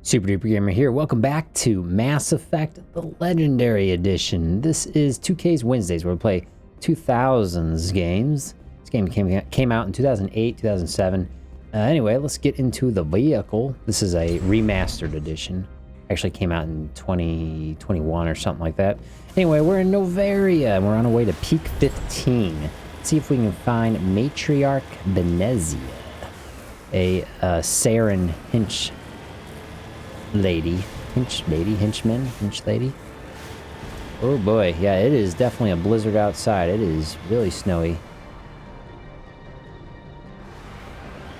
Superdupergamer here. Welcome back to Mass Effect, the Legendary Edition. This is 2K's Wednesdays, where we play 2000s games. This game came out in 2008, 2007. Anyway, let's get into the vehicle. This is a remastered edition. Actually came out in 2021 or something like that. Anyway, we're in Novaria, and we're on our way to Peak 15. Let's see if we can find Matriarch Benezia, a Saren Hinch lady. Hinch lady. Oh boy, yeah, it is definitely a blizzard outside. It is really snowy.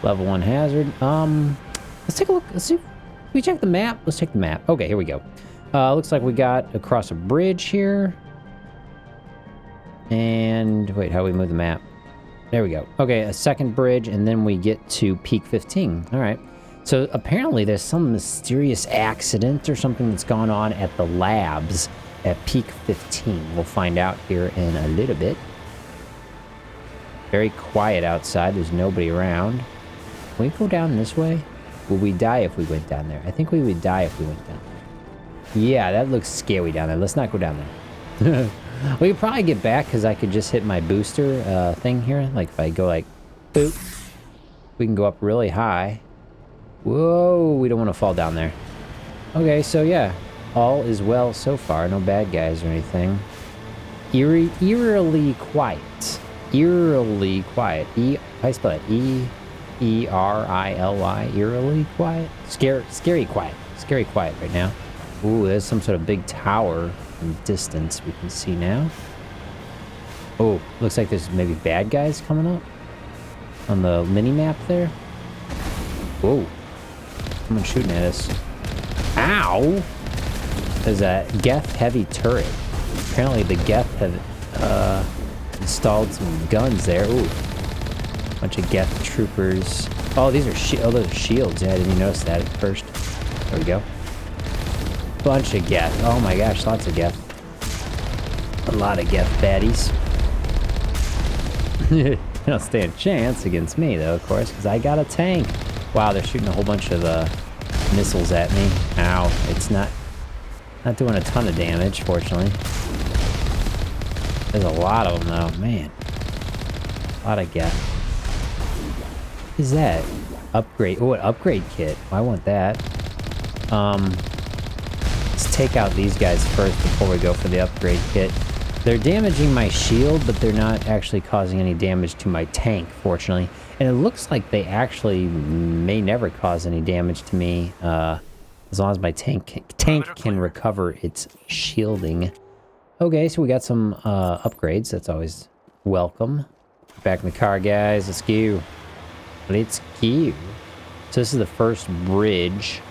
Level 1 hazard. Let's take a look. Let's see. We check the map. Let's check the map. Okay, here we go. Looks like we got across a bridge here. And wait, how do we move the map? There we go. Okay, a second bridge, and then we get to Peak 15. All right. So apparently there's some mysterious accident or something that's gone on at the labs at Peak 15. We'll find out here in a little bit. Very quiet outside. There's nobody around. Can we go down this way? Would we die if we went down there? I think we would die if we went down there. Yeah, that looks scary down there. Let's not go down there. We could probably get back because I could just hit my booster thing here. Like if I go like, boop, we can go up really high. Whoa, we don't want to fall down there. Okay, so yeah, all is well so far. No bad guys or anything. Eerily quiet. Eerily quiet. I spell it E-E-R-I-L-Y. Eerily quiet. Scary quiet. Scary quiet right now. Ooh, there's some sort of big tower in the distance we can see now. Oh, looks like there's maybe bad guys coming up on the mini-map there. Whoa. Someone shooting at us. Ow! There's a Geth heavy turret. Apparently the Geth have installed some guns there. Ooh. Bunch of Geth troopers. Oh, these are those are shields. Yeah, I didn't even notice that at first. There we go. Bunch of Geth. Oh my gosh, lots of Geth. A lot of Geth baddies. They don't stand a chance against me, though, of course, because I got a tank. Wow, they're shooting a whole bunch of missiles at me. Ow. It's not doing a ton of damage, fortunately. There's a lot of them, though. Man. A lot of Geth. What is that? Upgrade. Oh, an upgrade kit. I want that. Let's take out these guys first before we go for the upgrade kit. They're damaging my shield, but they're not actually causing any damage to my tank, fortunately. And it looks like they actually may never cause any damage to me, as long as my tank can recover its shielding. Okay, so we got some upgrades. That's always welcome. Back in the car, guys. Let's go. Let's go. So this is the first bridge.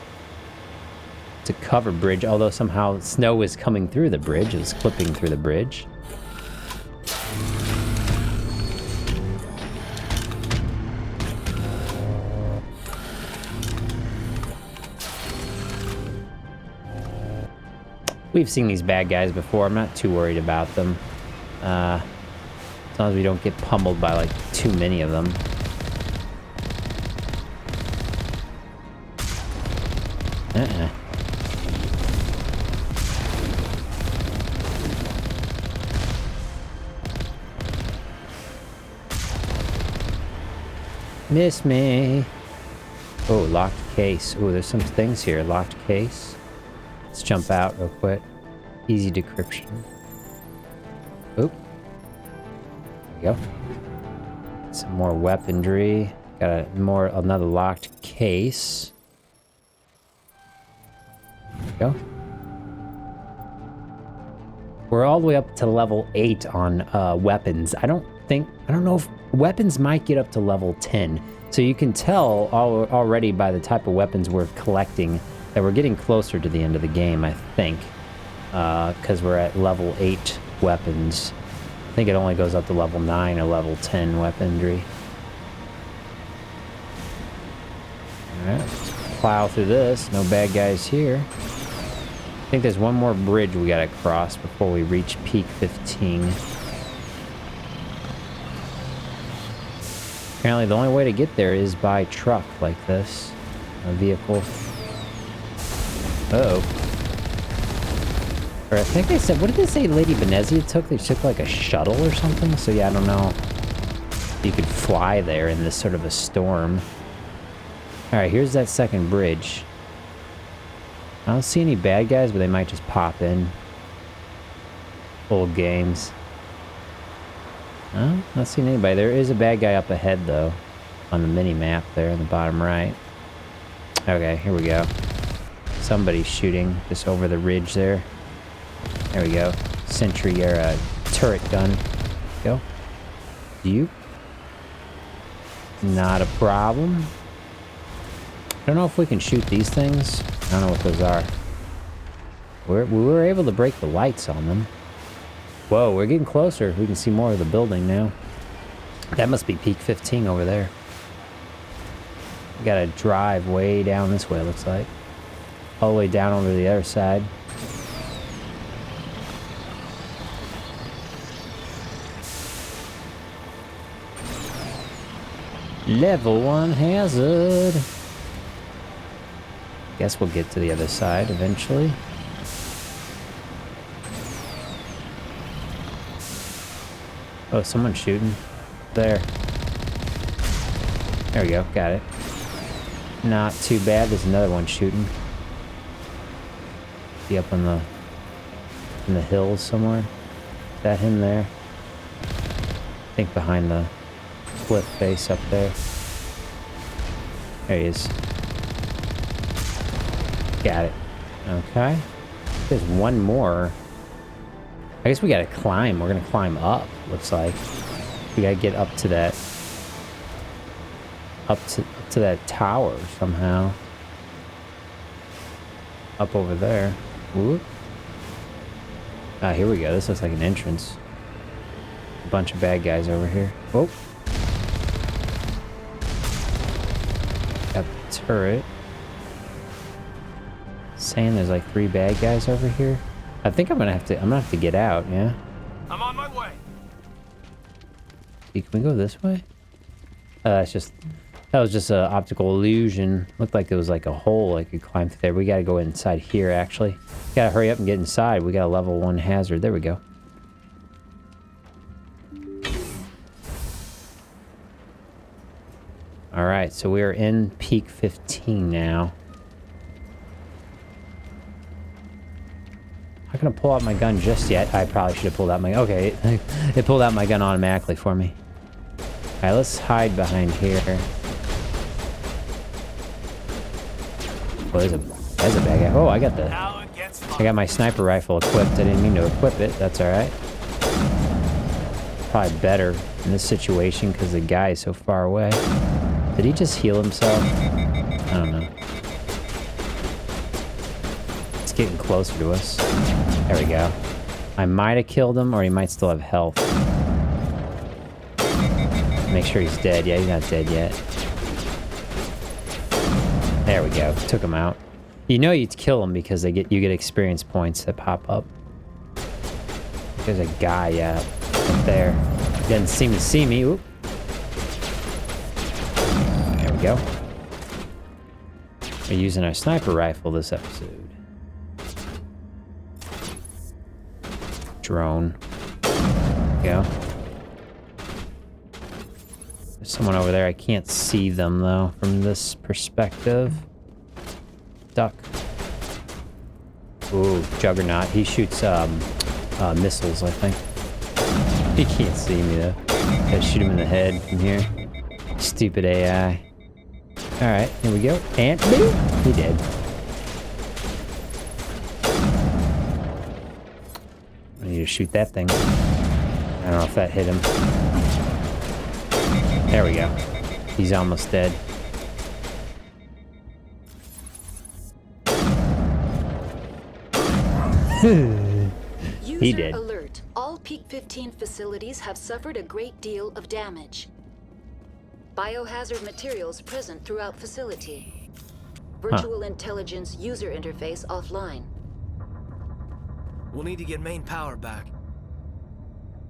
It's a covered bridge, although somehow snow is coming through the bridge. It's clipping through the bridge. We've seen these bad guys before. I'm not too worried about them. As long as we don't get pummeled by like too many of them. Miss me. Oh, locked case. Oh, there's some things here. Locked case. Let's jump out real quick. Easy decryption. Oop. There we go. Some more weaponry. Got another locked case. There we go. We're all the way up to level 8 on weapons. I don't know if weapons might get up to level 10. So you can tell already by the type of weapons we're collecting that we're getting closer to the end of the game, I think. Because we're at level 8 weapons. I think it only goes up to level 9 or level 10 weaponry. Alright, let's plow through this. No bad guys here. I think there's one more bridge we gotta cross before we reach Peak 15. Apparently the only way to get there is by truck like this. A vehicle. Uh-oh. Or I think they said, what did they say Lady Benezia took? They took like a shuttle or something? So yeah, I don't know. You could fly there in this sort of a storm. Alright, here's that second bridge. I don't see any bad guys, but they might just pop in. Old games. Oh, not seeing anybody. There is a bad guy up ahead, though. On the mini-map there in the bottom right. Okay, here we go. Somebody's shooting just over the ridge there. There we go. Sentry or a turret gun. Go. You. Not a problem. I don't know if we can shoot these things. I don't know what those are. We were able to break the lights on them. Whoa, we're getting closer. We can see more of the building now. That must be peak 15 over there. We gotta drive way down this way, it looks like. All the way down over to the other side. Level 1 hazard. Guess we'll get to the other side eventually. Oh, someone's shooting. There. There we go, got it. Not too bad, there's another one shooting. Be up on the in the hills somewhere. Is that him there? I think behind the cliff face up there. There he is. Got it. Okay. There's one more. I guess we gotta climb. We're gonna climb up, looks like. We gotta get up to that... Up to that tower somehow. Up over there. Whoop. Ah, here we go. This looks like an entrance. A bunch of bad guys over here. Oh. Got the turret. Saying there's like 3 bad guys over here. I think I'm gonna have to get out, yeah? I'm on my way. Can we go this way? That was just an optical illusion. Looked like there was like a hole I could climb through there. We gotta go inside here, actually. Gotta hurry up and get inside. We got a level 1 hazard. There we go. Alright, so we are in peak 15 now. I'm not gonna pull out my gun just yet. I probably should have pulled out my... Okay, it pulled out my gun automatically for me. Alright, let's hide behind here. Oh, there's a bad guy. Oh, I got my sniper rifle equipped. I didn't mean to equip it. That's alright. Probably better in this situation because the guy is so far away. Did he just heal himself? I don't know. It's getting closer to us. There we go. I might have killed him, or he might still have health. Make sure he's dead. Yeah, he's not dead yet. There we go. Took him out. You know you'd kill him because you get experience points that pop up. There's a guy up there. He doesn't seem to see me. Oop. There we go. We're using our sniper rifle this episode. Drone. There we go. There's someone over there. I can't see them, though, from this perspective. Duck. Ooh, Juggernaut. He shoots missiles, I think. He can't see me, though. Gotta shoot him in the head from here. Stupid AI. Alright, here we go. And boom! He did. I need to shoot that thing. I don't know if that hit him. There we go. He's almost dead. He did. Alert. All Peak 15 facilities have suffered a great deal of damage. Biohazard materials present throughout facility. Virtual intelligence user interface offline. We'll need to get main power back.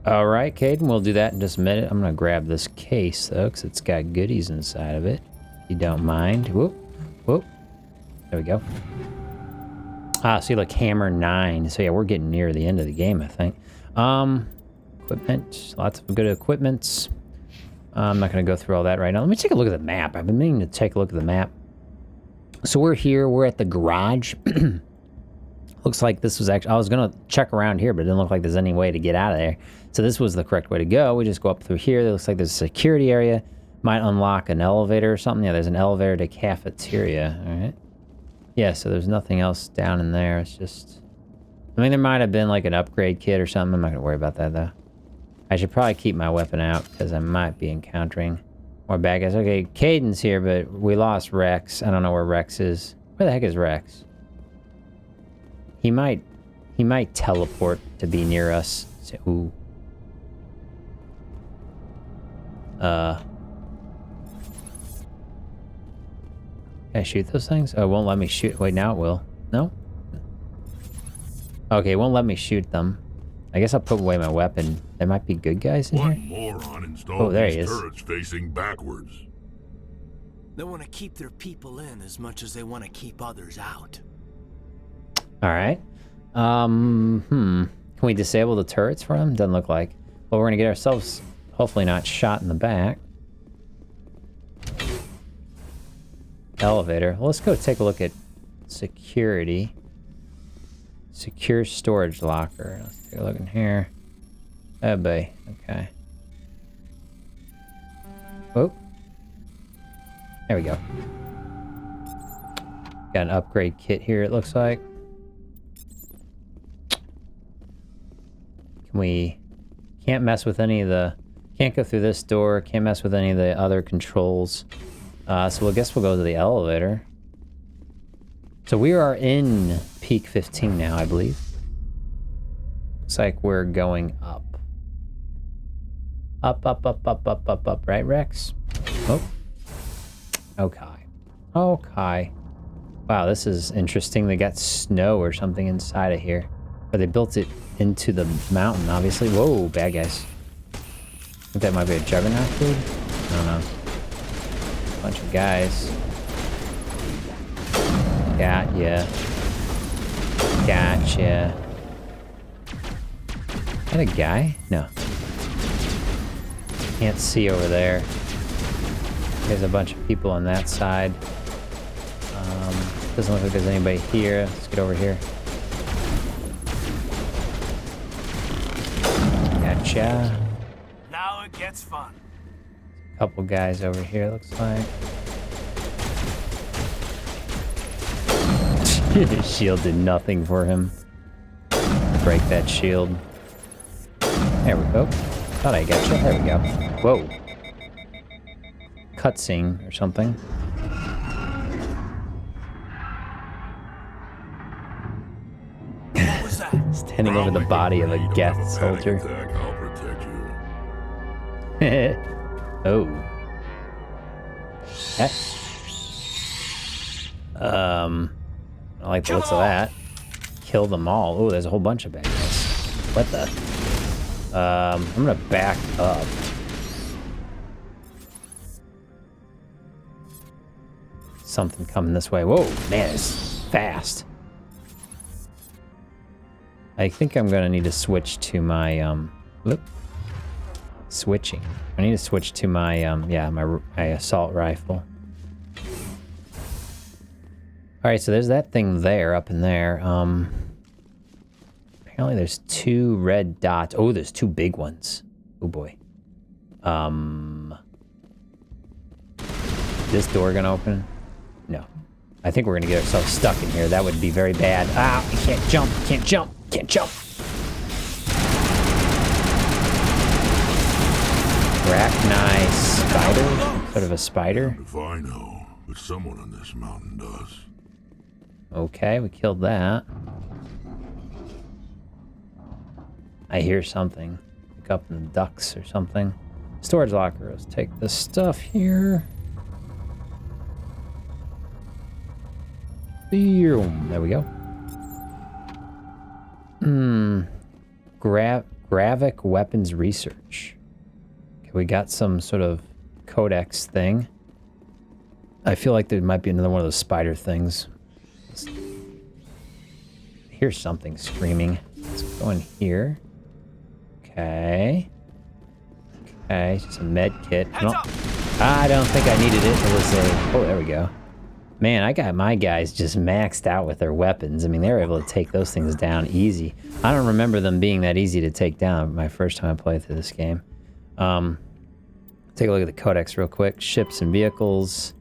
All right, Caden, we'll do that in just a minute. I'm gonna grab this case though, because it's got goodies inside of it. If you don't mind. Whoop, whoop. There we go. Ah, see, look, hammer 9. So yeah, we're getting near the end of the game, I think. Equipment, lots of good equipments. I'm not going to go through all that right now. Let me take a look at the map. I've been meaning to take a look at the map. So we're here. We're at the garage. Looks like this was actually... I was going to check around here, but it didn't look like there's any way to get out of there. So this was the correct way to go. We just go up through here. It looks like there's a security area. Might unlock an elevator or something. Yeah, there's an elevator to cafeteria. All right. Yeah, so there's nothing else down in there. It's just... I mean, there might have been like an upgrade kit or something. I'm not going to worry about that, though. I should probably keep my weapon out because I might be encountering more bad guys. Okay, Caden's here, but we lost Rex. I don't know where Rex is. Where the heck is Rex? He might teleport to be near us. So, ooh. Can I shoot those things? Oh, it won't let me shoot. Wait, now it will. No? Okay, it won't let me shoot them. I guess I'll put away my weapon. There might be good guys in here. One moron installed these turrets facing backwards. They want to keep their people in as much as they want to keep others out. All right. Can we disable the turrets for them? Doesn't look like. Well, we're gonna get ourselves hopefully not shot in the back. Elevator. Well, let's go take a look at security. Secure storage locker. Let's take a look in here. Oh boy. Okay. Oh. There we go. Got an upgrade kit here, it looks like. Can we... Can't mess with any of the... Can't go through this door. Can't mess with any of the other controls. So I guess we'll go to the elevator. So we are in peak 15 now, I believe. Looks like we're going up. Up, up, up, up, up, up, up, right, Rex? Oh. Okay. Okay. Wow, this is interesting. They got snow or something inside of here. Or they built it into the mountain, obviously. Whoa, bad guys. I think that might be a juggernaut food? I don't know. Bunch of guys. Got ya. Gotcha. Is that a guy? No. Can't see over there. There's a bunch of people on that side. Doesn't look like there's anybody here. Let's get over here. Gotcha. Now it gets fun. Couple guys over here, looks like. Shield did nothing for him. Break that shield. There we go. Thought I got you. There we go. Whoa. Cutscene or something. What was that? Standing over the body of a Geth soldier. I'll protect you. Oh. I like the looks of that. Kill them all. Oh, there's a whole bunch of bad guys. What the? I'm gonna back up. Something coming this way. Whoa, man, it's fast. I think I'm gonna need to switch to my whoop. Switching. I need to switch to my yeah, my assault rifle. All right, so there's that thing there, up in there. Apparently there's 2 red dots. Oh, there's 2 big ones. Oh boy. This door gonna open? No. I think we're gonna get ourselves stuck in here. That would be very bad. Ah, we can't jump, can't jump, can't jump. Rachni spider? Sort of a spider? If I know, but someone on this mountain does. Okay, we killed that. I hear something. Pick up in the ducks or something. Storage locker. Let's take this stuff here. Boom. There we go. Gravic weapons research. Okay, we got some sort of codex thing. I feel like there might be another one of those spider things. hear something screaming. Let's go in here. Okay. Okay, just a med kit. I don't think I needed it. It was a... Oh, there we go. Man, I got my guys just maxed out with their weapons. I mean, they were able to take those things down easy. I don't remember them being that easy to take down my first time I played through this game. Take a look at the codex real quick. Ships and vehicles.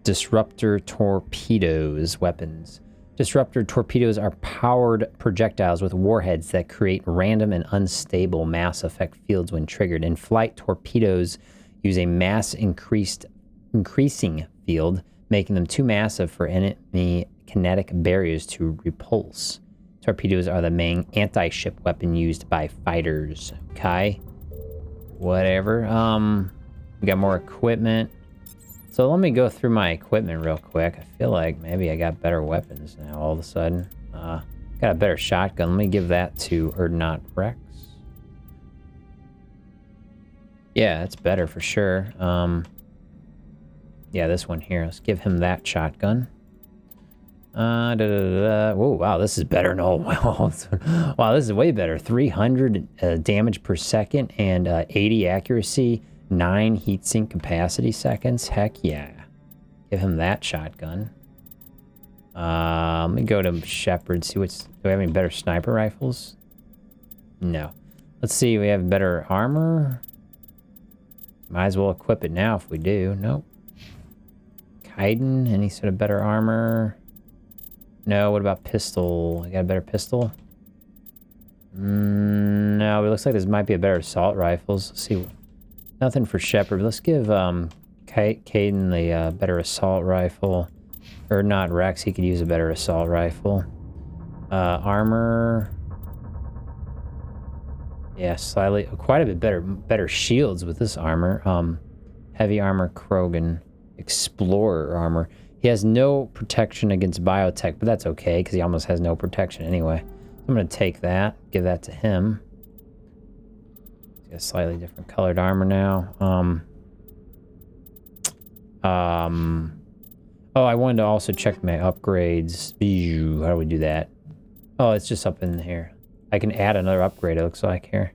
Disruptor torpedoes, weapons. Disruptor torpedoes are powered projectiles with warheads that create random and unstable mass effect fields when triggered. In flight, torpedoes use a mass increasing field, making them too massive for enemy kinetic barriers to repulse. Torpedoes are the main anti-ship weapon used by fighters. Okay. Whatever. We got more equipment. So let me go through my equipment real quick. I feel like maybe I got better weapons now all of a sudden. Got a better shotgun. Let me give that to Urdnot Rex. Yeah, that's better for sure. Yeah, this one here. Let's give him that shotgun. Whoa, wow, this is better than all. Wow, this is way better. 300 damage per second and 80 accuracy. 9 heatsink capacity seconds. Heck yeah. Give him that shotgun. Let me go to Shepard. See what's... Do we have any better sniper rifles? No. Let's see. We have better armor. Might as well equip it now if we do. Nope. Kaiden. Any sort of better armor? No. What about pistol? I got a better pistol? No. It looks like this might be a better assault rifles. Let's see. Nothing for Shepard. Let's give Kaiden the better assault rifle. Or not Rex, he could use a better assault rifle. Armor. Yeah, slightly. Quite a bit better shields with this armor. Heavy armor Krogan. Explorer armor. He has no protection against biotech, but that's okay, because he almost has no protection anyway. I'm going to take that, give that to him. A slightly different colored armor now. Oh, I wanted to also check my upgrades. How do we do that? Oh, it's just up in here. I can add another upgrade, it looks like here.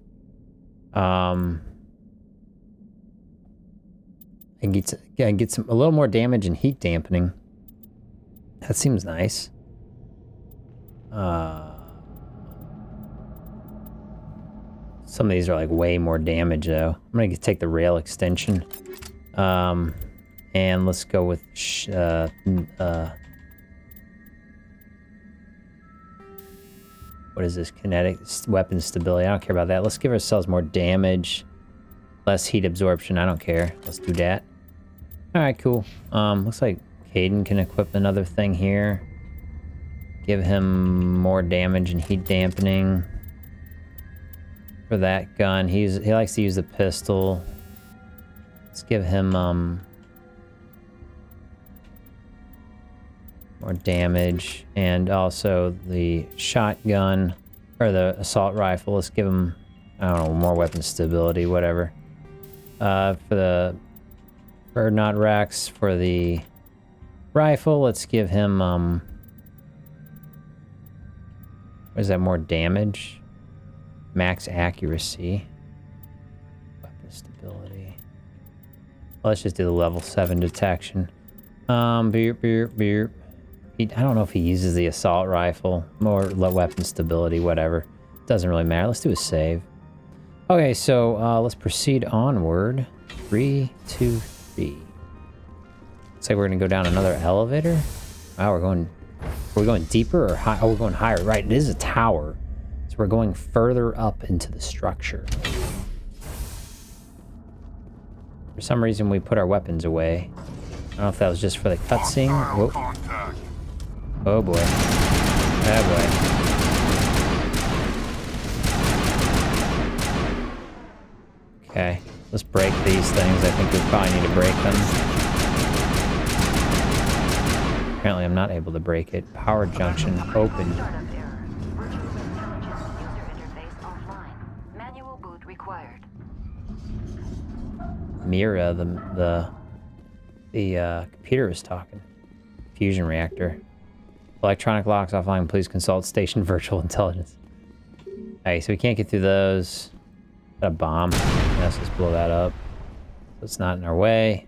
And get a little more damage and heat dampening. That seems nice. Some of these are like way more damage though. I'm gonna take the rail extension. And let's go with what is this? Kinetic weapon stability. I don't care about that. Let's give ourselves more damage. Less heat absorption. I don't care. Let's do that. Alright, cool. Looks like Kaiden can equip another thing here. Give him more damage and heat dampening. For that gun, he likes to use the pistol. Let's give him more damage, and also the shotgun or the assault rifle. Let's give him, I don't know, more weapon stability, whatever. For the Urdnot Rex, for the rifle, let's give him what is that? More damage. Max accuracy. Weapon stability. Well, let's just do the level 7 detection. I don't know if he uses the assault rifle. More weapon stability, whatever. Doesn't really matter. Let's do a save. Okay, so let's proceed onward. 3, 2, 3. Looks like we're gonna go down another elevator. Wow, are we going deeper or high? Oh, we're going higher. Right, it is a tower. We're going further up into the structure. For some reason, we put our weapons away. I don't know if that was just for the cutscene. Whoa. Oh boy. Oh boy. Okay, let's break these things. I think we probably need to break them. Apparently, I'm not able to break it. Power junction open. Mira, the computer is talking. Fusion reactor. Electronic locks offline. Please consult station virtual intelligence. Alright, so we can't get through those. Got a bomb. Let's just blow that up. So it's not in our way.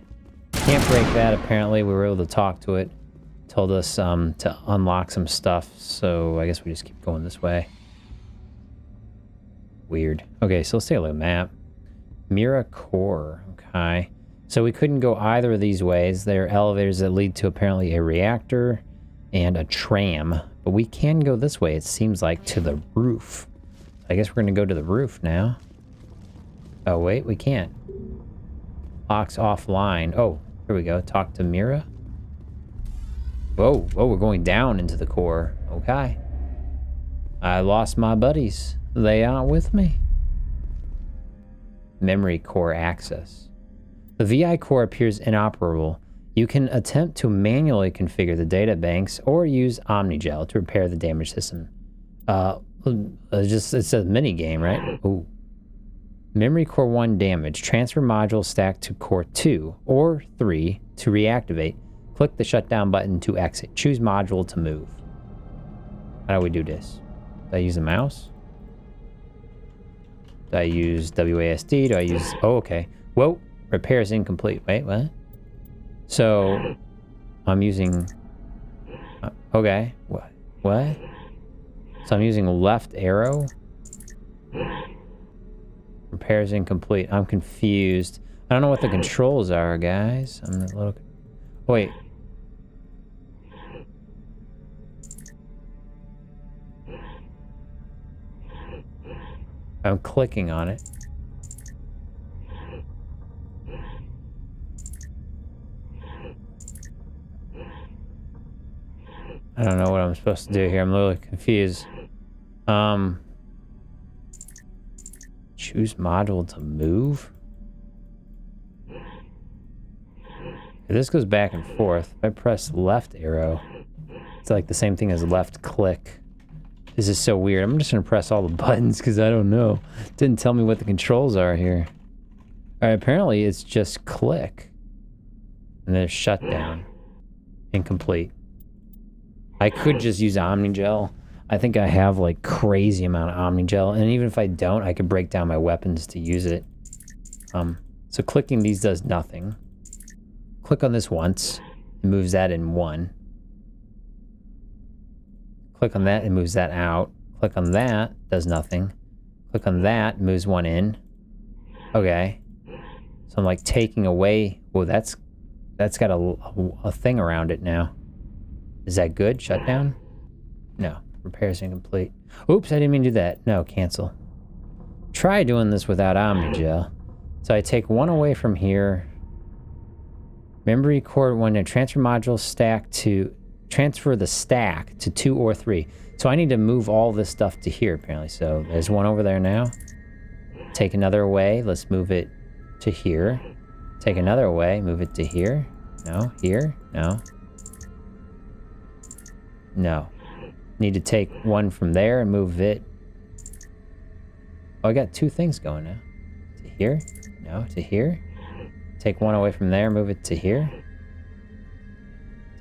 Can't break that, apparently. We were able to talk to it. Told us to unlock some stuff, so I guess we just keep going this way. Weird. Okay, so let's take a look at the map. Mira Core. Okay. So we couldn't go either of these ways. There are elevators that lead to apparently a reactor and a tram. But we can go this way, it seems like, to the roof. I guess we're going to go to the roof now. Oh, wait, we can't. Locks offline. Oh, here we go. Talk to Mira. Whoa, whoa, we're going down into the core. Okay. I lost my buddies. They aren't with me. Memory core access. The VI core appears inoperable. You can attempt to manually configure the data banks or use Omnigel to repair the damaged system. It says mini game, right? Ooh. Memory core 1 damage. Transfer module stack to core 2 or 3 to reactivate. Click the shutdown button to exit. Choose module to move. How do we do this? Do I use the mouse? Do I use WASD? Do I use... Oh, okay. Whoa. Repair is incomplete. Wait, what? So, I'm using... okay. What? So I'm using left arrow? Repair is incomplete. I'm confused. I don't know what the controls are, guys. I'm a little... Wait. I'm clicking on it. I don't know what I'm supposed to do here. I'm a little confused. Choose module to move? This goes back and forth. If I press left arrow, it's like the same thing as left click. This is so weird. I'm just gonna press all the buttons because I don't know. It didn't tell me what the controls are here. Alright, apparently it's just click. And then shutdown. Incomplete. I could just use Omnigel. I think I have like crazy amount of Omnigel, and even if I don't, I could break down my weapons to use it. So clicking these does nothing. Click on this once, it moves that in 1. Click on that, it moves that out. Click on that, does nothing. Click on that, moves 1 in. Okay. So I'm like taking away... Whoa, that's got a thing around it now. Is that good? Shutdown? No. Repairs incomplete. Oops, I didn't mean to do that. No, cancel. Try doing this without Omnigel. So I take 1 away from here. Memory core 1 and transfer module stack to... Transfer the stack to 2 or 3. So I need to move all this stuff to here, apparently. So there's 1 over there now. Take another away. Let's move it to here. Take another away. Move it to here. No. Here. No. No. Need to take 1 from there and move it. Oh, I got 2 things going now. To here. No. To here. Take 1 away from there. Move it to here.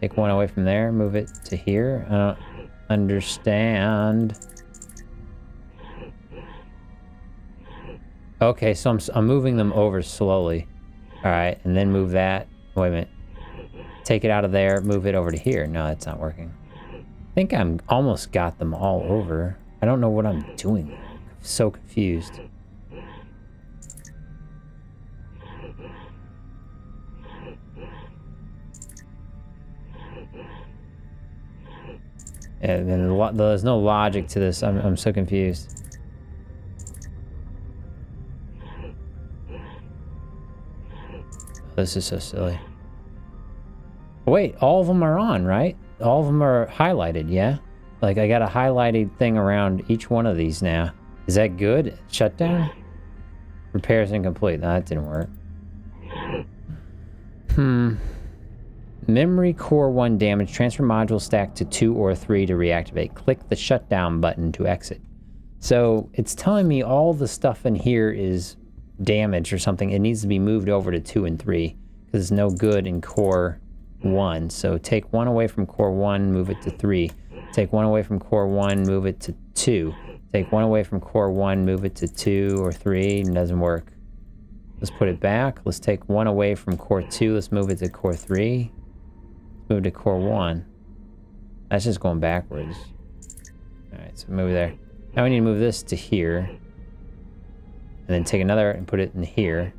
Take 1 away from there, move it to here. I don't understand. Okay, so I'm moving them over slowly. Alright, and then move that. Wait a minute. Take it out of there, move it over to here. No, that's not working. I think I'm almost got them all over. I don't know what I'm doing. I'm so confused. And then there's no logic to this. I'm so confused. This is so silly. Wait, all of them are on, right? All of them are highlighted, yeah? Like, I got a highlighted thing around each one of these now. Is that good? Shutdown? Repairs incomplete. No, that didn't work. Memory core 1 damage. Transfer module stack to 2 or 3 to reactivate. Click the shutdown button to exit. So it's telling me all the stuff in here is damaged or something. It needs to be moved over to 2 and 3 because it's no good in core 1. So take 1 away from core 1, move it to 3. Take 1 away from core 1, move it to 2. Take 1 away from core 1, move it to 2 or 3. It doesn't work. Let's put it back. Let's take 1 away from core 2. Let's move it to core 3. Let's move it to core 1. That's just going backwards. Alright, so move it there. Now we need to move this to here. And then take another and put it in here.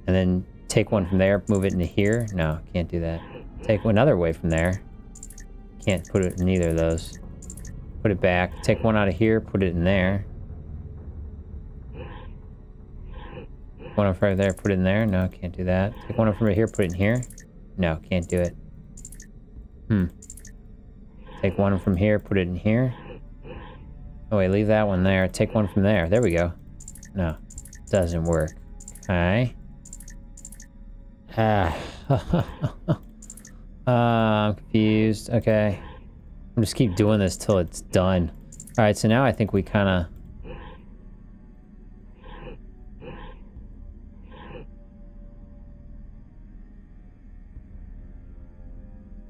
And then take 1 from there, move it into here. No, can't do that. Take another away from there. Can't put it in either of those. Put it back. Take 1 out of here, put it in there. 1 from there, put it in there. No, can't do that. Take 1 from right here, put it in here. No, can't do it. Take 1 from here, put it in here. Oh wait, leave that one there. Take 1 from there. There we go. No, doesn't work. Okay. I'm confused. Okay. I'm just keep doing this till it's done. Alright, so now I think we kind of...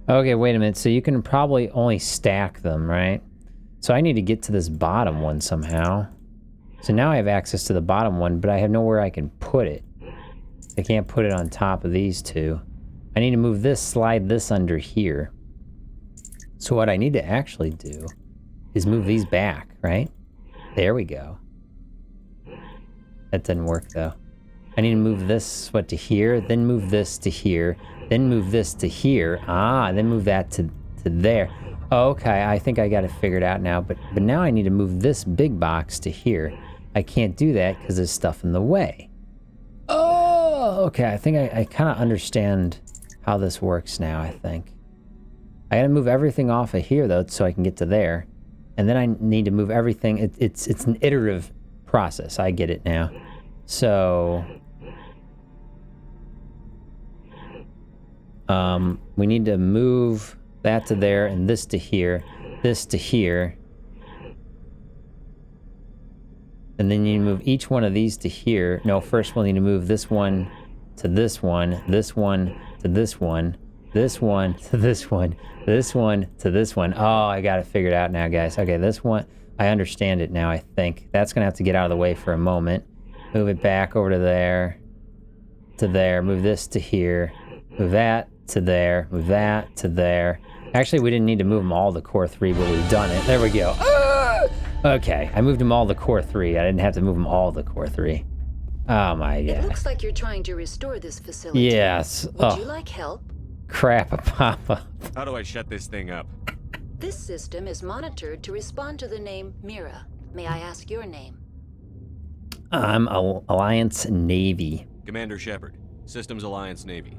Okay, wait a minute. So you can probably only stack them, right? So I need to get to this bottom one somehow. So now I have access to the bottom one, but I have nowhere I can put it. I can't put it on top of these two. I need to move this, slide this under here. So what I need to actually do is move these back, right? There we go. That didn't work though. I need to move this, what, to here, then move this to here, then move this to here. Ah, then move that to there. Okay, I think I got it figured out now, but now I need to move this big box to here. I can't do that because there's stuff in the way. Oh, okay, I think I kind of understand how this works now, I think. I gotta move everything off of here, though, so I can get to there. And then I need to move everything. It's an iterative process. I get it now. So... we need to move that to there, and this to here, this to here. And then you need to move each one of these to here. No, first we'll need to move this one to this one, this one to this one, this one to this one, this one to this one. Oh, I got it figured out now, guys. Okay, this one, I understand it now, I think. That's gonna have to get out of the way for a moment. Move it back over to there, move this to here, move that to there, move that to there. Actually, we didn't need to move them all to core 3, but we've done it. There we go. Okay, I moved them all to core 3. I didn't have to move them all to core 3. Oh my god. It looks like you're trying to restore this facility. Yes. Would you like help? Crap, Papa. How do I shut this thing up? This system is monitored to respond to the name Mira. May I ask your name? I'm Alliance Navy. Commander Shepard, Systems Alliance Navy.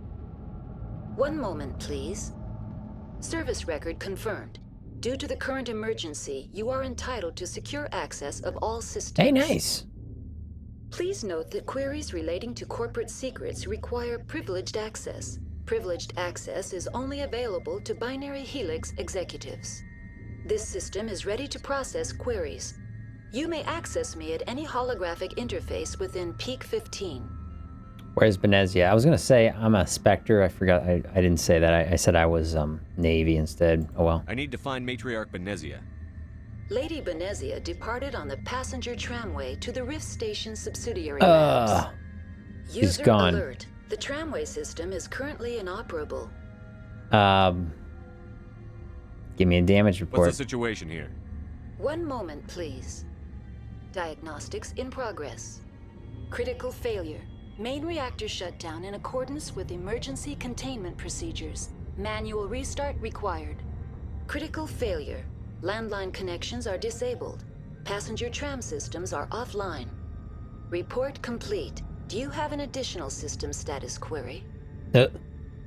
One moment, please. Service record confirmed. Due to the current emergency, you are entitled to secure access of all systems. Hey, nice. Please note that queries relating to corporate secrets require privileged access. Privileged access is only available to Binary Helix executives. This system is ready to process queries. You may access me at any holographic interface within Peak 15. Where's Benezia? I was gonna say I'm a Spectre. I forgot. I didn't say that. I said I was Navy instead. Oh well. I need to find Matriarch Benezia. Lady Benezia departed on the passenger tramway to the Rift Station subsidiary labs. He's gone. Alert. The tramway system is currently inoperable. Give me a damage report. What's the situation here? One moment, please. Diagnostics in progress. Critical failure. Main reactor shut down in accordance with emergency containment procedures. Manual restart required. Critical failure. Landline connections are disabled. Passenger tram systems are offline. Report complete. Do you have an additional system status query?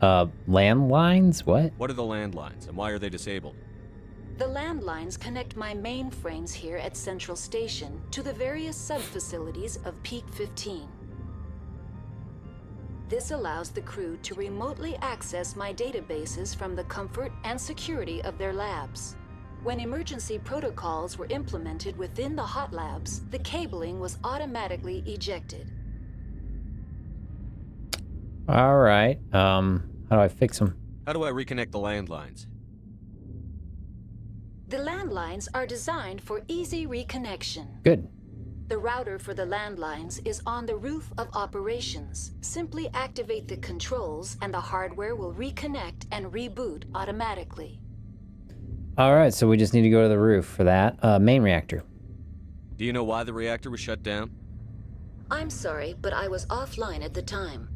Landlines? What? What are the landlines, and why are they disabled? The landlines connect my mainframes here at Central Station to the various sub-facilities of Peak 15. This allows the crew to remotely access my databases from the comfort and security of their labs. When emergency protocols were implemented within the hot labs, the cabling was automatically ejected. All right. How How do I fix them? How do I reconnect the landlines? The landlines are designed for easy reconnection. Good. The router for the landlines is on the roof of operations. Simply activate the controls and the hardware will reconnect and reboot automatically. All right, so we just need to go to the roof for that. Main reactor. Do you know why the reactor was shut down? I'm sorry, but I was offline at the time.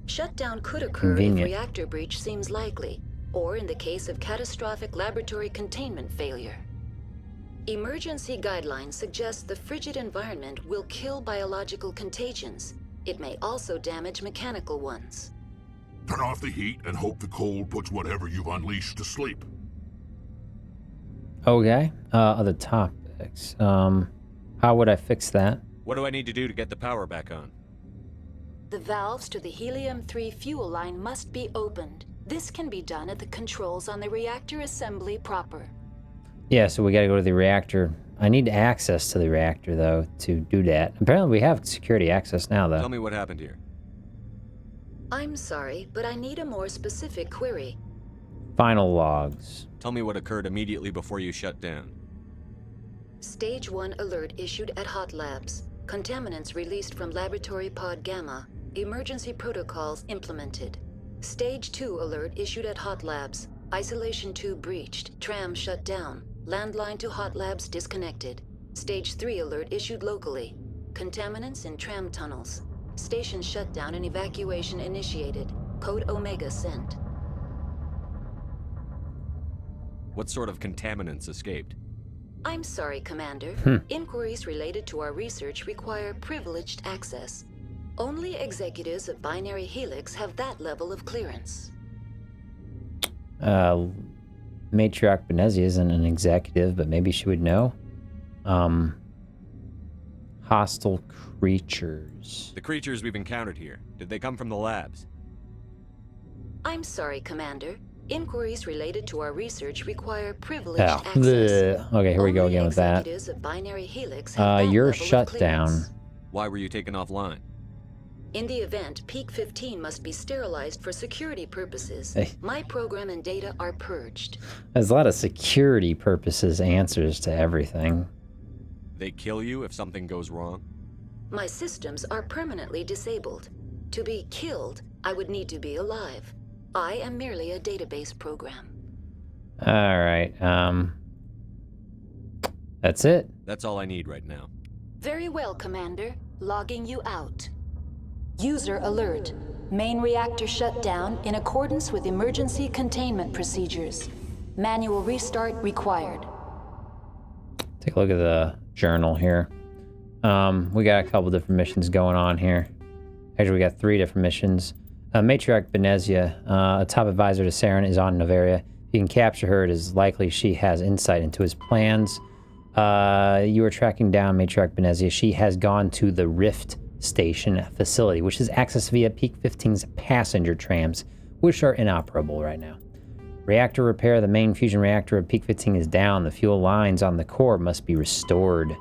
Shutdown could occur Convenient. if reactor breach seems likely, or in the case of catastrophic laboratory containment failure. Emergency guidelines suggest the frigid environment will kill biological contagions. It may also damage mechanical ones. Turn off the heat and hope the cold puts whatever you've unleashed to sleep. Okay. Other topics. How would I fix that? What do I need to do to get the power back on? The valves to the helium-3 fuel line must be opened. This can be done at the controls on the reactor assembly proper. Yeah, so we got to go to the reactor. I need access to the reactor, though, to do that. Apparently we have security access now, though. Tell me what happened here. I'm sorry, but I need a more specific query. Final logs. Tell me what occurred immediately before you shut down. Stage 1 alert issued at Hot Labs. Contaminants released from Laboratory Pod Gamma. Emergency protocols implemented. Stage 2 alert issued at Hot Labs. Isolation 2 breached. Tram shut down. Landline to Hot Labs disconnected. Stage 3 alert issued locally. Contaminants in tram tunnels. Station shutdown and evacuation initiated. Code Omega sent. What sort of contaminants escaped? I'm sorry, Commander. Inquiries related to our research require privileged access. Only executives of Binary Helix have that level of clearance. Matriarch Benezia isn't an executive, but maybe she would know. Hostile creatures. The creatures we've encountered here, did they come from the labs? I'm sorry, Commander. Inquiries related to our research require privileged Oh. access. Bleh. Okay, here we go Only again with that. executives of Binary Helix have that You're level of shut clearance. down. Why were you taken offline? In the event, Peak 15 must be sterilized for security purposes. Hey. My program and data are purged. There's a lot of security purposes answers to everything. They kill you if something goes wrong? My systems are permanently disabled. To be killed, I would need to be alive. I am merely a database program. Alright, that's it. That's all I need right now. Very well, Commander. Logging you out. User alert. Main reactor shut down in accordance with emergency containment procedures. Manual restart required. Take a look at the journal here. We got a couple different missions going on here. Actually, we got 3 different missions. Matriarch Benezia, a top advisor to Saren, is on Novaria. If you can capture her, it is likely she has insight into his plans. You are tracking down Matriarch Benezia. She has gone to the Rift Station facility, which is accessed via Peak 15's passenger trams, which are inoperable right now. Reactor repair. The main fusion reactor of Peak 15 is down. The fuel lines on the core must be restored.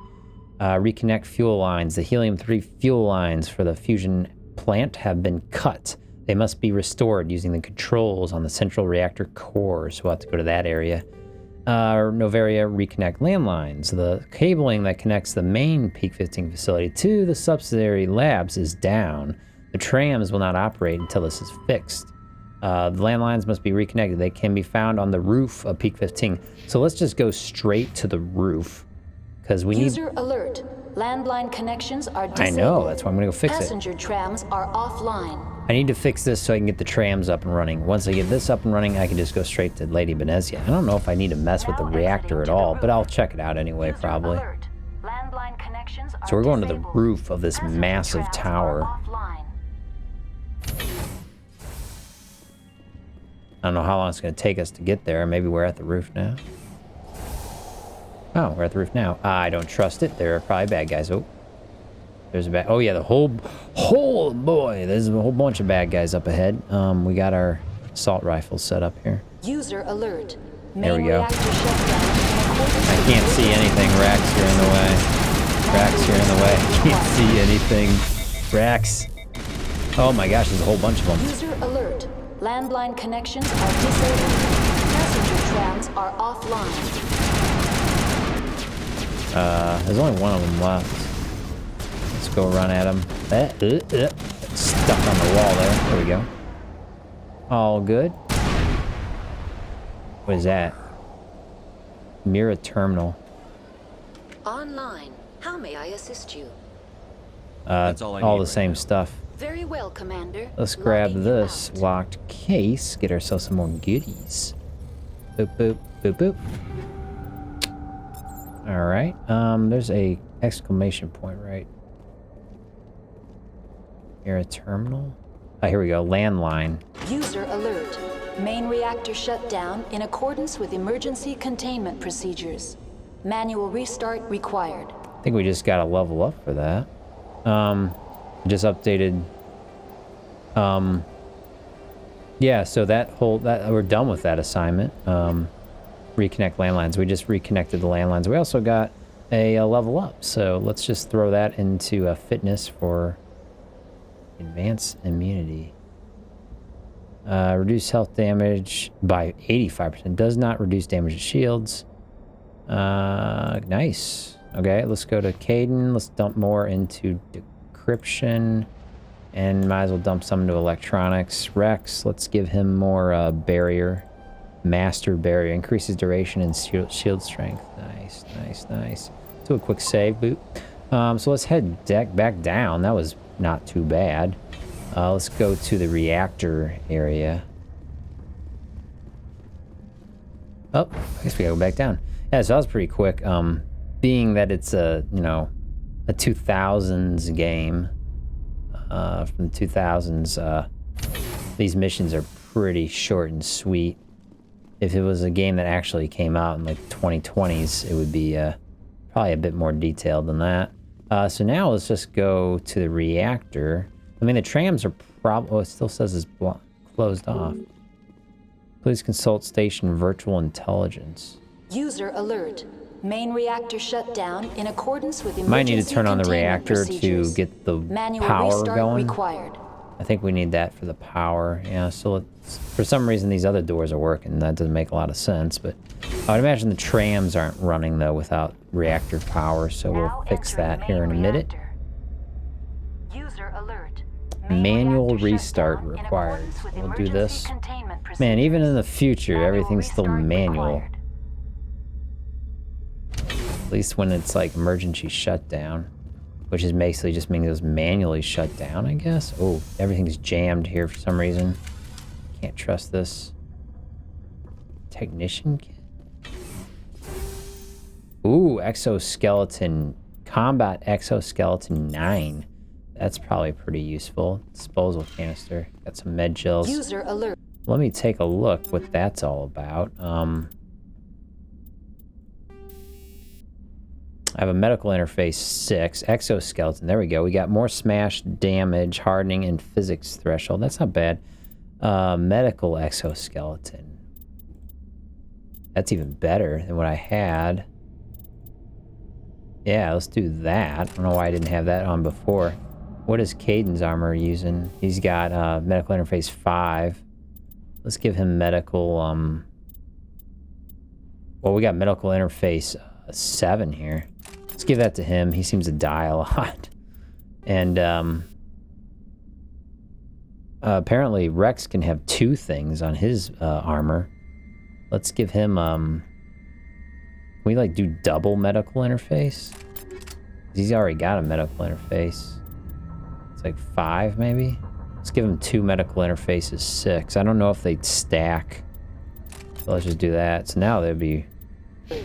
Reconnect fuel lines. The helium-3 fuel lines for the fusion plant have been cut. They must be restored using the controls on the central reactor core, so we'll have to go to that area. Novaria, reconnect landlines. The cabling that connects the main Peak 15 facility to the subsidiary labs is down. The trams will not operate until this is fixed. The landlines must be reconnected. They can be found on the roof of Peak 15. So let's just go straight to the roof, because we need... User alert. Landline connections are disabled. I know, that's why I'm gonna go fix it. Passenger trams are offline. I need to fix this so I can get the trams up and running. Once I get this up and running, I can just go straight to Lady Benezia. I don't know if I need to mess with the reactor at all, but I'll check it out anyway, probably. Landline connections are So we're going to the disabled. roof of this Passenger massive trams tower. are offline. I don't know how long it's going to take us to get there. Maybe we're at the roof now. Oh, we're at the roof now. I don't trust it. There are probably bad guys. Oh, there's a bad... Oh, yeah, the whole boy. There's a whole bunch of bad guys up ahead. We got our assault rifles set up here. User alert. There we Main go. reactor shut down in accordance I with can't see anything. Rax, you're in the way. Rax, you're in the way. I can't see anything. Rax. Oh my gosh, there's a whole bunch of them. User alert. Landline connections are disabled. Passenger trams are offline. There's only one of them left. Let's go run at him. Stuck on the wall there. There we go. All good. What is that? Mira terminal. Online. How may I assist you? That's all I all need the right same now. stuff. Very well, Commander. Let's grab Logging you this out. locked case. Get ourselves some more goodies. Boop, boop, boop, boop. All right. There's a exclamation point right here. A terminal. Oh, here we go. Landline. User alert. Main reactor shut down in accordance with emergency containment procedures. Manual restart required. I think we just got to level up for that. Just updated. Yeah, so that we're done with that assignment. Reconnect landlines. We just reconnected the landlines. We also got a level up. So let's just throw that into fitness for advanced immunity. Reduce health damage by 85%. Does not reduce damage to shields. Nice. Okay, let's go to Caden. Let's dump more into decryption. And might as well dump some into electronics. Rex, let's give him more barrier. Master barrier. Increases duration and shield strength. Nice, nice, nice. Do a quick save, boot. So let's head back down. That was not too bad. Let's go to the reactor area. Oh, I guess we gotta go back down. Yeah, so that was pretty quick. Being that it's a, you know, a 2000s game, from the 2000s, these missions are pretty short and sweet. If it was a game that actually came out in like 2020s, it would be probably a bit more detailed than that. So now let's just go to the reactor. I mean, the trams are probably... Oh, it still says it's closed off. Please consult station virtual intelligence. User alert. Main reactor shut down in accordance with emergency Might need to turn on the containment reactor procedures. to get the Manual power restart going. required. I think we need that for the power. Yeah, so let's... For some reason, these other doors are working. That doesn't make a lot of sense, but... I would imagine the trams aren't running, though, without reactor power, so we'll fix that here in a minute. User alert. Manual restart required. We'll do this. Man, even in the future, everything's still manual. At least when it's like emergency shutdown, which is basically just means it was manually shut down, I guess. Oh, everything's jammed here for some reason. Can't trust this. Technician kit. Ooh, exoskeleton. Combat exoskeleton 9. That's probably pretty useful. Disposal canister. Got some med gels. User alert. Let me take a look what that's all about. I have a medical interface 6. Exoskeleton. There we go. We got more smash damage, hardening, and physics threshold. That's not bad. Medical exoskeleton. That's even better than what I had. Yeah, let's do that. I don't know why I didn't have that on before. What is Caden's armor using? He's got medical interface 5. Let's give him medical... Well, we got medical interface 7 here. Let's give that to him. He seems to die a lot. And apparently Rex can have 2 things on his armor. Let's give him... Can we like do double medical interface? He's already got a medical interface. It's like 5 maybe? Let's give him 2 medical interfaces 6. I don't know if they'd stack. So let's just do that. So now they'd be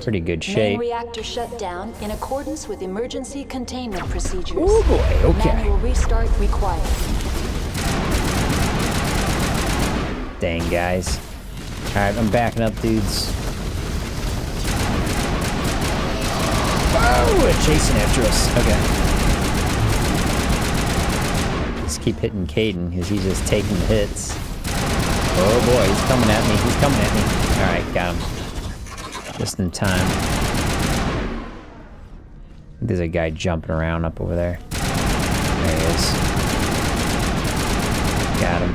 pretty good shape. Main reactor shut down in accordance with emergency containment procedures. Oh boy, okay. Manual restart required. Dang, guys. Alright, I'm backing up, dudes. Oh, they're chasing after us. Okay. Just keep hitting Caden, because he's just taking the hits. Oh boy, he's coming at me. He's coming at me. Alright, got him. Just in time. There's a guy jumping around up over there. There he is. Got him.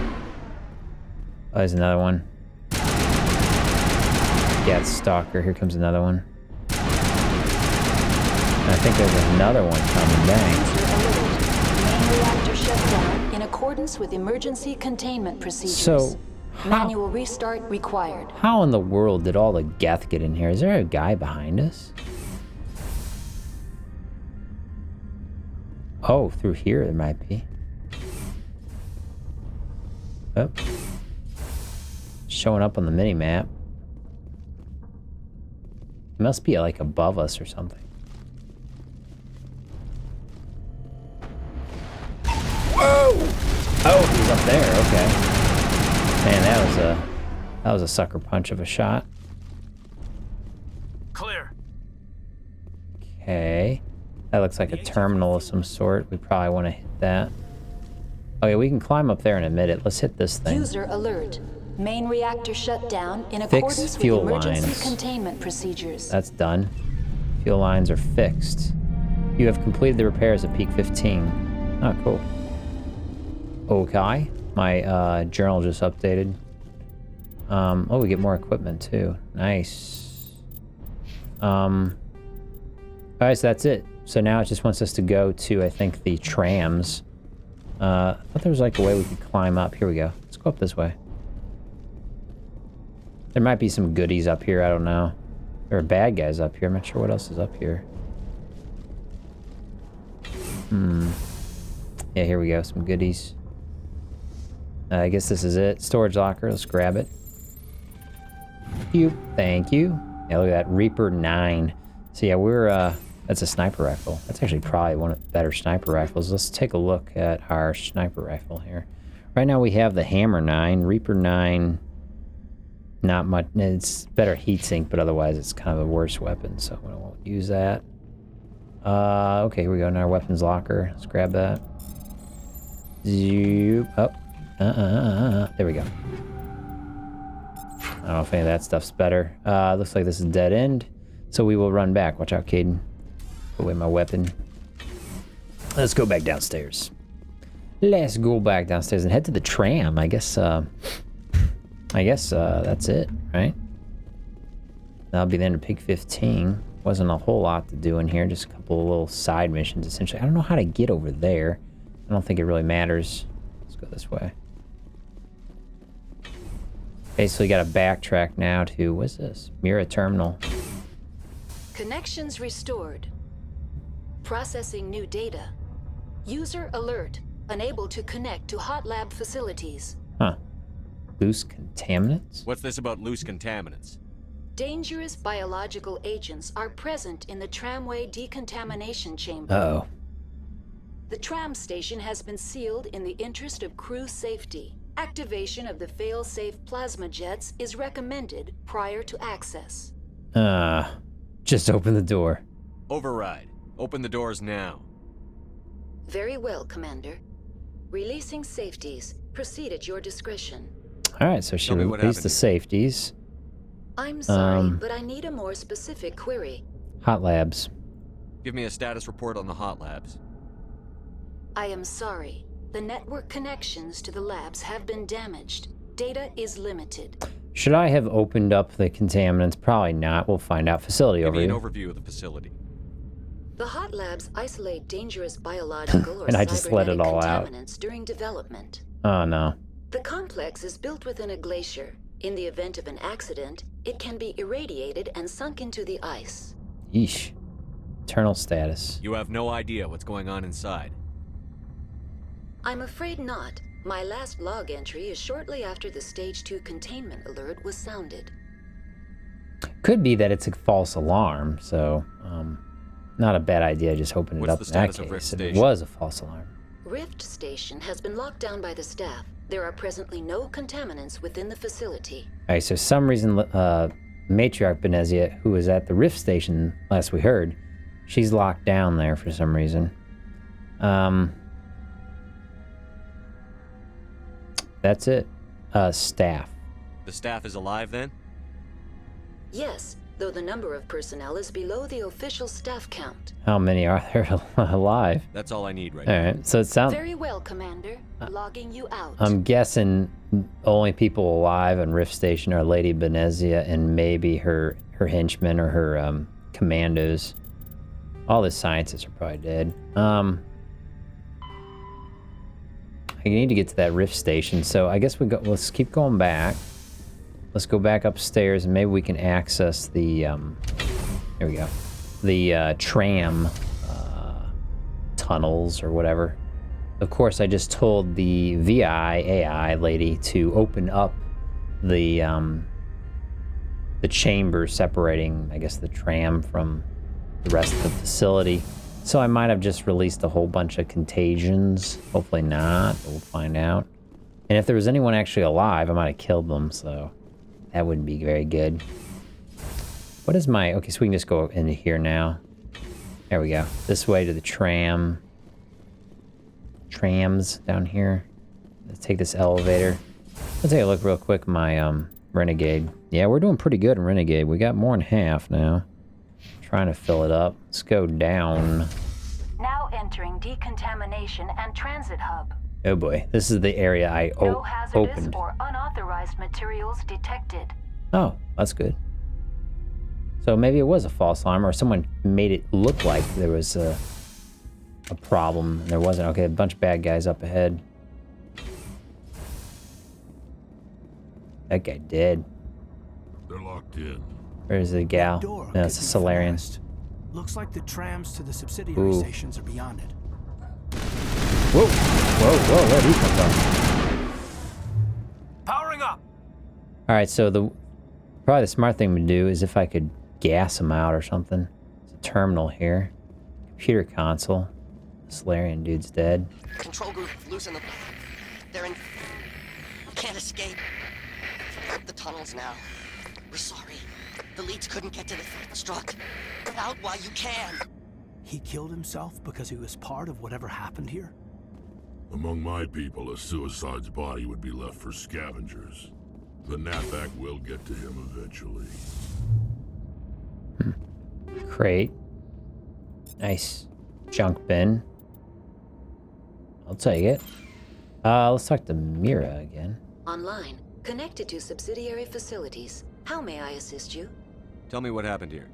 Oh, there's another one. Yeah, it's Stalker. Here comes another one. And I think there's another one coming. Dang. Main reactor shut down in accordance with emergency containment procedures. So, Manual restart required. how in the world did all the Geth get in here? Is there a guy behind us? Oh, through here there might be. Oh. Showing up on the mini-map. It must be like above us or something. Whoa! Oh, he's up there, okay. Man, that was a sucker punch of a shot. Clear. Okay. That looks like a terminal of some sort. We probably want to hit that. Okay, we can climb up there in a minute. Let's hit this thing. User alert. Main reactor shut down in Fix accordance with fuel emergency lines. containment procedures. That's done. Fuel lines are fixed. You have completed the repairs at peak 15. Oh, cool. Okay. My journal just updated. Oh, we get more equipment too. Nice. Alright, so that's it. So now it just wants us to go to, I think, the trams. I thought there was like a way we could climb up. Here we go. Let's go up this way. There might be some goodies up here, I don't know. There are bad guys up here. I'm not sure what else is up here. Yeah, here we go. Some goodies. I guess this is it. Storage locker. Let's grab it. Thank you. Yeah, look at that. Reaper 9. So yeah, we're, that's a sniper rifle. That's actually probably one of the better sniper rifles. Let's take a look at our sniper rifle here. Right now we have the Hammer 9. Reaper 9, not much. It's better heatsink, but otherwise it's kind of a worse weapon, so I won't use that. Okay, here we go in our weapons locker. Let's grab that. Zoop. Oh. There we go. I don't know if any of that stuff's better. Looks like this is dead end. So we will run back. Watch out, Caden. Put away my weapon. Let's go back downstairs. Let's go back downstairs and head to the tram. I guess that's it, right? That'll be the end of Pig 15. Wasn't a whole lot to do in here. Just a couple of little side missions, essentially. I don't know how to get over there. I don't think it really matters. Let's go this way. Basically got to backtrack now to, what's this? Mira Terminal. Connections restored. Processing new data. User alert. Unable to connect to hot lab facilities. Huh. Loose contaminants? What's this about loose contaminants? Dangerous biological agents are present in the tramway decontamination chamber. Uh-oh. The tram station has been sealed in the interest of crew safety. Activation of the fail-safe plasma jets is recommended prior to access. Just open the door. Override. Open the doors now. Very well, Commander. Releasing safeties. Proceed at your discretion. Alright, so she released the safeties. I'm sorry, but I need a more specific query. Hot labs. Give me a status report on the hot labs. I am sorry. The network connections to the labs have been damaged. Data is limited. Should I have opened up the contaminants? Probably not. We'll find out. Facility Give me an overview. overview of the facility. The hot labs isolate dangerous biological or And I just let it all out. contaminants during development. Oh no. The complex is built within a glacier. In the event of an accident, it can be irradiated and sunk into the ice. Yeesh. Eternal status. You have no idea what's going on inside. I'm afraid not. My last log entry is shortly after the Stage 2 containment alert was sounded. Could be that it's a false alarm, so not a bad idea just open it up in that case. If it was a false alarm. Rift Station has been locked down by the staff. There are presently no contaminants within the facility. Alright, so some reason Matriarch Benezia, who was at the Rift Station last we heard, she's locked down there for some reason. That's it. Staff. The staff is alive then? Yes, though the number of personnel is below the official staff count. How many are there alive? That's all I need right All now. right, so it sounds... Very well, Commander. Logging you out. I'm guessing only people alive on Rift Station are Lady Benezia and maybe her henchmen or her commandos. All the scientists are probably dead. I need to get to that Rift Station, so I guess let's keep going back. Let's go back upstairs and maybe we can access the there we go. The tram tunnels or whatever. Of course, I just told the VI AI lady to open up the chamber separating, I guess, the tram from the rest of the facility. So I might have just released a whole bunch of contagions. Hopefully not, but we'll find out. And if there was anyone actually alive, I might have killed them, so that wouldn't be very good. What is my... Okay, so we can just go into here now. There we go. This way to the tram. Trams down here. Let's take this elevator. Let's take a look real quick at my Renegade. Yeah, we're doing pretty good in Renegade. We got more than half now. Trying to fill it up. Let's go down. Now entering decontamination and transit hub. Oh boy, this is the area I No hazardous opened. or unauthorized materials detected. Oh, that's good. So maybe it was a false alarm, or someone made it look like there was a problem. And there wasn't. Okay, a bunch of bad guys up ahead. That guy dead. They're locked in. Where's the gal? Door No, it's a could be Solarian. fast. Looks like the trams to the subsidiary Ooh. stations are beyond it. Whoa! Whoa, where'd he come from? Powering up! Alright, so probably the smart thing to do is if I could gas him out or something. There's a terminal here. Computer console. The Solarian dude's dead. Control group, loosen them. They're in... Can't escape. The tunnels now. We're sorry. The leads couldn't get to the struct. Get out while you can. He killed himself because he was part of whatever happened here? Among my people, a suicide's body would be left for scavengers. The Nathac will get to him eventually. Crate. Nice. Junk bin. I'll take it. Let's talk to Mira again. Online. Connected to subsidiary facilities. How may I assist you? Tell me what happened here.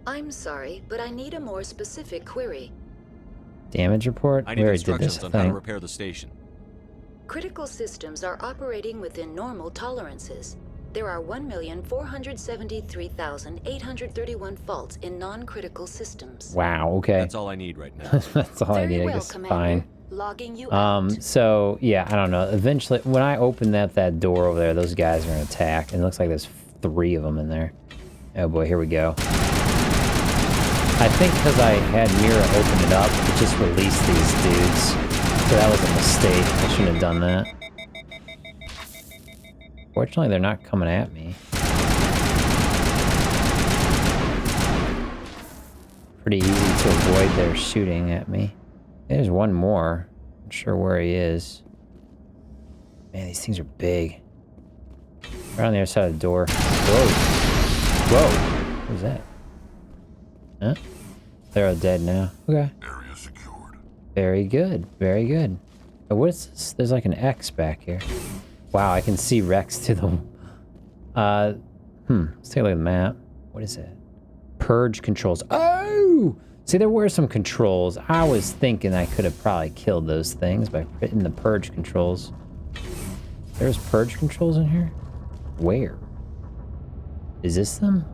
I'm sorry, but I need a more specific query. Damage report? I We need already did instructions this, I on how to think. repair the station. Critical systems are operating within normal tolerances. There are 1,473,831 faults in non-critical systems. Wow, okay. That's all I need right now. That's all I Very need, I well, guess. Commander. Fine. Logging you out. So, yeah, I don't know. Eventually, when I open that door over there, those guys are going to attack. And it looks like there's 3 of them in there. Oh boy, here we go. I think because I had Mira open it up, it just released these dudes. So that was a mistake. I shouldn't have done that. Fortunately, they're not coming at me. Pretty easy to avoid their shooting at me. There's one more. Not sure where he is. Man, these things are big. Right on the other side of the door. Whoa. Whoa. What was that? Huh? They're all dead now. Okay. Area secured. Very good. Very good. Oh, what is this? There's like an X back here. Wow, I can see Rex to the... Let's take a look at the map. What is that? Purge controls. Oh! See, there were some controls. I was thinking I could have probably killed those things by hitting the purge controls. There's purge controls in here? Where? Is this them?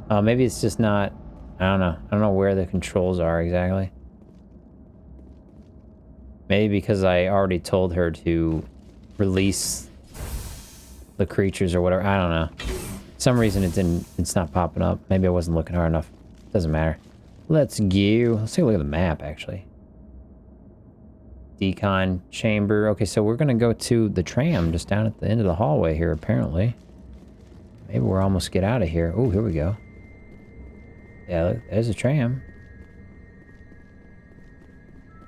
Oh, maybe it's just not... I don't know. I don't know where the controls are exactly. Maybe because I already told her to release the creatures or whatever. I don't know. For some reason it's not popping up. Maybe I wasn't looking hard enough. Doesn't matter. Let's go. Let's take a look at the map, actually. Decon chamber. Okay, so we're going to go to the tram just down at the end of the hallway here, apparently. Maybe we'll almost get out of here. Oh, here we go. Yeah, look, there's a tram.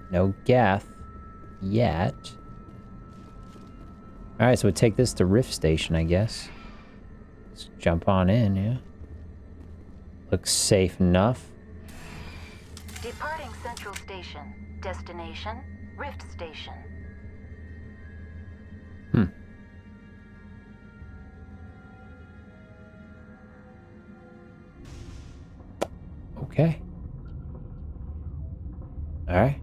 No Geth yet. Alright, so we'll take this to Rift Station, I guess. Let's jump on in, yeah. Looks safe enough. Departing Central Station. Destination, Rift Station. Okay. Alright.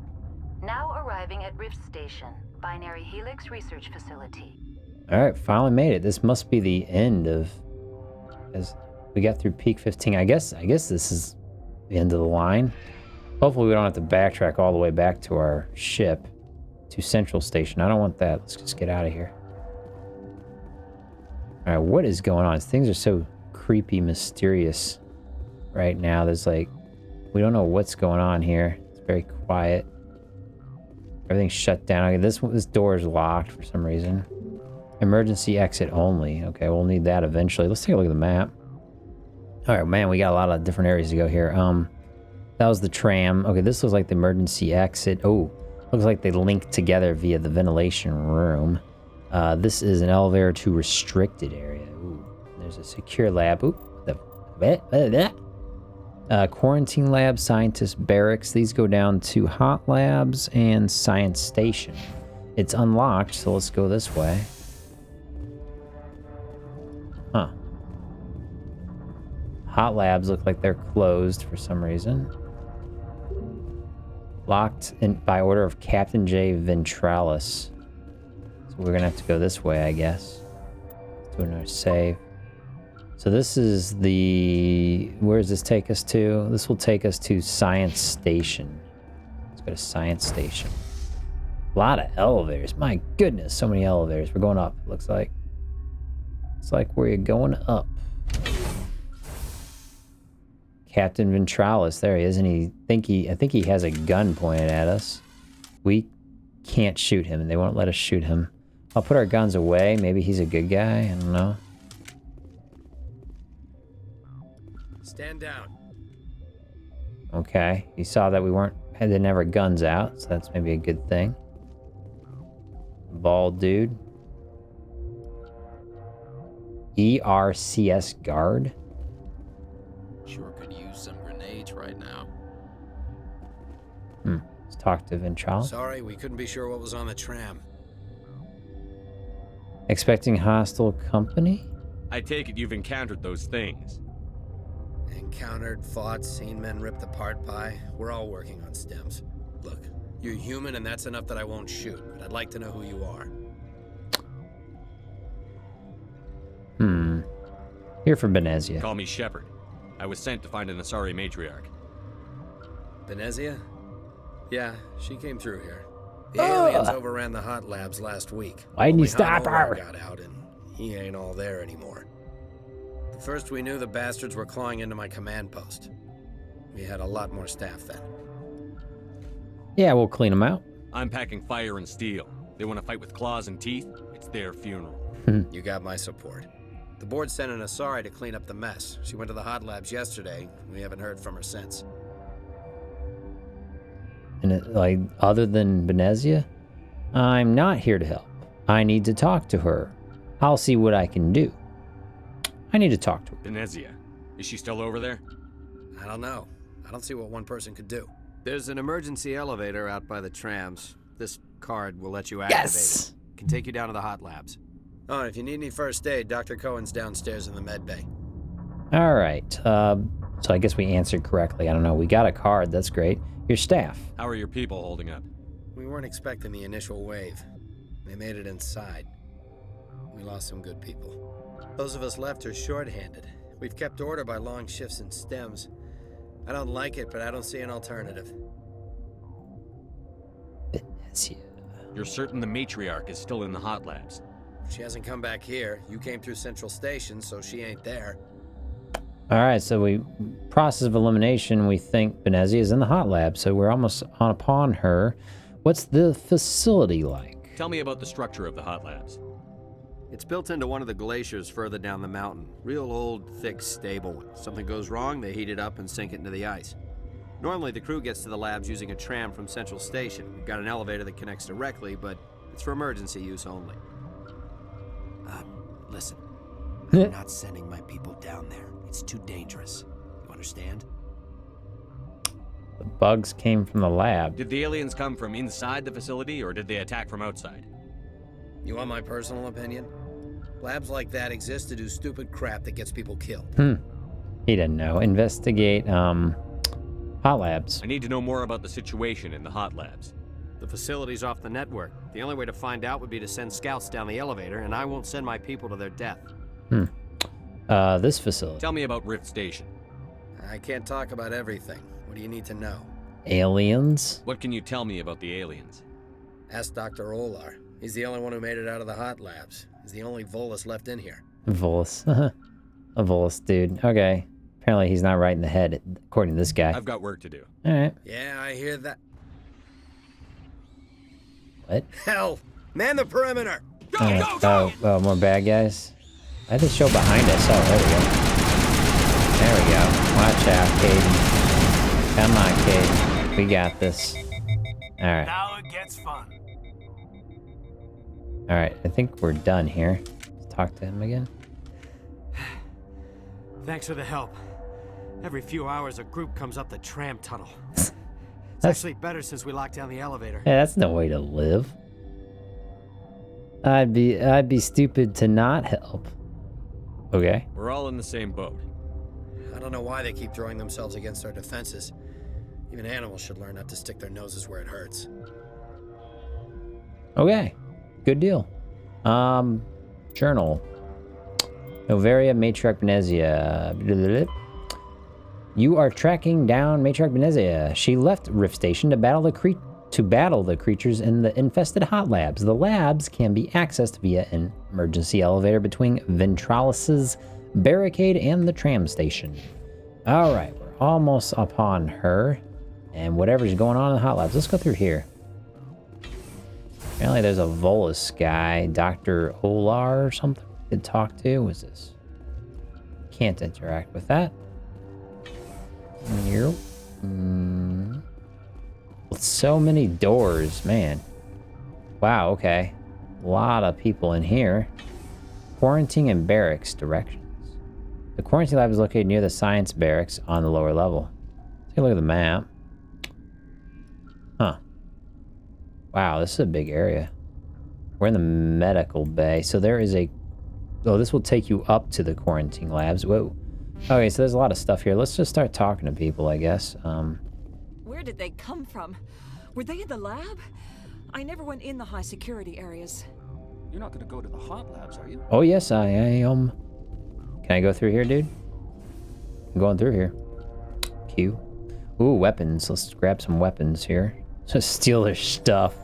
Now arriving at Rift Station, Binary Helix Research Facility. Alright, finally made it. This must be the end of... As we got through Peak 15. I guess this is the end of the line. Hopefully we don't have to backtrack all the way back to our ship. To Central Station. I don't want that. Let's just get out of here. Alright, what is going on? Things are so creepy, mysterious right now. There's like... We don't know what's going on here. It's very quiet. Everything's shut down. Okay, this door is locked for some reason. Emergency exit only. Okay, we'll need that eventually. Let's take a look at the map. Alright, man, we got a lot of different areas to go here. That was the tram. Okay, this looks like the emergency exit. Oh, looks like they link together via the ventilation room. This is an elevator to restricted area. Ooh, there's a secure lab. Ooh, quarantine lab, scientist barracks. These go down to hot labs and science station. It's unlocked, so let's go this way. Huh. Hot labs look like they're closed for some reason. Locked in by order of Captain J. Ventralis. So we're gonna have to go this way, I guess. Let's do another save. So this is the... Where does this take us to? This will take us to Science Station. Let's go to Science Station. A lot of elevators. My goodness, so many elevators. We're going up, looks like. It's like we're going up. Captain Ventralis, there he is, and I think he has a gun pointed at us. We can't shoot him, and they won't let us shoot him. I'll put our guns away. Maybe he's a good guy. I don't know. Stand down. Okay, he saw that we didn't have our guns out, so that's maybe a good thing. Bald dude. ERCS guard. Sure could use some grenades right now. Let's talk to Ventral. Sorry, we couldn't be sure what was on the tram. Expecting hostile company? I take it you've encountered those things. Encountered, fought, seen men ripped apart by. We're all working on stems. Look, you're human and that's enough that I won't shoot, but I'd like to know who you are. Here for Benezia. Call me Shepard. I was sent to find an Asari matriarch. Benezia? Yeah, she came through here. The aliens overran the hot labs last week. Why didn't you Only stop Han her? got out and he ain't all there anymore. The first we knew, the bastards were clawing into my command post. We had a lot more staff then. Yeah, we'll clean them out. I'm packing fire and steel. They want to fight with claws and teeth? It's their funeral. You got my support. The board sent an Asari to clean up the mess. She went to the hot labs yesterday. We haven't heard from her since. And like, other than Benezia, I'm not here to help. I need to talk to her. I'll see what I can do. I need to talk to her. Benezia. Is she still over there? I don't know. I don't see what one person could do. There's an emergency elevator out by the trams. This card will let you activate Yes! it. Can take you down to the hot labs. Oh, and if you need any first aid, Dr. Cohen's downstairs in the med bay. All right. So I guess we answered correctly. I don't know. We got a card. That's great. Your staff. How are your people holding up? We weren't expecting the initial wave. They made it inside. We lost some good people. Those of us left are short-handed. We've kept order by long shifts and stems. I don't like it, but I don't see an alternative. Benezia. You're certain the matriarch is still in the hot labs? She hasn't come back here. You came through Central Station, so she ain't there. All right, so we process of elimination. We think Benezia is in the hot lab, so we're almost upon her. What's the facility like? Tell me about the structure of the hot labs. It's built into one of the glaciers further down the mountain. Real old, thick, stable. If something goes wrong, they heat it up and sink it into the ice. Normally, the crew gets to the labs using a tram from Central Station. We've got an elevator that connects directly, but it's for emergency use only. Listen. I'm not sending my people down there. It's too dangerous. You understand? The bugs came from the lab. Did the aliens come from inside the facility, or did they attack from outside? You want my personal opinion? Labs like that exist to do stupid crap that gets people killed. He didn't know. Investigate, hot labs. I need to know more about the situation in the hot labs. The facility's off the network. The only way to find out would be to send scouts down the elevator, and I won't send my people to their death. This facility. Tell me about Rift Station. I can't talk about everything. What do you need to know? Aliens? What can you tell me about the aliens? Ask Dr. Olar. He's the only one who made it out of the hot labs. He's the only Volus left in here. Volus. A Volus dude. Okay. Apparently he's not right in the head, according to this guy. I've got work to do. Alright. Yeah, I hear that. What? Hell! Man the perimeter! Oh, more bad guys? I had to show behind us. Oh, there we go. There we go. Watch out, Caden. Come on, Caden. We got this. Alright. Now it gets fun. Alright, I think we're done here. Let's talk to him again. Thanks for the help. Every few hours, a group comes up the tram tunnel. It's actually better since we locked down the elevator. Yeah, that's no way to live. I'd be stupid to not help. Okay. We're all in the same boat. I don't know why they keep throwing themselves against our defenses. Even animals should learn not to stick their noses where it hurts. Okay. Good deal. Journal. Novaria, Matriarch Benezia. You are tracking down Matriarch Benezia. She left Rift Station to battle the creatures in the infested hot labs. The labs can be accessed via an emergency elevator between Ventralis's barricade and the tram station. All right, we're almost upon her and whatever's going on in the hot labs. Let's go through here. Apparently there's a Volus guy, Dr. Olar or something we could talk to. What's this? Can't interact with that. Nope. With so many doors, man. Wow, okay. A lot of people in here. Quarantine and barracks directions. The quarantine lab is located near the science barracks on the lower level. Take a look at the map. Huh. Wow, this is a big area. We're in the medical bay, so there is a... Oh, this will take you up to the quarantine labs. Whoa. Okay, so there's a lot of stuff here. Let's just start talking to people, I guess. Where did they come from? Were they in the lab? I never went in the high security areas. You're not gonna go to the hot labs, are you? Oh, yes, I am. Can I go through here, dude? I'm going through here. Q. Ooh, weapons. Let's grab some weapons here. Just steal their stuff.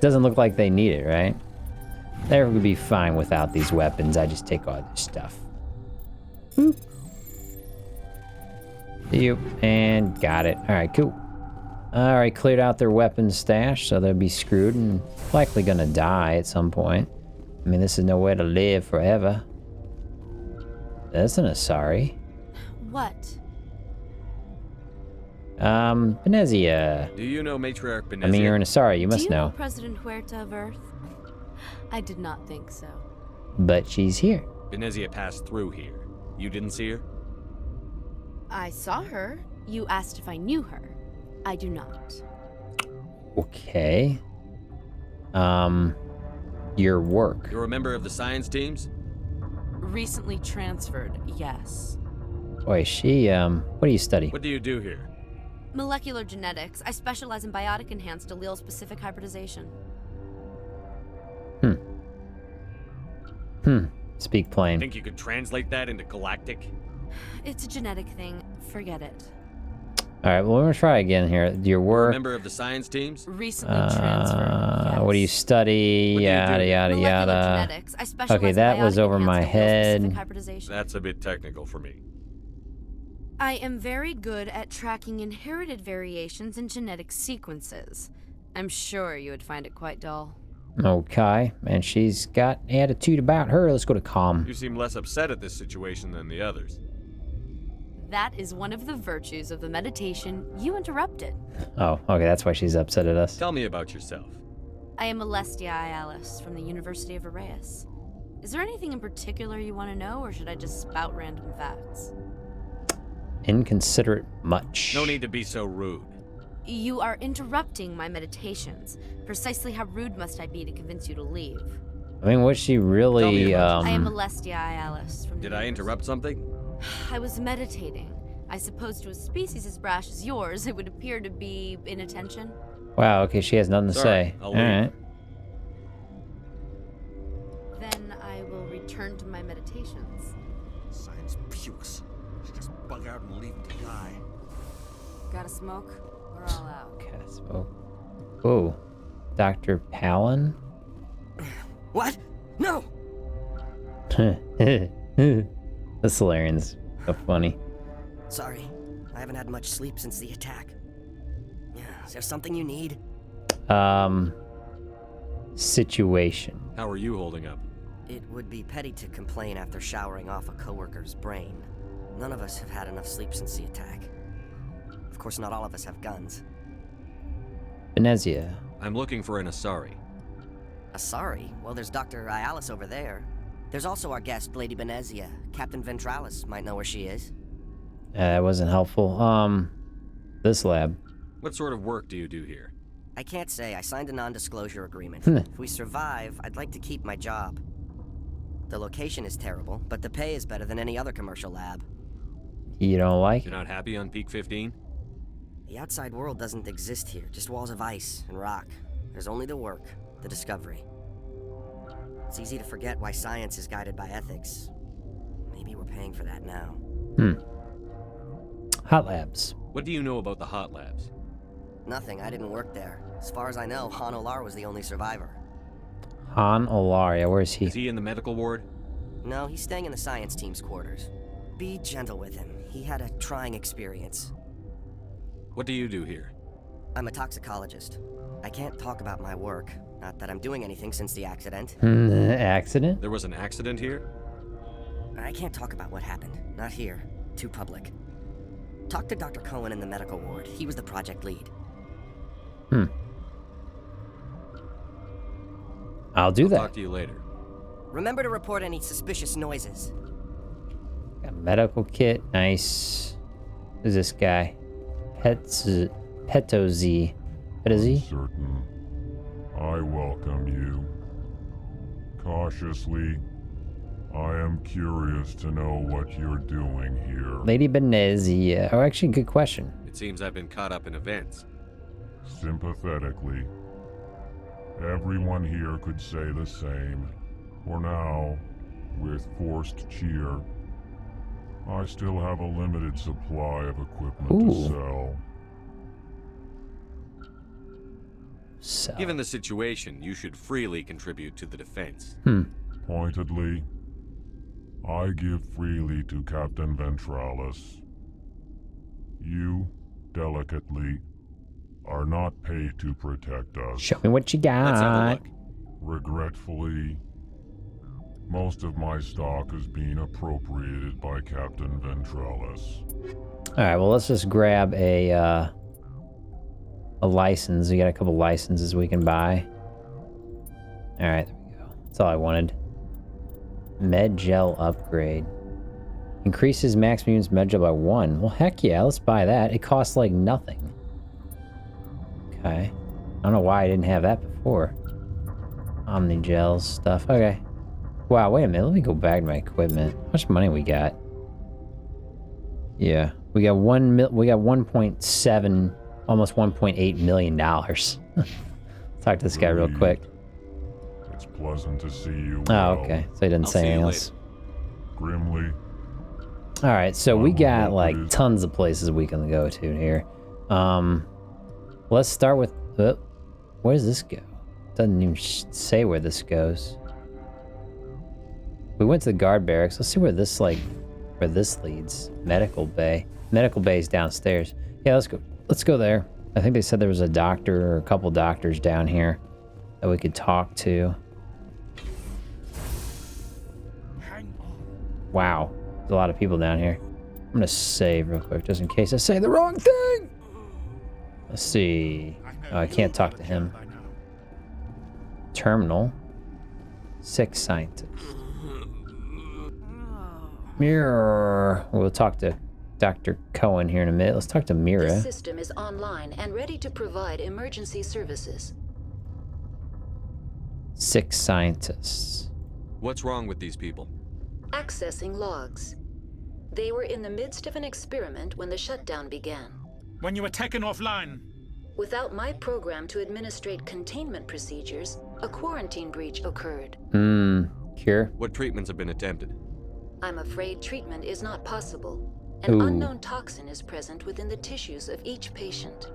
Doesn't look like they need it, right? They would be fine without these weapons. I just take all their stuff. Boop. Yep, and got it. Alright, cool. Alright, cleared out their weapons stash, so they'll be screwed and likely gonna die at some point. I mean, this is no way to live forever. That's an Asari. What? Benezia. Do you know Matriarch Benezia? I mean, you're an Asari, you must Do you know know. President Huerta of Earth? I did not think so. But she's here. Benezia passed through here. You didn't see her? I saw her. You asked if I knew her. I do not. Okay. Your work. You're a member of the science teams? Recently transferred, yes. Boy, she, what do you study? What do you do here? Molecular genetics. I specialize in biotic-enhanced allele-specific hybridization. Speak plain. Think you could translate that into galactic? It's a genetic thing. Forget it. Alright, well, we're gonna try again here. Your work. Member of the science teams? Recently transferred, yes. What do you study? What do you Yada, do? yada, Molecular yada. genetics. I specialize Okay, in that was over my biotic-enhanced head. allele-specific hybridization. That's a bit technical for me. I am very good at tracking inherited variations in genetic sequences. I'm sure you would find it quite dull. Okay, and she's got attitude about her. Let's go to calm. You seem less upset at this situation than the others. That is one of the virtues of the meditation you interrupted. Oh, okay, that's why she's upset at us. Tell me about yourself. I am Alestia Ialis from the University of Arraeus. Is there anything in particular you want to know, or should I just spout random facts? Inconsiderate much. No need to be so rude. You are interrupting my meditations. Precisely how rude must I be to convince you to leave? I mean, was she really, I am Alestia Ialis from Did I interrupt something? I was meditating. I suppose to a species as brash as yours, it would appear to be inattention. Wow, okay, she has nothing to say. I'll All leave. right. Then I will return to my meditations. Science pukes. She just bug out and leave him to die. Got a smoke? We're all out. Okay, so... Whoa. Dr. Palin? What? No! That's hilarious. So funny. Sorry, I haven't had much sleep since the attack. Yeah, is there something you need? Situation. How are you holding up? It would be petty to complain after showering off a coworker's brain. None of us have had enough sleep since the attack. Of course, not all of us have guns. Benezia. I'm looking for an Asari. Asari? Well, there's Dr. Ialis over there. There's also our guest, Lady Benezia. Captain Ventralis might know where she is. That wasn't helpful. This lab. What sort of work do you do here? I can't say. I signed a non-disclosure agreement. If we survive, I'd like to keep my job. The location is terrible, but the pay is better than any other commercial lab. You don't like You're it? not happy on Peak 15? The outside world doesn't exist here, just walls of ice and rock. There's only the work, the discovery. It's easy to forget why science is guided by ethics. Maybe we're paying for that now. Hot labs. What do you know about the hot labs? Nothing, I didn't work there. As far as I know, Han Olar was the only survivor. Han Olaria, where is he? Is he in the medical ward? No, he's staying in the science team's quarters. Be gentle with him. He had a trying experience. What do you do here? I'm a toxicologist. I can't talk about my work. Not that I'm doing anything since the accident. Accident? There was an accident here? I can't talk about what happened. Not here. Too public. Talk to Dr. Cohen in the medical ward. He was the project lead. I'll do that. Talk to you later. Remember to report any suspicious noises. Got a medical kit. Nice. Who's this guy? Petozi. Petozi? Certain. I welcome you. Cautiously, I am curious to know what you're doing here. Lady Benezia. Oh, actually, good question. It seems I've been caught up in events. Sympathetically, everyone here could say the same. For now, with forced cheer, I still have a limited supply of equipment to sell. So. Given the situation, you should freely contribute to the defense. Pointedly, I give freely to Captain Ventralis. You, delicately, are not paid to protect us. Show me what you Let's have a got. look. Regretfully, most of my stock is being appropriated by Captain Ventralis. Alright, well, let's just grab a license. We got a couple licenses we can buy. Alright, there we go. That's all I wanted. Med gel upgrade. Increases max mutants med gel by 1. Well, heck yeah, let's buy that. It costs like nothing. Okay. I don't know why I didn't have that before. Omni gels stuff. Okay. Wow, wait a minute. Let me go back to my equipment. How much money we got? Yeah, we got 1.7, almost 1.8 million dollars. Talk to this guy real quick. It's pleasant to see you. Oh, okay. So he didn't say anything else. Grimly. All right, so we got like tons of places we can go to here. Let's start with where does this go? Doesn't even say where this goes. We went to the guard barracks. Let's see where this leads. Medical bay. Medical bay is downstairs. Yeah, let's go. Let's go there. I think they said there was a doctor or a couple doctors down here that we could talk to. Wow, there's a lot of people down here. I'm gonna save real quick just in case I say the wrong thing. Let's see. Oh, I can't talk to him. Terminal. 6 scientists. Mirror. We'll talk to Dr. Cohen here in a minute. Let's talk to Mira. The system is online and ready to provide emergency services. 6 scientists. What's wrong with these people? Accessing logs. They were in the midst of an experiment when the shutdown began. When you were taken offline. Without my program to administrate containment procedures, a quarantine breach occurred. Cure? What treatments have been attempted? I'm afraid treatment is not possible. An unknown toxin is present within the tissues of each patient.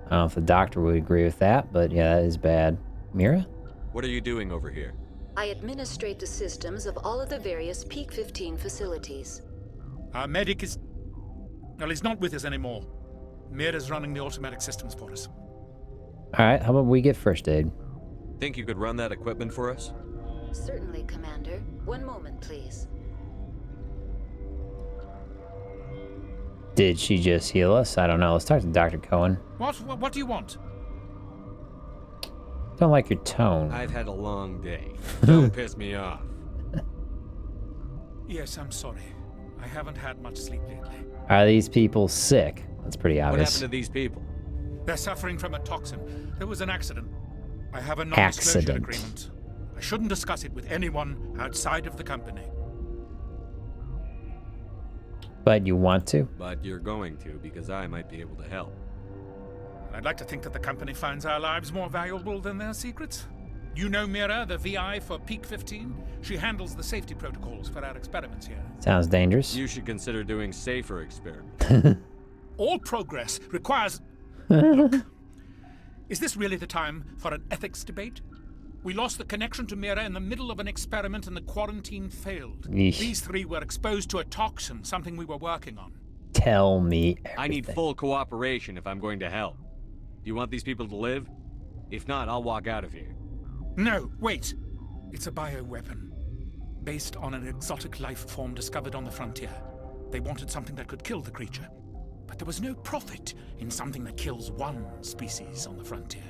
I don't know if the doctor would agree with that, but yeah, that is bad. Mira? What are you doing over here? I administrate the systems of all of the various Peak 15 facilities. Our medic is... Well, he's not with us anymore. Mira's running the automatic systems for us. Alright, how about we get first aid? Think you could run that equipment for us? Certainly, Commander. One moment, please. Did she just heal us? I don't know. Let's talk to Dr. Cohen. What do you want? Don't like your tone. I've had a long day. Don't piss me off. Yes, I'm sorry. I haven't had much sleep lately. Are these people sick? That's pretty What obvious. happened to these people? They're suffering from a toxin. There was an accident. I have a non-disclosure agreement. I shouldn't discuss it with anyone outside of the company. But you want to? But you're going to, because I might be able to help. I'd like to think that the company finds our lives more valuable than their secrets. You know Mira, the VI for Peak 15? She handles the safety protocols for our experiments here. Sounds dangerous. You should consider doing safer experiments. All progress requires... Look, is this really the time for an ethics debate? We lost the connection to Mira in the middle of an experiment and the quarantine failed. Eesh. These 3 were exposed to a toxin, something we were working on. Tell me everything. I need full cooperation if I'm going to help. Do you want these people to live? If not, I'll walk out of here. No, wait. It's a bioweapon. Based on an exotic life form discovered on the frontier. They wanted something that could kill the creature. But there was no profit in something that kills one species on the frontier.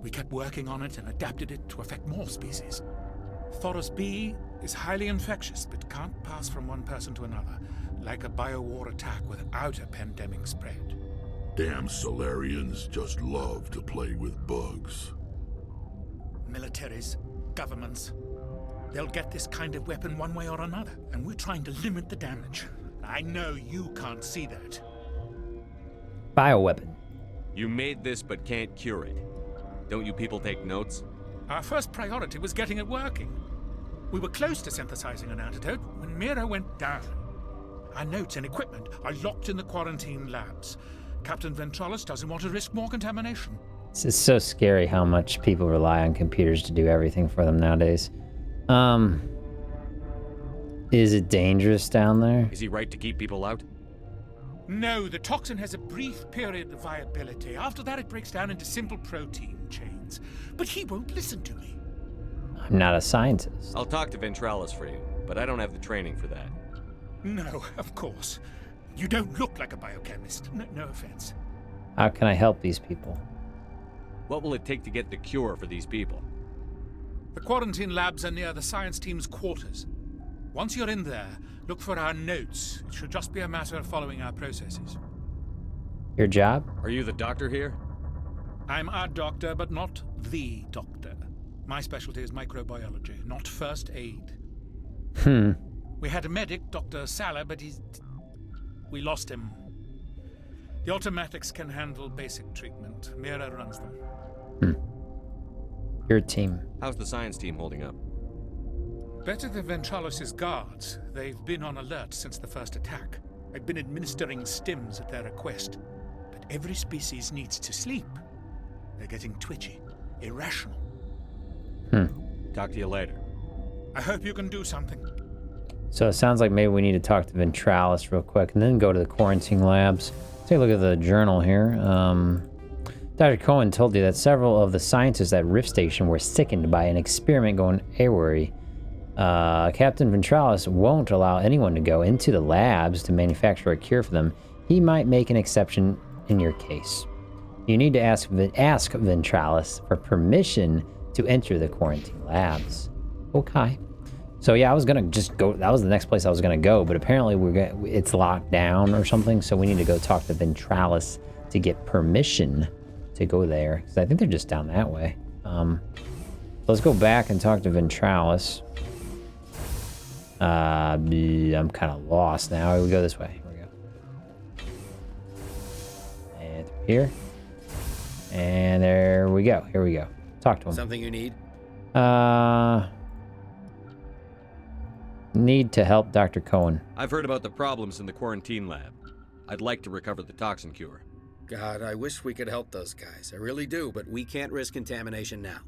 We kept working on it and adapted it to affect more species. Thoros B is highly infectious, but can't pass from one person to another, like a biowar attack without a pandemic spread. Damn Solarians just love to play with bugs. Militaries, governments, they'll get this kind of weapon one way or another, and we're trying to limit the damage. I know you can't see that. Bioweapon. You made this but can't cure it. Don't you people take notes? Our first priority was getting it working. We were close to synthesizing an antidote when Mira went down. Our notes and equipment are locked in the quarantine labs. Captain Ventralis doesn't want to risk more contamination. It's just so scary how much people rely on computers to do everything for them nowadays. Is it dangerous down there? Is he right to keep people out? No, the toxin has a brief period of viability. After that, it breaks down into simple protein chains. But he won't listen to me. I'm not a scientist. I'll talk to Ventralis for you, but I don't have the training for that. No, of course. You don't look like a biochemist. No offense. How can I help these people? What will it take to get the cure for these people? The quarantine labs are near the science team's quarters. Once you're in there, look for our notes. It should just be a matter of following our processes. Your job? Are you the doctor here? I'm a doctor, but not the doctor. My specialty is microbiology, not first aid. We had a medic, Dr. Salah, but we lost him. The automatics can handle basic treatment. Mira runs them. Your team. How's the science team holding up? Better than Ventralis' guards. They've been on alert since the first attack. I've been administering stims at their request. But every species needs to sleep. They're getting twitchy, irrational. Talk to you later. I hope you can do something. So it sounds like maybe we need to talk to Ventralis real quick and then go to the quarantine labs. Take a look at the journal here. Dr. Cohen told you that several of the scientists at Rift Station were sickened by an experiment going awry. Captain Ventralis won't allow anyone to go into the labs to manufacture a cure for them. He might make an exception in your case. You need to ask Ventralis for permission to enter the quarantine labs. Okay. So yeah, I was gonna just go. That was the next place I was gonna go, but apparently it's locked down or something. So we need to go talk to Ventralis to get permission to go there. Because I think they're just down that way. Let's go back and talk to Ventralis. I'm kind of lost now. We go this way. Here we go. And here. And there we go. Here we go. Talk to him. Something you need? Need to help Dr. Cohen. I've heard about the problems in the quarantine lab. I'd like to recover the toxin cure. God, I wish we could help those guys. I really do, but we can't risk contamination now.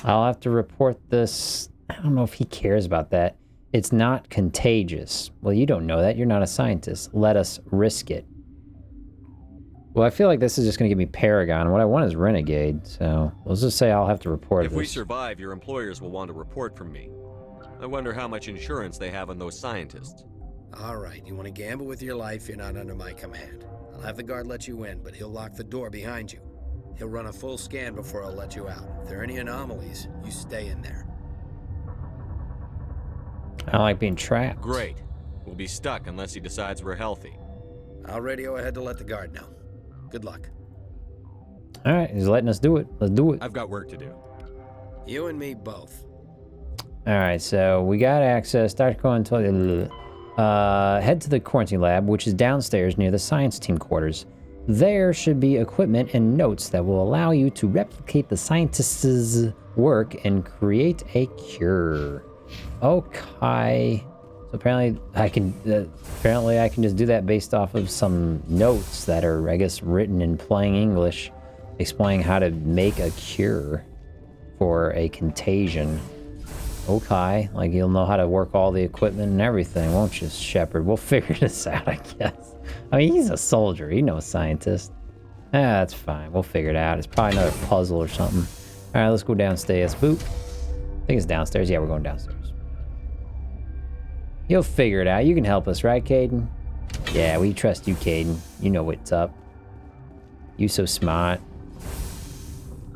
I'll have to report this. I don't know if he cares about that. It's not contagious. Well, you don't know that. You're not a scientist. Let us risk it. Well, I feel like this is just going to give me Paragon. What I want is Renegade, so let's just say I'll have to report this. If we survive, your employers will want a report from me. I wonder how much insurance they have on those scientists. All right, you want to gamble with your life, you're not under my command. I'll have the guard let you in, but he'll lock the door behind you. He'll run a full scan before I'll let you out. If there are any anomalies, you stay in there. I don't like being trapped. Great. We'll be stuck unless he decides we're healthy. I'll radio ahead to let the guard know. Good luck. All right, he's letting us do it. Let's do it. I've got work to do. You and me both. All right, so we got access. Dr. Cohen told you, head to the quarantine lab, which is downstairs near the science team quarters. There should be equipment and notes that will allow you to replicate the scientists' work and create a cure. Okay. So apparently I can just do that based off of some notes that are, I guess, written in plain English, explaining how to make a cure for a contagion. Okay, like you'll know how to work all the equipment and everything, won't you, Shepard? We'll figure this out, I guess. I mean, he's a soldier. He's no scientist. That's fine. We'll figure it out. It's probably another puzzle or something. All right, let's go downstairs. Boop. I think it's downstairs. Yeah, we're going downstairs. You'll figure it out. You can help us, right, Caden? Yeah, we trust you, Caden. You know what's up. You so smart.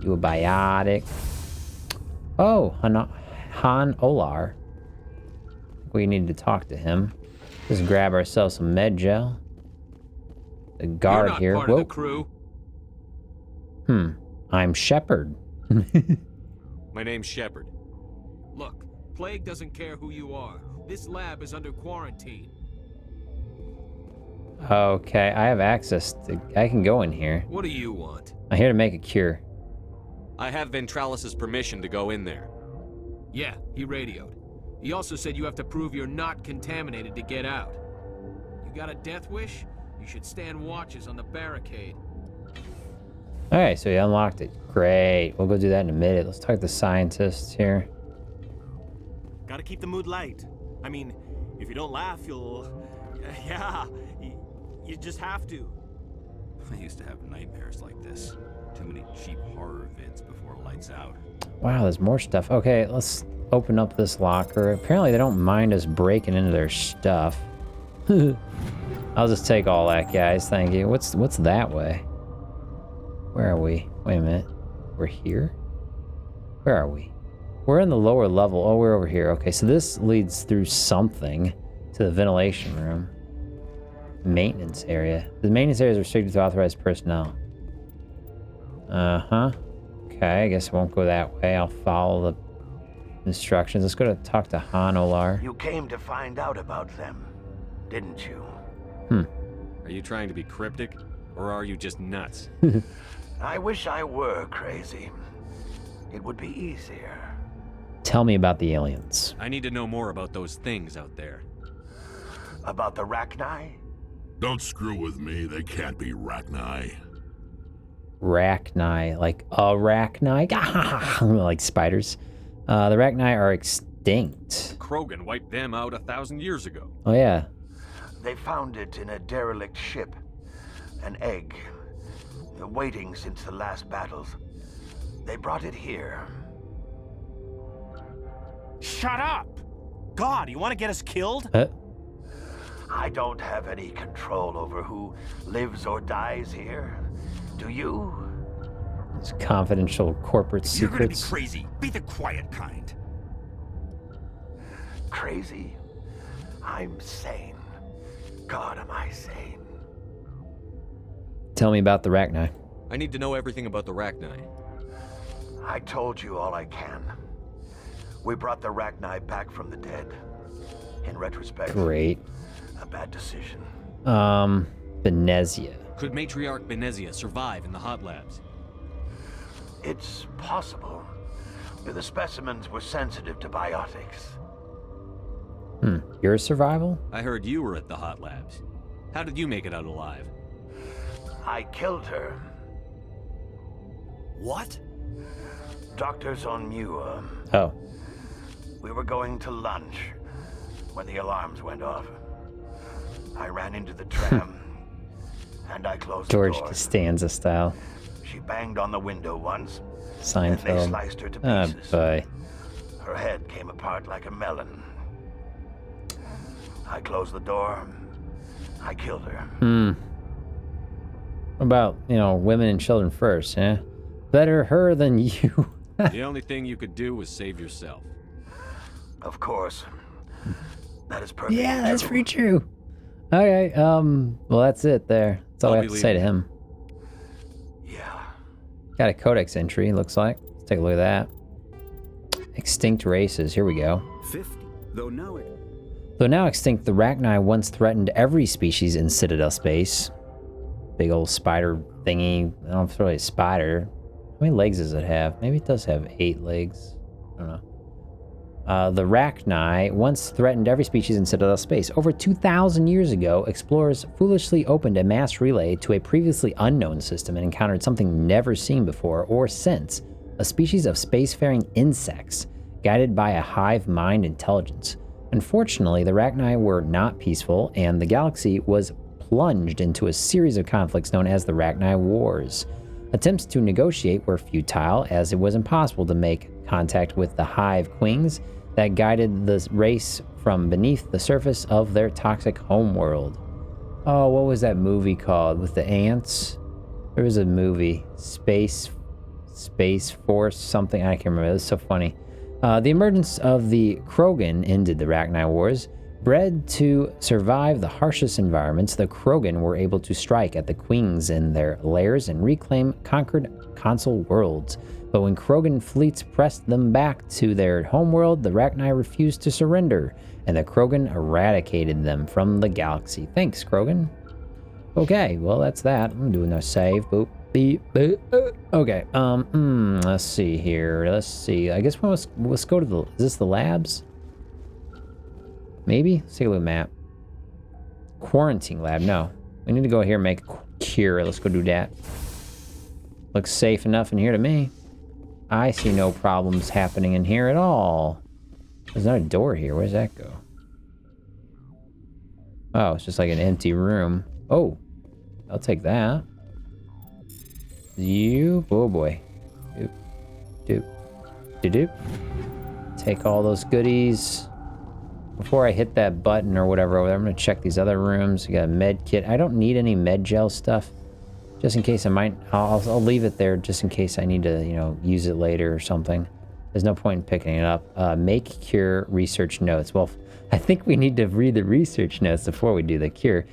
You a biotic. Oh, Han Olar. We need to talk to him. Just grab ourselves some med gel. The guard You're not here. Part Whoa. of the crew. I'm Shepard. My name's Shepard. Look, Plague doesn't care who you are. This lab is under quarantine. Okay, I have access to... I can go in here. What do you want? I'm here to make a cure. I have Ventralis' permission to go in there. Yeah, he radioed. He also said you have to prove you're not contaminated to get out. You got a death wish? You should stand watches on the barricade. Alright, so he unlocked it. Great. We'll go do that in a minute. Let's talk to the scientists here. Gotta keep the mood light. I mean, if you don't laugh, you'll... yeah, you just have to. I used to have nightmares like this. Too many cheap horror vids before lights out. Wow, there's more stuff. Okay, let's open up this locker. Apparently they don't mind us breaking into their stuff. I'll just take all that, guys. Thank you. What's that way? Where are we? Wait a minute. We're here? Where are we? We're in the lower level. Oh, we're over here. Okay, so this leads through something to the ventilation room. Maintenance area. The maintenance area is restricted to authorized personnel. Uh-huh. Okay, I guess I won't go that way. I'll follow the instructions. Let's go to talk to Han Olar. You came to find out about them, didn't you? Are you trying to be cryptic, or are you just nuts? I wish I were crazy. It would be easier. Tell me about the aliens. I need to know more about those things out there. About the Rachni? Don't screw with me. They can't be Rachni. Rachni, like arachni, like spiders. The Rachni are extinct. Krogan wiped them out 1,000 years ago. Oh yeah. They found it in a derelict ship. An egg. Waiting since the last battles. They brought it here. Shut up! God, you want to get us killed? I don't have any control over who lives or dies here. Do you? It's confidential corporate You're gonna be secrets. crazy. Be the quiet kind. Crazy? I'm sane. God, am I sane. Tell me about the Rachni. I need to know everything about the Rachni. I told you all I can. We brought the Rachni back from the dead. In retrospect, Great. a bad decision. Benezia. Could Matriarch Benezia survive in the hot labs? It's possible. The specimens were sensitive to biotics. Your survival? I heard you were at the hot labs. How did you make it out alive? I killed her. What? Doctors on Muir. Oh. We were going to lunch when the alarms went off. I ran into the tram and I closed George the door. Costanza style. She banged on the window once. Seinfeld. And they sliced her to Oh, pieces. boy. Her head came apart like a melon. I closed the door. I killed her. What about, women and children first, eh? Better her than you. The only thing you could do was save yourself. Of course. That is perfect. Yeah, that's pretty true. Okay, well, that's it there. That's all I have to say to him. Yeah. Got a codex entry, looks like. Let's take a look at that. Extinct races, here we go. 50, though now extinct, the Rachni once threatened every species in Citadel space. Big old spider thingy. I don't know if it's really a spider. How many legs does it have? Maybe it does have 8 legs. I don't know. The Rachni once threatened every species in Citadel space. Over 2,000 years ago, explorers foolishly opened a mass relay to a previously unknown system and encountered something never seen before or since. A species of spacefaring insects, guided by a hive mind intelligence. Unfortunately, the Rachni were not peaceful, and the galaxy was plunged into a series of conflicts known as the Rachni Wars. Attempts to negotiate were futile, as it was impossible to make contact with the hive queens that guided the race from beneath the surface of their toxic homeworld. Oh, what was that movie called with the ants? There was a movie, Space Force something, I can't remember. It was so funny. The emergence of the Krogan ended the Rachni Wars. Bred to survive the harshest environments, the Krogan were able to strike at the Queens in their lairs and reclaim conquered console worlds. But when Krogan fleets pressed them back to their homeworld, the Rachni refused to surrender, and the Krogan eradicated them from the galaxy. Thanks, Krogan. Okay, well, that's that. I'm doing a save. Boop, beep, boop. Okay, let's see here. Let's see. I guess let's go to the... Is this the labs? Maybe? Let's take a look at the map. Quarantine lab. No. We need to go here and make a cure. Let's go do that. Looks safe enough in here to me. I see no problems happening in here at all. There's not a door here. Where's that go? Oh, it's just like an empty room. Oh, I'll take that. You, oh boy. Doop, doop, doop, doop. Take all those goodies. Before I hit that button or whatever over there, I'm gonna check these other rooms. We got a med kit. I don't need any med gel stuff. Just in case I might, I'll leave it there just in case I need to, use it later or something. There's no point in picking it up. Make cure research notes. Well, I think we need to read the research notes before we do the cure.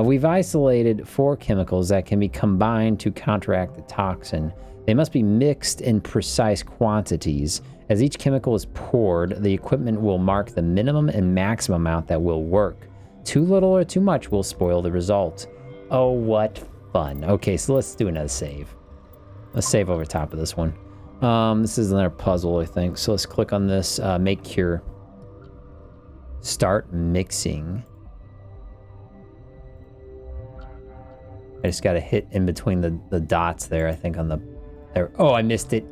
We've isolated 4 chemicals that can be combined to counteract the toxin. They must be mixed in precise quantities. As each chemical is poured, the equipment will mark the minimum and maximum amount that will work. Too little or too much will spoil the result. Oh, what fun. Okay, so let's do another save. Let's save over top of this one. This is another puzzle, I think. So let's click on this, make cure. Start mixing. I just got to hit in between the dots there, I think, on the... There. Oh, I missed it.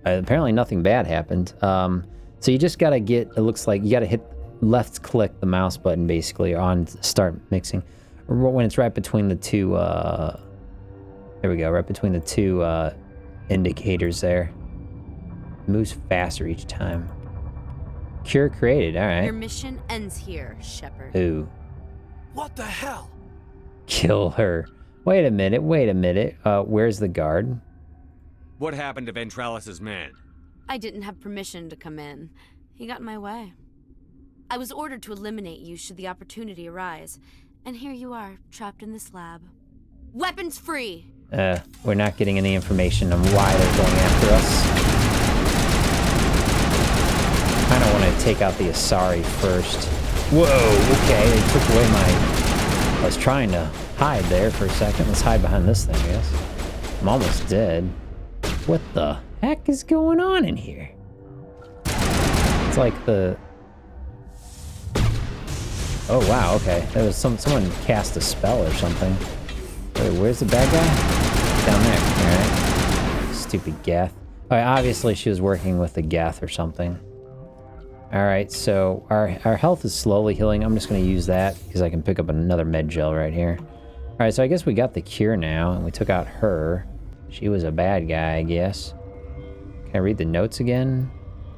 Apparently nothing bad happened. So you just got to get... It looks like you got to hit left click the mouse button, basically, on start mixing. When it's right between the two... there we go, right between the two indicators there. It moves faster each time. Cure created, all right. Your mission ends here, Shepard. Ooh. What the hell? Kill her. Wait a minute, where's the guard? What happened to Ventralis's man? I didn't have permission to come in. He got in my way. I was ordered to eliminate you should the opportunity arise. And here you are, trapped in this lab. Weapons free! We're not getting any information on why they're going after us. I kinda wanna take out the Asari first. Whoa, okay, they took away my... I was trying to hide there for a second. Let's hide behind this thing, I guess. I'm almost dead. What the heck is going on in here? It's like the... Oh wow, okay. There was someone cast a spell or something. Wait, where's the bad guy? Down there, alright. Stupid Gath. Alright, obviously she was working with the Gath or something. Alright, so our health is slowly healing. I'm just gonna use that because I can pick up another med gel right here. Alright, so I guess we got the cure now, and we took out her. She was a bad guy, I guess. Can I read the notes again?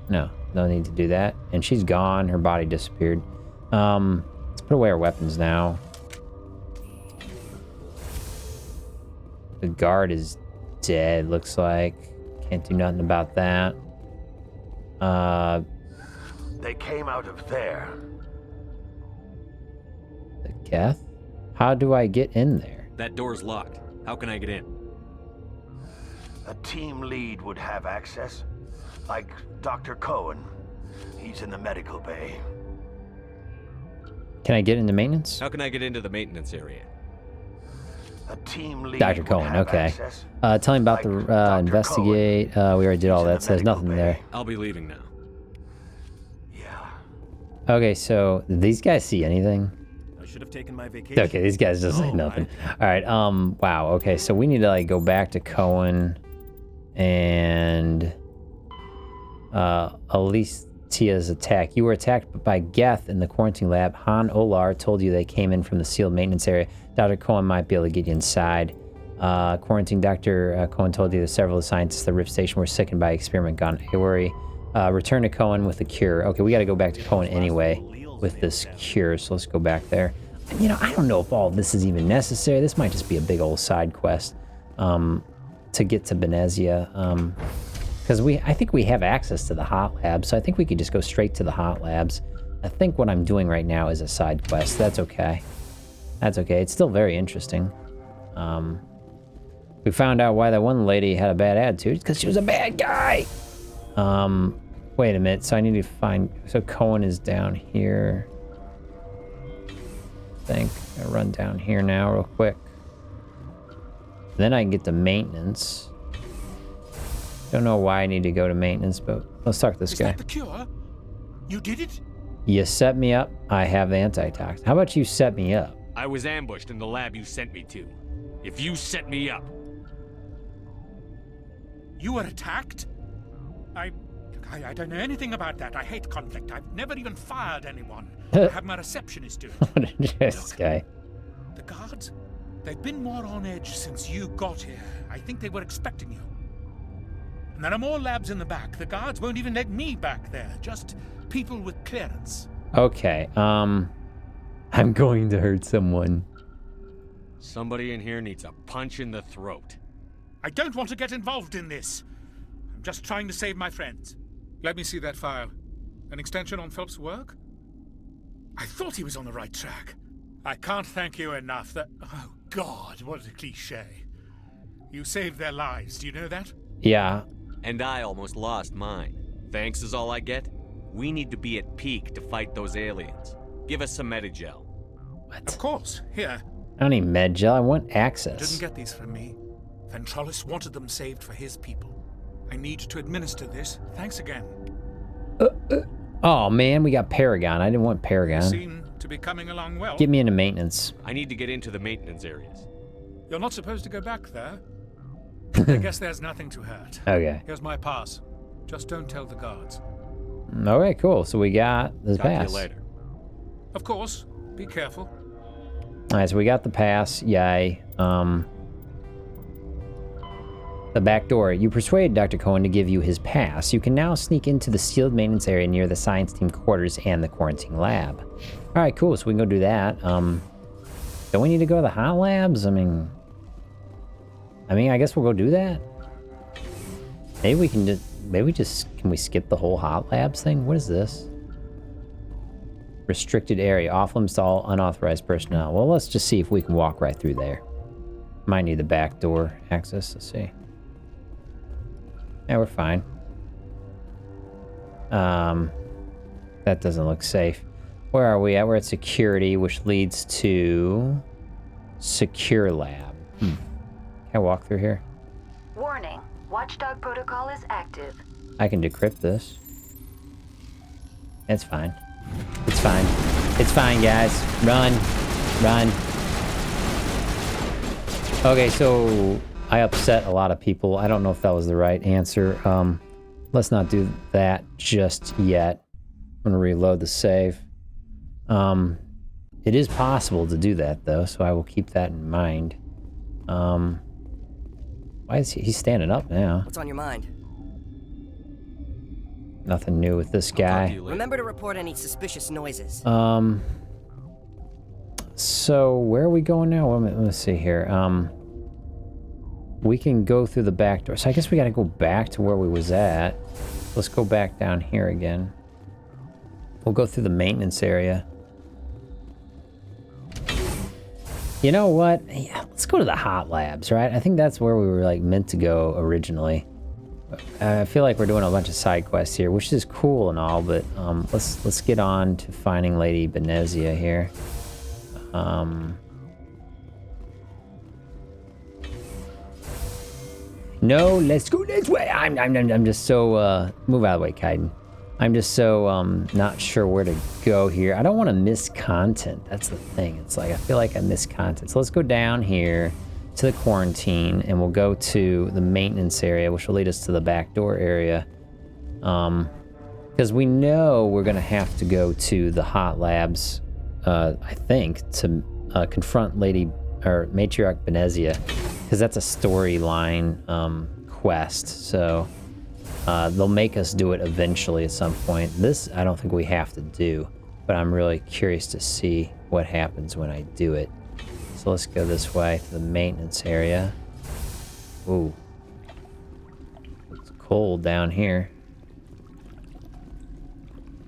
No, no need to do that. And she's gone, her body disappeared. Let's put away our weapons now. The guard is dead, looks like. Can't do nothing about that. They came out of there. The Geth? How do I get in there? That door's locked. How can I get in? A team lead would have access. Like Dr. Cohen. He's in the medical bay. Can I get into maintenance? How can I get into the maintenance area? A team lead Dr. Cohen, okay. Access. Tell him about the investigate. We already did all that, so there's nothing there. I'll be leaving now. Yeah. Okay, so did these guys see anything? I should have taken my vacation. Okay, these guys just say nothing. Alright, wow, okay, so we need to like go back to Cohen and Alicia's attack. You were attacked by Geth in the quarantine lab. Han Olar told you they came in from the sealed maintenance area. Dr. Cohen might be able to get you inside. Quarantine Dr. Cohen told you that several of the scientists at the Rift Station were sickened by experiment gone AWORY. Return to Cohen with the cure. Okay, we got to go back to Cohen anyway with this cure, so let's go back there. And, you know, I don't know if all this is even necessary. This might just be a big old side quest to get to Benezia. Because I think we have access to the hot labs, so I think we could just go straight to the hot labs. I think what I'm doing right now is a side quest. That's okay. That's okay. It's still very interesting. We found out why that one lady had a bad attitude. Because she was a bad guy! Wait a minute. So I need to find... So Cohen is down here. I think. I'll run down here now real quick. Then I can get to maintenance. Don't know why I need to go to maintenance, but let's talk to this guy. Is that the cure? You did it? You set me up. I have antitoxin. How about you set me up? I was ambushed in the lab you sent me to. If you set me up... You were attacked? I don't know anything about that. I hate conflict. I've never even fired anyone. I have my receptionist do it. This guy. The guards? They've been more on edge since you got here. I think they were expecting you. And there are more labs in the back. The guards won't even let me back there. Just people with clearance. Okay, I'm going to hurt someone. Somebody in here needs a punch in the throat. I don't want to get involved in this. I'm just trying to save my friends. Let me see that file. An extension on Phelps' work? I thought he was on the right track. I can't thank you enough that... Oh, God, what a cliché. You saved their lives, do you know that? Yeah. And I almost lost mine. Thanks is all I get? We need to be at peak to fight those aliens. Give us some Medigel. What? Of course. Here. I don't need med gel. I want access. You didn't get these from me. Ventrollis wanted them saved for his people. I need to administer this. Thanks again. Oh, man, we got Paragon. I didn't want Paragon. You seem to be coming along well. Get me into maintenance. I need to get into the maintenance areas. You're not supposed to go back there. I guess there's nothing to hurt. Okay. Here's my pass. Just don't tell the guards. Okay, cool. So we got this pass. Talk to you later. Of course. Be careful. Alright, so we got the pass. Yay. The back door. You persuaded Dr. Cohen to give you his pass. You can now sneak into the sealed maintenance area near the science team quarters and the quarantine lab. Alright, cool. So we can go do that. Don't we need to go to the hot labs? I mean, I guess we'll go do that. Maybe we can maybe just, can we skip the whole hot labs thing? What is this? Restricted area, off limits to all unauthorized personnel. Well, let's just see if we can walk right through there. Might need the back door access, let's see. Yeah, we're fine. That doesn't look safe. Where are we at? We're at security, which leads to secure lab. Can I walk through here? Warning, Watchdog protocol is active. I can decrypt this. It's fine. It's fine. It's fine, guys. Run. Run. Okay, so I upset a lot of people. I don't know if that was the right answer. Let's not do that just yet. I'm gonna reload the save. It is possible to do that though, so I will keep that in mind. Why is he's standing up now? What's on your mind? Nothing new with this guy. Remember to report any suspicious noises. So where are we going now? Let's see here. We can go through the back door. So I guess we gotta go back to where we was at. Let's go back down here again. We'll go through the maintenance area. You know what? Yeah, let's go to the hot labs, right? I think that's where we were like meant to go originally. I feel like we're doing a bunch of side quests here, which is cool and all, but let's get on to finding Lady Benezia here. No, let's go this way. I'm just so move out of the way, Kaiden. I'm just so not sure where to go here. I don't want to miss content. That's the thing. It's like I feel like I miss content. So let's go down here to the quarantine, and we'll go to the maintenance area, which will lead us to the back door area. Because we know we're gonna have to go to the hot labs, I think, to confront Matriarch Benezia, because that's a storyline quest. So they'll make us do it eventually at some point. This I don't think we have to do, but I'm really curious to see what happens when I do it. So let's go this way to the maintenance area. Ooh. It's cold down here.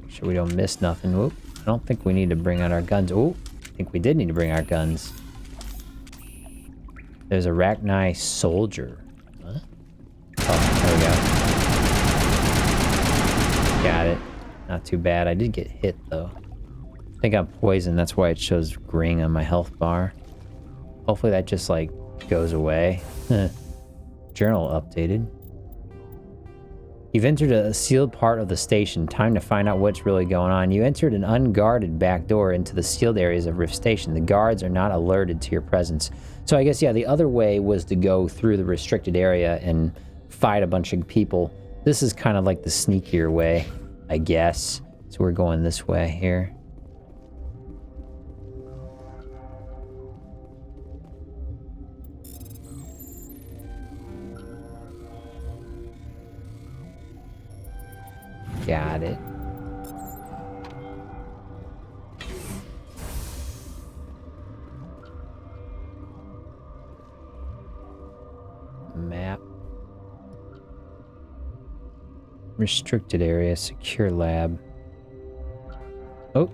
Make sure we don't miss nothing. Whoop. I don't think we need to bring out our guns. Ooh. I think we did need to bring our guns. There's a Rachni soldier. Huh? Oh, there we go. Got it. Not too bad. I did get hit, though. I think I'm poisoned. That's why it shows green on my health bar. Hopefully that just, like, goes away. Journal updated. You've entered a sealed part of the station. Time to find out what's really going on. You entered an unguarded back door into the sealed areas of Rift Station. The guards are not alerted to your presence. So I guess, yeah, the other way was to go through the restricted area and fight a bunch of people. This is kind of like the sneakier way, I guess. So we're going this way here. Got it. Map. Restricted area, secure lab. Oh.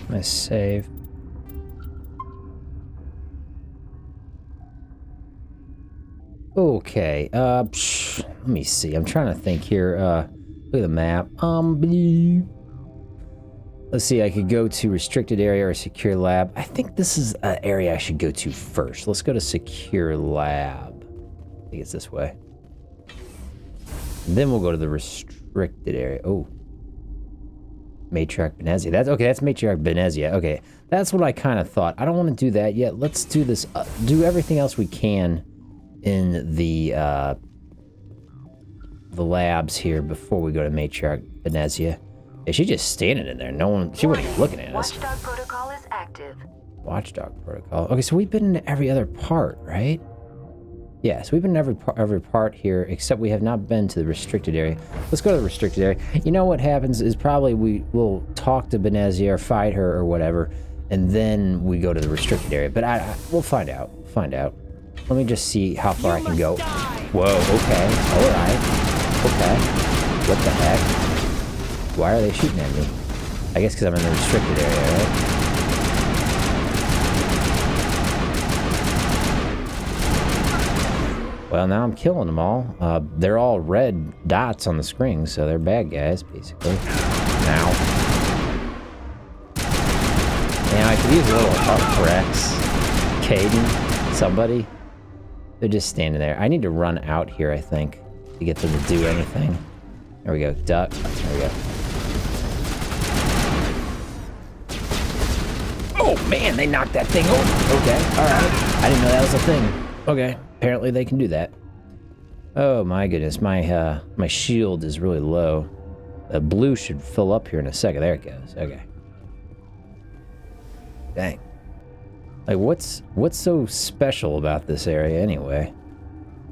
My save. Okay, let me see. I'm trying to think here. Look at the map. Let's see, I could go to restricted area or secure lab. I think this is an area I should go to first. Let's go to secure lab. I think it's this way. And then we'll go to the restricted area. Oh. Matriarch Benezia. That's okay. That's Matriarch Benezia. Okay, that's what I kind of thought. I don't want to do that yet. Let's do this. Do everything else we can in the the labs here before we go to Matriarch Benezia. Yeah, she's just standing in there. No one, she wasn't even looking at us. Watchdog protocol is active. Watchdog protocol. Okay, so we've been into every other part, right? Yeah, so we've been in every part here, except we have not been to the restricted area. Let's go to the restricted area. You know what happens is probably we will talk to Benezia or fight her or whatever, and then we go to the restricted area. But we'll find out. Find out. Let me just see how far I can go. Whoa, okay. Alright. Okay. What the heck? Why are they shooting at me? I guess because I'm in the restricted area, right? Well, now I'm killing them all. They're all red dots on the screen, so they're bad guys, basically. Now. And I could use a little help for X. Caden, somebody. They're just standing there. I need to run out here, I think, to get them to do anything. There we go. Duck. There we go. Oh, man, they knocked that thing over. Okay, alright. I didn't know that was a thing. Okay, apparently they can do that. Oh, my goodness. My shield is really low. The blue should fill up here in a second. There it goes. Okay. Dang. Like, what's so special about this area anyway?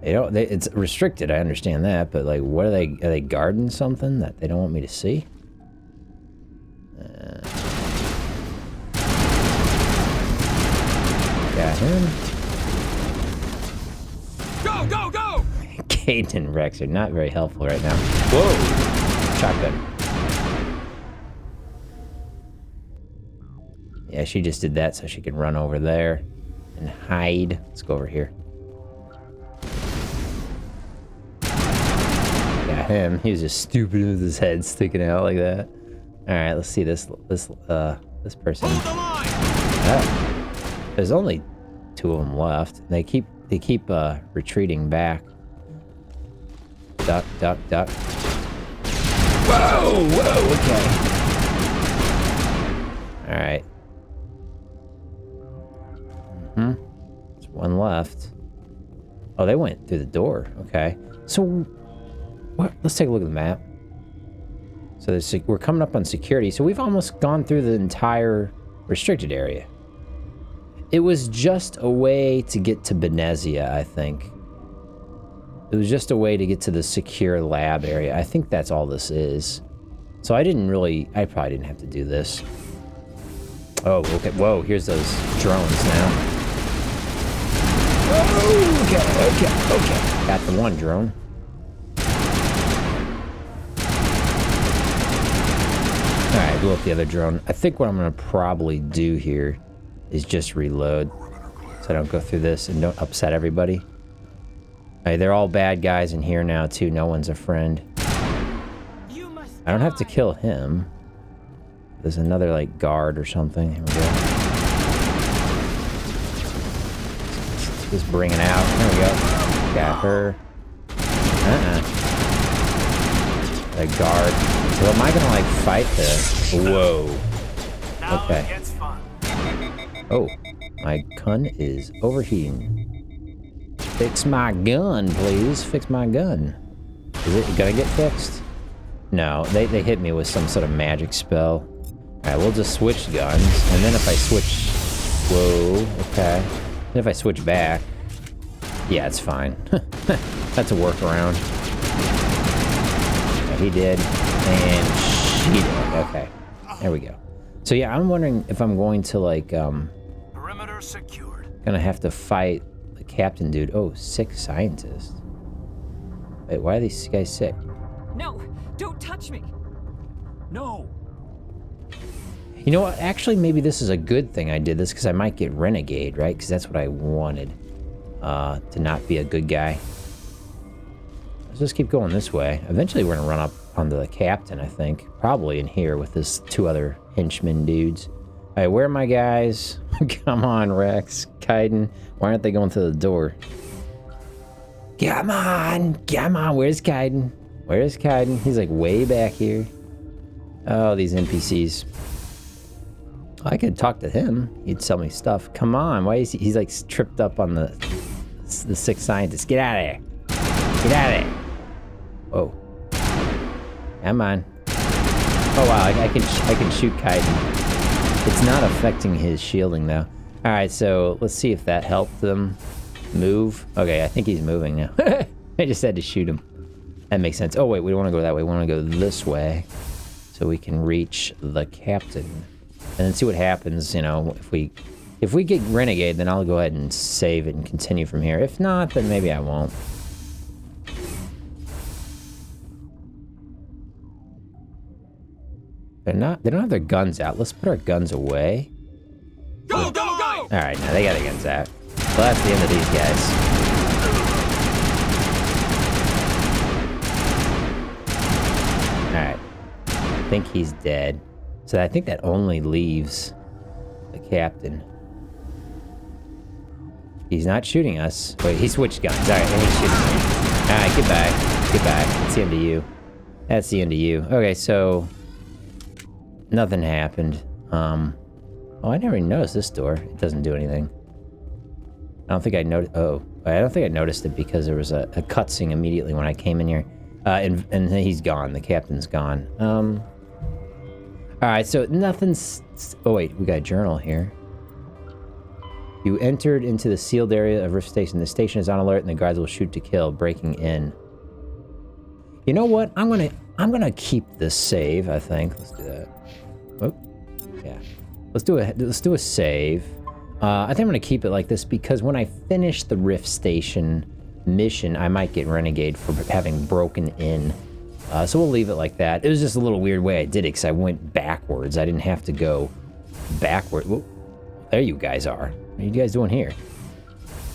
It's restricted, I understand that, but like, what are they guarding something that they don't want me to see? Got him. Go, go, go! Caden and Rex are not very helpful right now. Whoa! Shotgun. Yeah, she just did that so she can run over there and hide. Let's go over here. Got him. He was just stupid with his head sticking out like that. All right, let's see this person. Oh, there's only 2 of them left. They keep retreating back. Duck, duck, duck. Whoa, whoa, okay. All right. There's one left. Oh, they went through the door. Okay. So, what? Let's take a look at the map. So we're coming up on security. So we've almost gone through the entire restricted area. It was just a way to get to Benezia, I think. It was just a way to get to the secure lab area. I think that's all this is. So I probably didn't have to do this. Oh, okay. Whoa, here's those drones now. Oh, okay. Got the one drone. Alright, blew up the other drone. I think what I'm going to probably do here is just reload. So I don't go through this and don't upset everybody. Alright, they're all bad guys in here now, too. No one's a friend. I don't have to kill him. There's another, like, guard or something. Here we go. Just bring it out. There we go. Got her. A guard. So am I gonna, like, fight this? Whoa. Okay. Oh, my gun is overheating. Fix my gun, please. Fix my gun. Is it gonna get fixed? No, they hit me with some sort of magic spell. Alright, we'll just switch guns, and then if I switch... Whoa, okay. And if I switch back... Yeah, it's fine. That's a workaround. Yeah, he did, and she did. Okay, there we go. So yeah, I'm wondering if I'm going to, like, Perimeter secured. Gonna have to fight the captain dude. Oh, sick scientist. Wait, why are these guys sick? No, don't touch me. No. You know what? Actually, maybe this is a good thing I did this, because I might get renegade, right? Because that's what I wanted. To not be a good guy. Let's just keep going this way. Eventually, we're gonna run up onto the captain, I think. Probably in here with his 2 other henchmen dudes. Alright, where are my guys? Come on, Rex. Kaiden. Why aren't they going through the door? Come on! Come on! Where's Kaiden? Where's Kaiden? He's like way back here. Oh, these NPCs. I could talk to him. He'd sell me stuff. Come on, why is he's like tripped up on the sick scientist. Get out of there. Get out of there. Whoa. Come on. Oh wow, I can shoot Kaiden. It's not affecting his shielding though. Alright, so let's see if that helped them move. Okay, I think he's moving now. I just had to shoot him. That makes sense. Oh wait, we don't want to go that way. We want to go this way. So we can reach the captain. And then see what happens, you know, if we get Renegade, then I'll go ahead and save it and continue from here. If not, then maybe I won't. They don't have their guns out. Let's put our guns away. Go, go, go! Alright, now they got their guns out. Well, that's the end of these guys. Alright. I think he's dead. So I think that only leaves the captain. He's not shooting us. Wait, he switched guns. Alright, and he's shooting me. Alright, get back. Get back. That's the end of you. That's the end of you. Okay, so... nothing happened. Oh, I never even noticed this door. It doesn't do anything. I don't think I noticed... oh, I don't think I noticed it because there was a cutscene immediately when I came in here. And he's gone. The captain's gone. Alright, so nothing's... oh wait, we got a journal here. You entered into the sealed area of Rift Station. The station is on alert and the guards will shoot to kill, breaking in. You know what? I'm gonna keep this save, I think. Let's do that. Oh, yeah. Let's do a save. I think I'm gonna keep it like this because when I finish the Rift Station mission, I might get Renegade for having broken in. So we'll leave it like that. It was just a little weird way I did it because I went backwards. I didn't have to go backward. Whoa. There you guys are. What are you guys doing here?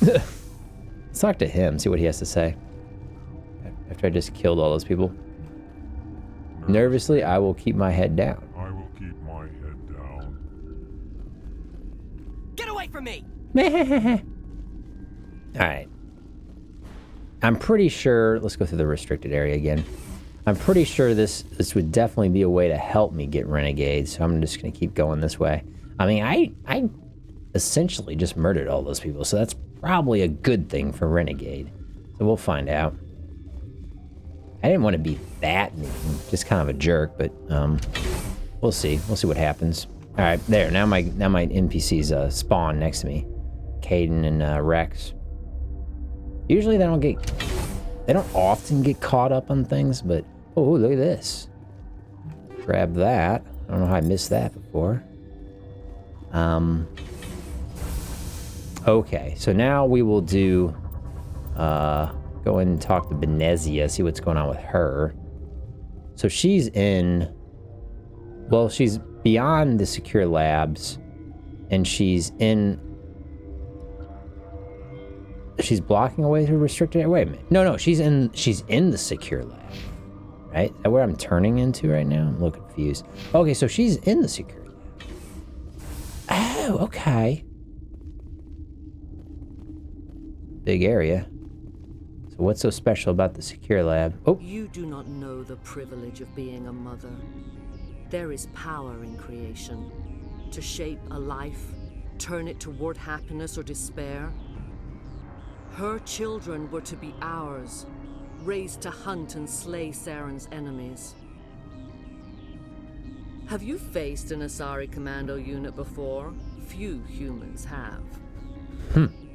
Let's talk to him, see what he has to say. After I just killed all those people. Nervously, I will keep my head down. I will keep my head down. Get away from me! Alright. I'm pretty sure... let's go through the restricted area again. I'm pretty sure this would definitely be a way to help me get Renegade, so I'm just going to keep going this way. I mean, I essentially just murdered all those people, so that's probably a good thing for Renegade. So we'll find out. I didn't want to be that mean, just kind of a jerk, but we'll see. We'll see what happens. All right, there. Now my NPCs spawn next to me, Kaiden and Rex. Usually they don't often get caught up on things, but oh, look at this. Grab that. I don't know how I missed that before. Okay, so now we will do go in and talk to Benezia, see what's going on with her. So she's in... well, she's beyond the secure labs, and she's in... she's blocking away to restricted area. Wait a minute. No, she's in the secure lab. Right? Is that where I'm turning into right now? I'm a little confused. Okay, so she's in the secure lab. Oh, okay. Big area. So what's so special about the secure lab? Oh. You do not know the privilege of being a mother. There is power in creation. To shape a life, turn it toward happiness or despair. Her children were to be ours, raised to hunt and slay Saren's enemies. Have you faced an Asari commando unit before? Few humans have.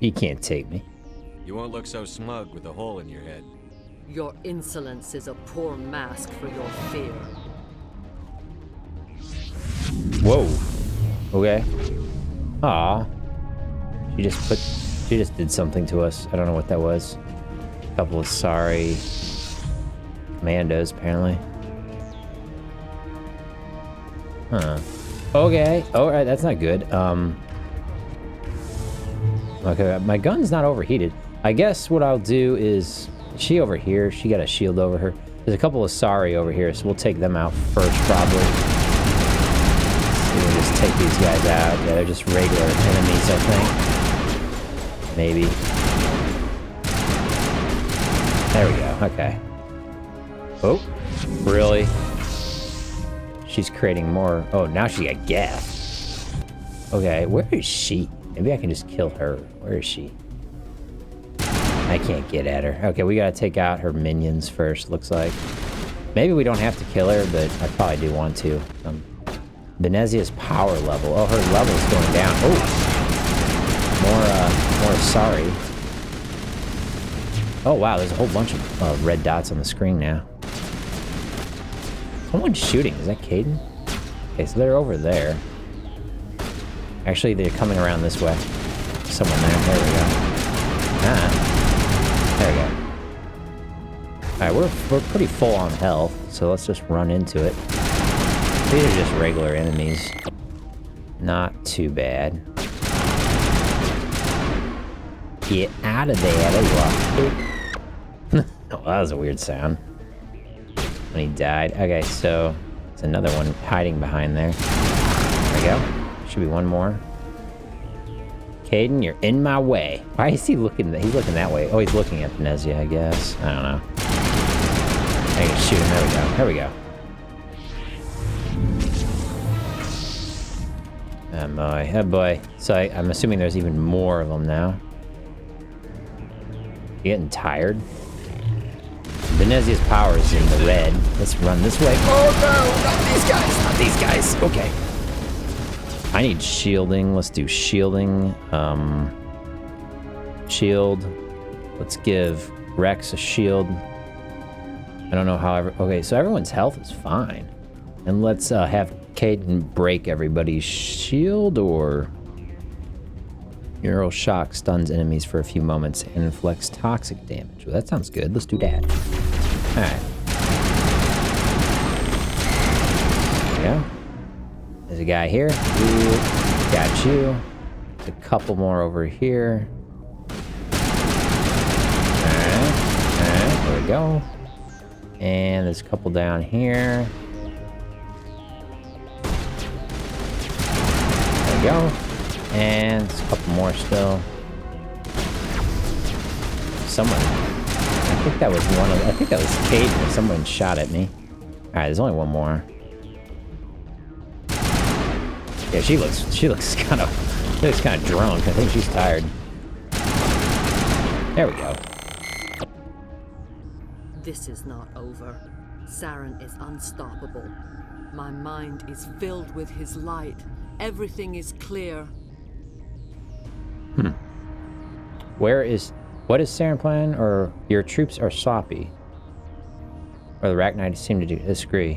You can't take me. You won't look so smug with a hole in your head. Your insolence is a poor mask for your fear. Whoa. Okay. Aw. She just did something to us. I don't know what that was. A couple of sorry commandos, apparently. Huh. Okay. Alright, that's not good. Okay, my gun's not overheated. I guess what I'll do is... is she over here? She got a shield over her. There's a couple of sorry over here, so we'll take them out first, probably. We'll just take these guys out. Yeah, they're just regular enemies, I think. Maybe. There we go. Okay. Oh, really? She's creating more. Oh, now she got gas. Okay, where is she? Maybe I can just kill her. Where is she? I can't get at her. Okay, we gotta take out her minions first, looks like. Maybe we don't have to kill her, but I probably do want to. Benezia's power level. Oh, her level's going down. Oh! More sorry. Oh, wow, there's a whole bunch of red dots on the screen now. Someone's shooting. Is that Caden? Okay, so they're over there. Actually, they're coming around this way. Someone there. There we go. Ah. There we go. Alright, we're pretty full on health, so let's just run into it. These are just regular enemies. Not too bad. Get out of there. There you are. Oh, that was a weird sound. When he died. Okay, so there's another one hiding behind there. There we go. Should be one more. Caden, you're in my way. Why is he looking? He's looking that way. Oh, he's looking at Benezia, I guess. I don't know. I can shoot him. There we go. There we go. Oh boy. Oh boy. So I'm assuming there's even more of them now. You getting tired? Benezia's power is in the red. Let's run this way. Oh no! Not these guys! Not these guys! Okay. I need shielding. Let's do shielding. Shield. Let's give Rex a shield. I don't know how okay, so everyone's health is fine. And let's have Caden break everybody's shield, or Neural Shock stuns enemies for a few moments and inflicts toxic damage. Well, that sounds good. Let's do that. Alright. There we go. There's a guy here. Ooh, got you. There's a couple more over here. Alright. Alright, there we go. And there's a couple down here. There we go. And there's a couple more still. Someone. I think that was one of. I think that was Caden. Someone shot at me. Alright, there's only one more. Yeah, she looks kind of drunk. I think she's tired. There we go. This is not over. Saren is unstoppable. My mind is filled with his light. Everything is clear. What is Saren plan? Or your troops are sloppy? Or the Rachni seem to disagree.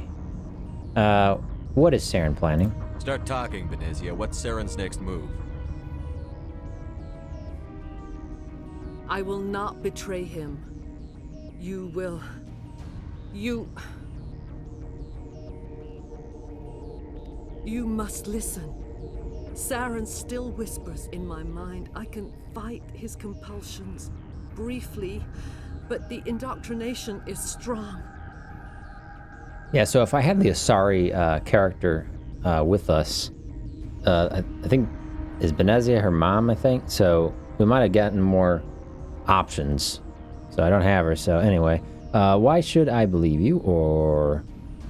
What is Saren planning? Start talking, Benezia. What's Saren's next move? I will not betray him. You will. You must listen. Saren still whispers in my mind. I can fight his compulsions briefly, but the indoctrination is strong. Yeah, so if I had the Asari character with us, I think, is Benezia her mom, I think? So we might have gotten more options. So I don't have her, so anyway. Why should I believe you, or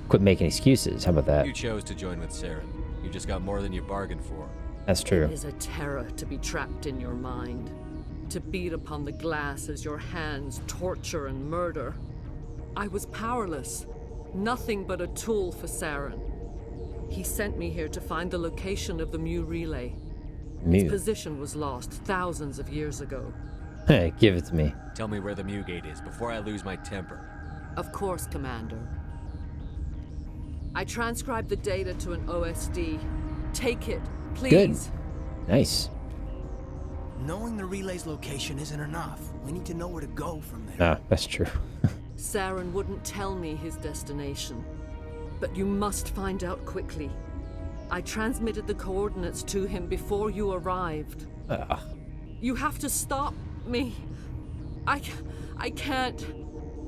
quit making excuses? How about that? You chose to join with Saren. You just got more than you bargained for. That's true. It is a terror to be trapped in your mind. To beat upon the glass as your hands torture and murder. I was powerless. Nothing but a tool for Saren. He sent me here to find the location of the Mu relay. Its position was lost thousands of years ago. Hey, give it to me. Tell me where the Mu gate is before I lose my temper. Of course, Commander. I transcribed the data to an OSD. Take it, please. Good. Nice. Knowing the relay's location isn't enough. We need to know where to go from there. Ah, that's true. Saren wouldn't tell me his destination. But you must find out quickly. I transmitted the coordinates to him before you arrived. You have to stop me. I can't.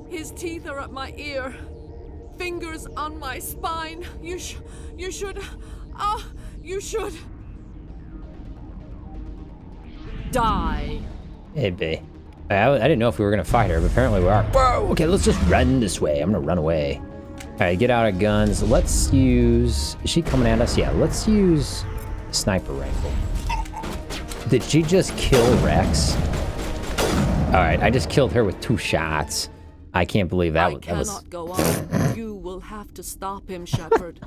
His teeth are at my ear. Fingers on my spine. You should. You should. Die. Hey, babe. I didn't know if we were gonna fight her, but apparently we are. Whoa! Okay, let's just run this way. I'm gonna run away. Alright, get out our guns. Let's use... Is she coming at us? Yeah, let's use sniper rifle. Did she just kill Rex? Alright, I just killed her with 2 shots. I can't believe that was... I cannot go on. You will have to stop him, Shepard.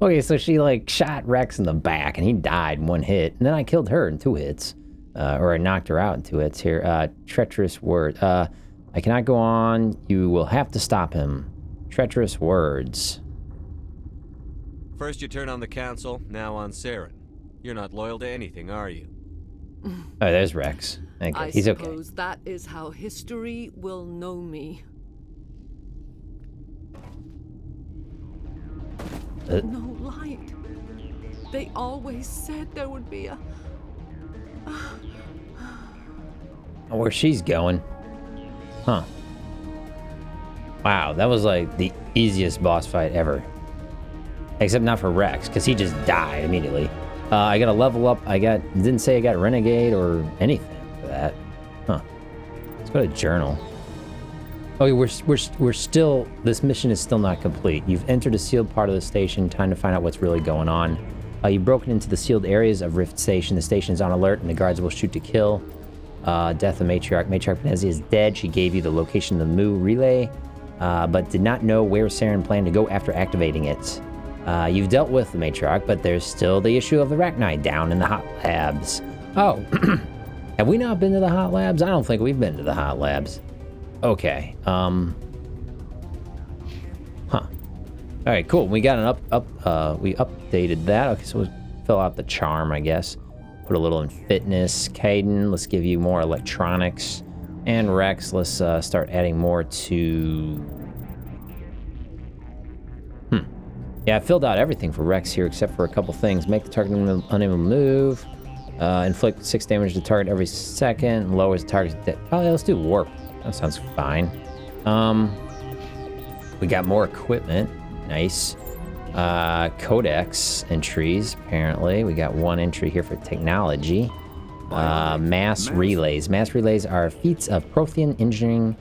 Okay, so she, like, shot Rex in the back, and he died in 1 hit. And then I killed her in 2 hits. Or I knocked her out in 2 hits here. Treacherous word. I cannot go on. You will have to stop him. Treacherous words. First you turn on the council, now on Saren. You're not loyal to anything, are you? Oh, there's Rex. Okay, he's okay. I suppose that is how history will know me. No light. They always said there would be a... Where she's going. Huh. Wow, that was like the easiest boss fight ever. Except not for Rex, because he just died immediately. I got a level up. Didn't say I got Renegade or anything for that. Huh. Let's go to journal. Oh, we're still, this mission is still not complete. You've entered a sealed part of the station. Time to find out what's really going on. You've broken into the sealed areas of Rift Station. The station is on alert and the guards will shoot to kill. Death of Matriarch. Matriarch Benezia is dead. She gave you the location of the Mu relay, but did not know where Saren planned to go after activating it. You've dealt with the Matriarch, but there's still the issue of the Rachni down in the hot labs. Oh, have we not been to the hot labs? I don't think we've been to the hot labs. Okay, Huh. All right, cool. We got an we updated that. Okay, so we'll fill out the charm, I guess. Put a little in fitness. Caden, let's give you more electronics. And Rex, let's start adding more to... Yeah, I filled out everything for Rex here except for a couple things. Make the target unable to move. Inflict 6 damage to the target every second. Lowers the target's death. Oh, yeah, let's do warp. That sounds fine. We got more equipment. Nice. Codex entries, apparently. We got 1 entry here for technology. Mass relays. Mass relays are feats of Prothean engineering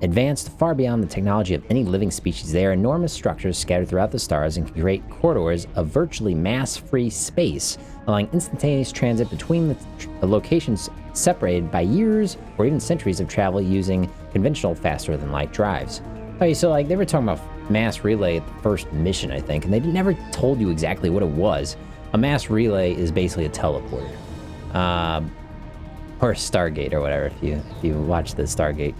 advanced far beyond the technology of any living species. They are enormous structures scattered throughout the stars and can create corridors of virtually mass-free space, allowing instantaneous transit between the locations separated by years or even centuries of travel using conventional faster-than-light drives. Okay, so like they were talking about mass relay at the first mission, I think, and they never told you exactly what it was. A mass relay is basically a teleporter. Or a Stargate or whatever, if you watch the Stargate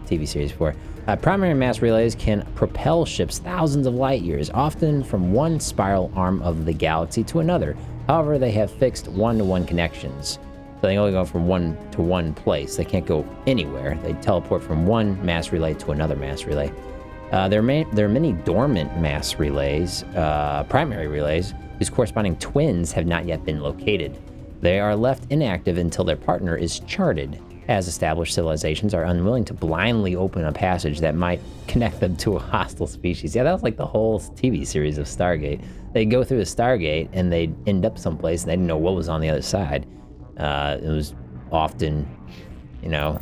TV series before. Primary mass relays can propel ships thousands of light years, often from one spiral arm of the galaxy to another. However, they have fixed one-to-one connections. So they only go from one to one place. They can't go anywhere. They teleport from one mass relay to another mass relay. There are many dormant mass relays, primary relays, whose corresponding twins have not yet been located. They are left inactive until their partner is charted, as established civilizations are unwilling to blindly open a passage that might connect them to a hostile species. Yeah, that was like the whole TV series of Stargate. They'd go through the Stargate and they'd end up someplace and they didn't know what was on the other side. It was often, you know,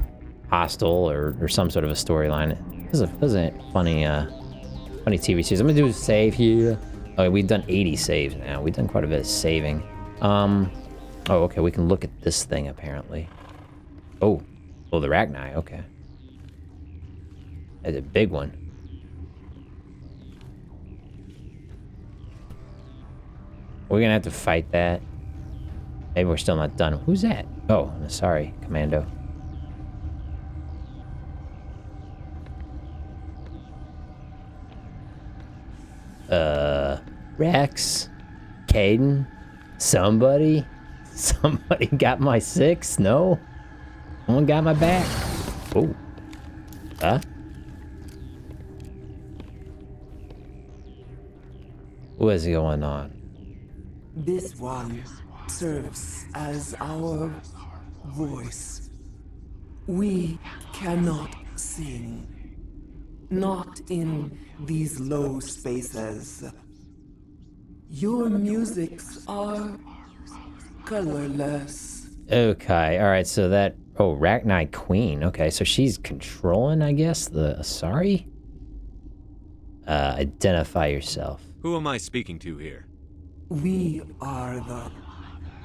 hostile or some sort of a storyline. This is a funny TV series. I'm gonna do a save here. Okay, we've done 80 saves now. We've done quite a bit of saving. Oh, okay, we can look at this thing apparently. Oh, the Rachni, okay. That's a big one. We're gonna have to fight that. Maybe we're still not done. Who's that? Oh, sorry, Commando. Rex? Caden? Somebody got my 6? No? Someone got my back? Oh. Huh? What is going on? This one serves as our voice. We cannot sing. Not in these low spaces. Your musics are colorless. Okay, alright, so that... Oh, Rachni Queen. Okay, so she's controlling, I guess, the Asari? Identify yourself. Who am I speaking to here? We are the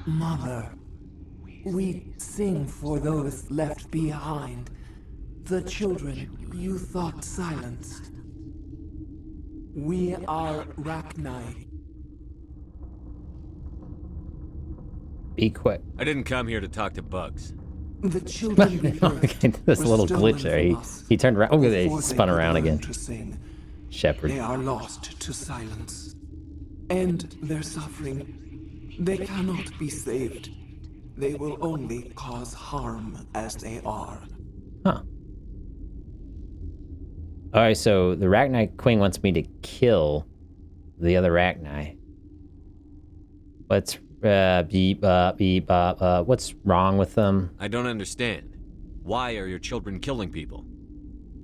Mother. We sing for those left behind. The children you thought silenced. We are Rachni. Be quick. I didn't come here to talk to bugs. The children we Okay, this little glitch there. He turned around. Oh, they spun around again. Shepard. They are lost to silence. End their suffering. They cannot be saved. They will only cause harm as they are. Huh. Alright, so the Rachni Queen wants me to kill the other Rachni. What's what's wrong with them? I don't understand. Why are your children killing people?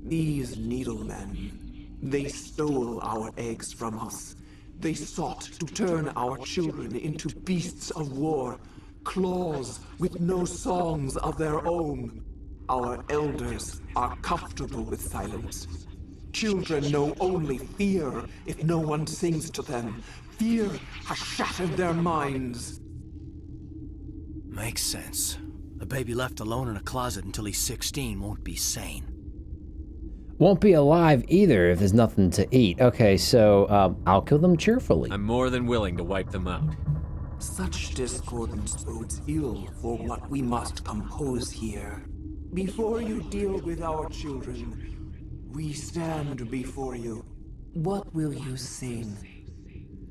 These needlemen, they stole our eggs from us. They sought to turn our children into beasts of war, claws with no songs of their own. Our elders are comfortable with silence. Children know only fear if no one sings to them. Fear has shattered their minds. Makes sense. A baby left alone in a closet until he's 16 won't be sane. Won't be alive either if there's nothing to eat. Okay, so I'll kill them cheerfully. I'm more than willing to wipe them out. Such discordance bodes ill for what we must compose here. Before you deal with our children, we stand before you. What will you sing?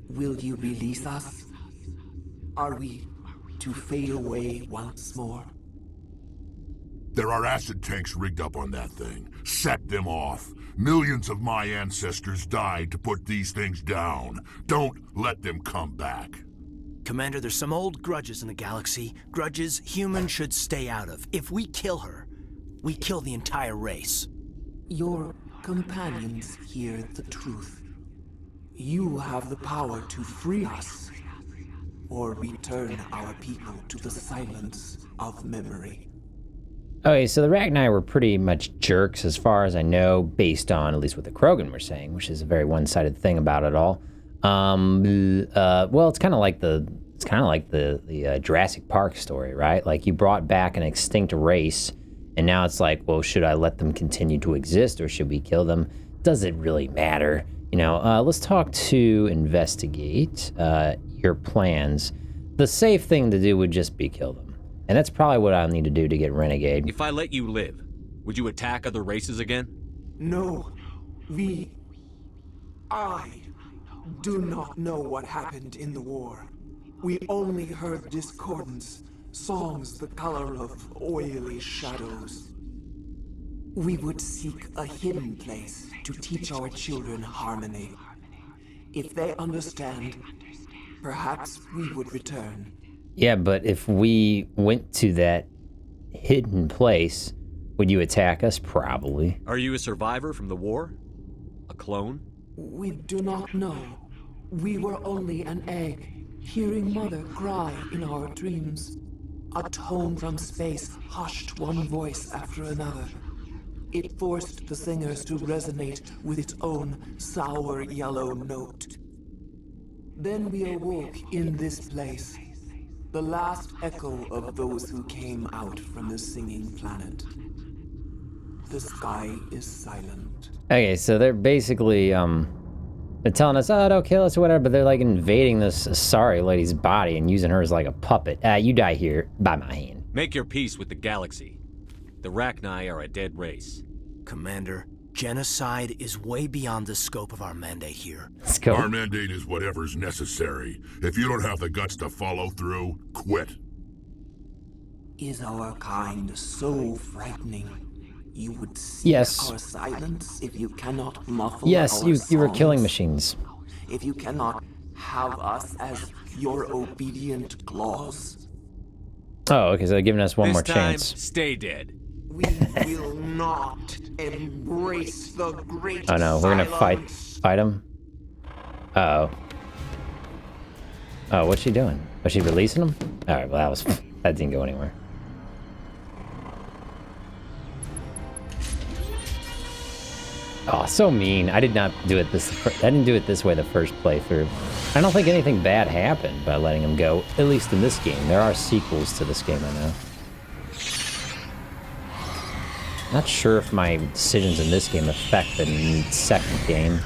Will you release us? Are we to fade away once more? There are acid tanks rigged up on that thing. Set them off. Millions of my ancestors died to put these things down. Don't let them come back. Commander, there's some old grudges in the galaxy. Grudges humans should stay out of. If we kill her, we kill the entire race. Your companions hear the truth. You have the power to free us, or return our people to the silence of memory. Okay, so the Rachni were pretty much jerks as far as I know, based on at least what the Krogan were saying, which is a very one-sided thing about it all. Well, it's kind of like the Jurassic Park story, right? Like you brought back an extinct race, and now it's like, well, should I let them continue to exist or should we kill them? Does it really matter? You know, let's talk to investigate your plans. The safe thing to do would just be kill them. And that's probably what I'll need to do to get Renegade. If I let you live, would you attack other races again? No. I do not know what happened in the war. We only heard discordance, songs the color of oily shadows. We would seek a hidden place to teach our children harmony. If they understand, perhaps we would return. Yeah, but if we went to that hidden place, would you attack us? Probably. Are you a survivor from the war? A clone? We do not know. We were only an egg, hearing Mother cry in our dreams. A tone from space hushed one voice after another. It forced the singers to resonate with its own sour yellow note. Then we awoke in this place. The last echo of those who came out from the singing planet. The sky is silent. Okay, so they're basically, they're telling us, oh, don't kill us or whatever, but they're like invading this sorry lady's body and using her as like a puppet. You die here by my hand. Make your peace with the galaxy. The Rachni are a dead race. Commander, genocide is way beyond the scope of our mandate here. Our mandate is whatever's necessary. If you don't have the guts to follow through, quit. Is our kind so frightening? You would seek yes. our silence if you cannot muffle yes, our you were killing machines. If you cannot have us as your obedient claws. Oh, okay, so they're giving us one more chance. Stay dead. We will not embrace the great Oh no, we're gonna fight him? Uh-oh. Oh, what's she doing? Was she releasing him? Alright, well that didn't go anywhere. Oh, so mean. I did not do it this... I didn't do it this way the first playthrough. I don't think anything bad happened by letting him go, at least in this game. There are sequels to this game, I know. Not sure if my decisions in this game affect the second game.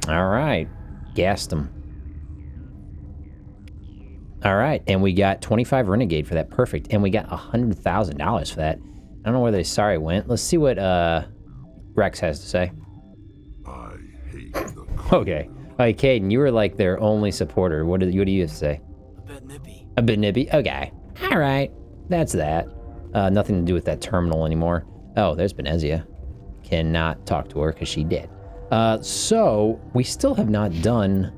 Alright. Gassed him. Alright, and we got 25 Renegade for that. Perfect. And we got $100,000 for that. I don't know where they sorry went. Let's see what Rex has to say. I hate the Okay. Hey, Caden, you were like their only supporter. What do you have to say? A bit nippy. A bit nippy? Okay. Alright. That's that. Nothing to do with that terminal anymore. Oh, there's Benezia. Cannot talk to her because she did. So, we still have not done...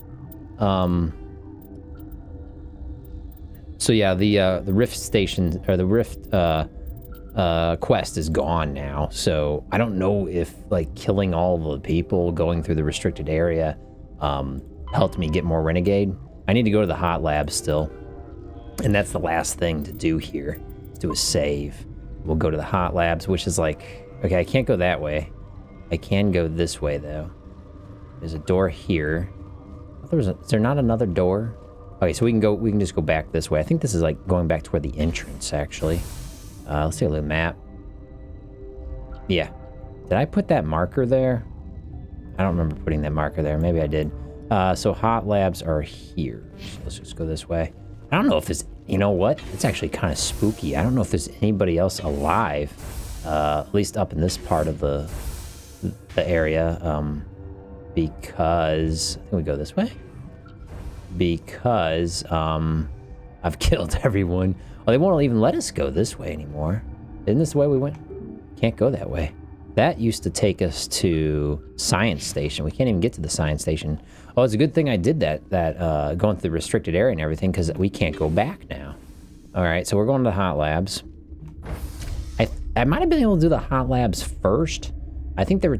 So yeah, the Rift station, or the Rift quest is gone now. So I don't know if like killing all the people going through the restricted area helped me get more Renegade. I need to go to the hot lab still. And that's the last thing to do here. Do a save. We'll go to the hot labs, which is like, okay, I can't go that way. I can go this way though. There's a door here. Is there not another door? Okay, so we can just go back this way. I think this is like going back to where the entrance actually. Let's see a little map. Yeah. Did I put that marker there? I don't remember putting that marker there. Maybe I did. So hot labs are here. So let's just go this way. I don't know if there's, you know what? It's actually kind of spooky. I don't know if there's anybody else alive, at least up in this part of the area, because, I think we go this way? Because, I've killed everyone. Oh, they won't even let us go this way anymore. Isn't this the way we went? Can't go that way. That used to take us to Science Station. We can't even get to the Science Station. Oh, it's a good thing I did that going through the restricted area and everything, because we can't go back now. All right, so we're going to the hot labs. I might have been able to do the hot labs first. I think there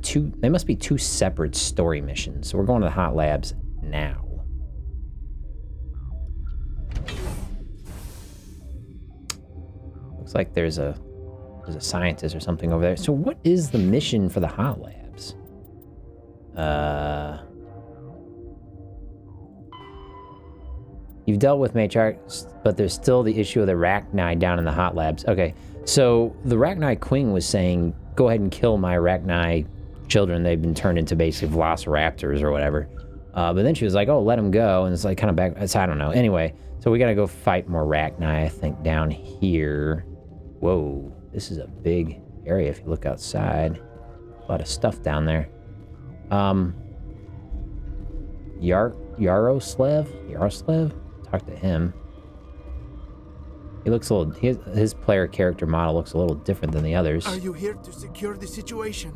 must be two separate story missions. So we're going to the hot labs now. Looks like there's a scientist or something over there. So what is the mission for the hot labs? You've dealt with Matriarch, but there's still the issue of the Rachni down in the hot labs. Okay, so the Rachni Queen was saying, go ahead and kill my Rachni children. They've been turned into basically velociraptors or whatever. But then she was like, oh, let them go. And it's like kind of back, I don't know. Anyway, so we gotta go fight more Rachni, I think, down here. Whoa, this is a big area if you look outside. A lot of stuff down there. Yaroslav? Talk to him. He looks a little, his player character model looks a little different than the others. Are you here to secure the situation?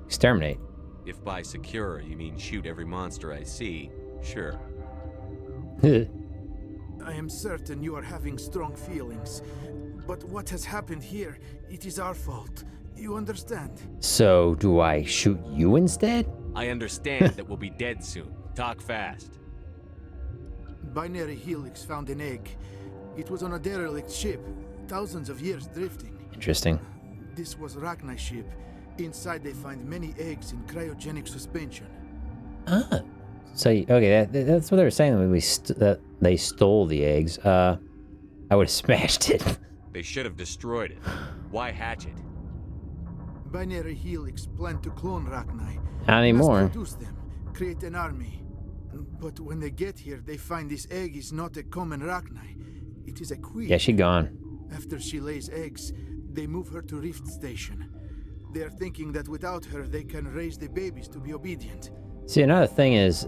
Exterminate. If by secure you mean shoot every monster I see, sure. I am certain you are having strong feelings. But what has happened here, it is our fault. You understand? So, do I shoot you instead? I understand that we'll be dead soon. Talk fast. Binary Helix found an egg. It was on a derelict ship, thousands of years drifting. Interesting. This was Rachni's ship. Inside they find many eggs in cryogenic suspension. Ah. So, okay, that's what they were saying when that they stole the eggs. I would have smashed it. They should have destroyed it. Why hatch it? Binary Helix planned to clone Rachni. Not anymore. Mass produce them, create an army. But when they get here, they find this egg is not a common Rachni. It is a queen. Yeah, she gone. After she lays eggs, they move her to Rift Station. They are thinking that without her, they can raise the babies to be obedient. See, another thing is,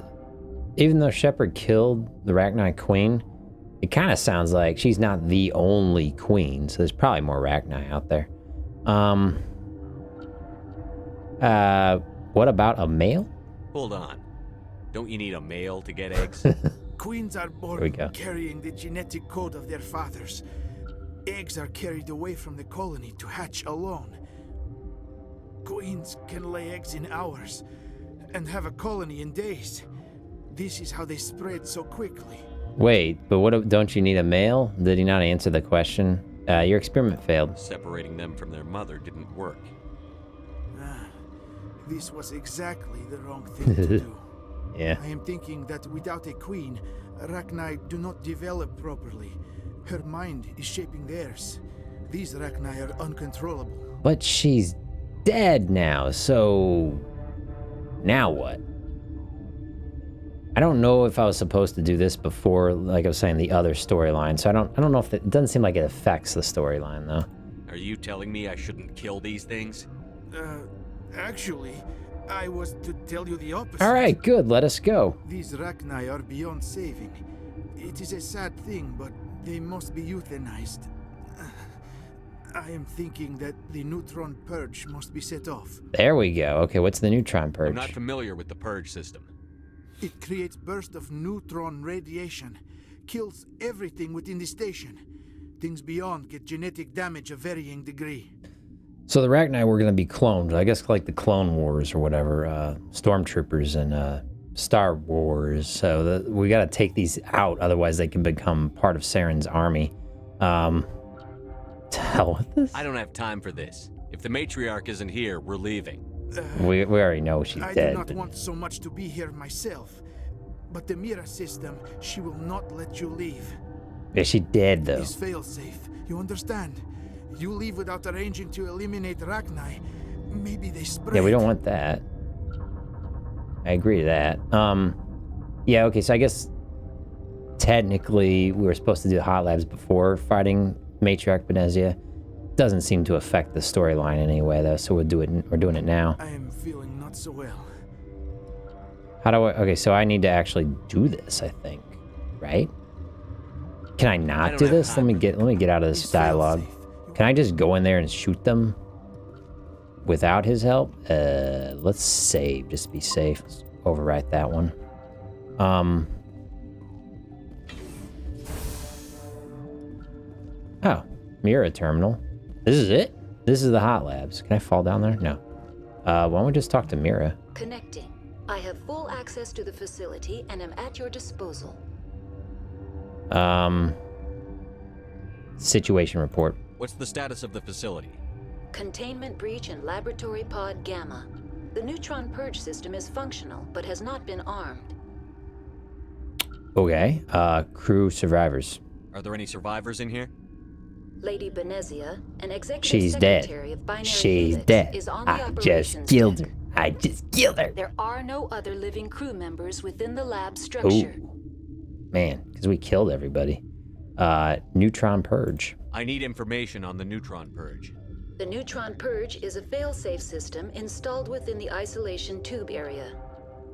even though Shepard killed the Rachni Queen, it kind of sounds like she's not the only queen, so there's probably more Rachni out there. What about a male? Hold on. Don't you need a male to get eggs? Queens are born carrying the genetic code of their fathers. Eggs are carried away from the colony to hatch alone. Queens can lay eggs in hours and have a colony in days. This is how they spread so quickly. Wait, but what? Don't you need a male? Did he not answer the question? Your experiment failed. Separating them from their mother didn't work. This was exactly the wrong thing to do. Yeah. I am thinking that without a queen, Rachni do not develop properly. Her mind is shaping theirs. These Rachni are uncontrollable. But she's dead now, so now what? I don't know if I was supposed to do this before, like I was saying, the other storyline. So I don't know if it doesn't seem like it affects the storyline though. Are you telling me I shouldn't kill these things? Actually, I was to tell you the opposite. All right, good. Let us go. These Rachni are beyond saving. It is a sad thing, but they must be euthanized. I am thinking that the neutron purge must be set off. There we go. Okay, what's the neutron purge? I'm not familiar with the purge system. It creates bursts of neutron radiation, kills everything within the station. Things beyond get genetic damage of varying degree. So the Rachni were going to be cloned, I guess, like the Clone Wars or whatever, Stormtroopers and Star Wars. So we got to take these out, otherwise they can become part of Saren's army. To hell with this. I don't have time for this. If the Matriarch isn't here, we're leaving. We already know she's dead. I do not want so much to be here myself, but the Mira system, she will not let you leave. Is she dead though? Is fail-safe. You understand? You leave without arranging to eliminate Rachni. Maybe they spread. Yeah, we don't want that. I agree to that. Yeah, okay, so I guess technically we were supposed to do the hot labs before fighting Matriarch Benezia. Doesn't seem to affect the storyline in any way though, so we're doing it now. I am feeling not so well. How do I, okay, so I need to actually do this, I think, right? Can I not do this? Let me get out of this dialogue. Can I just go in there and shoot them without his help? Let's save, just to be safe. Let's overwrite that one. Oh, Mira terminal. This is it? This is the hot labs. Can I fall down there? No. Why don't we just talk to Mira? Connecting. I have full access to the facility and am at your disposal. Situation report. What's the status of the facility? Containment breach in Laboratory Pod Gamma. The neutron purge system is functional, but has not been armed. Okay. Crew survivors. Are there any survivors in here? Lady Benezia, an executive She's secretary dead. of Binary She's Helix, dead. is on the I just operations killed deck. her. I just killed her. There are no other living crew members within the lab structure. Ooh. Man, because we killed everybody. Neutron purge. I need information on the neutron purge. The neutron purge is a fail-safe system installed within the isolation tube area.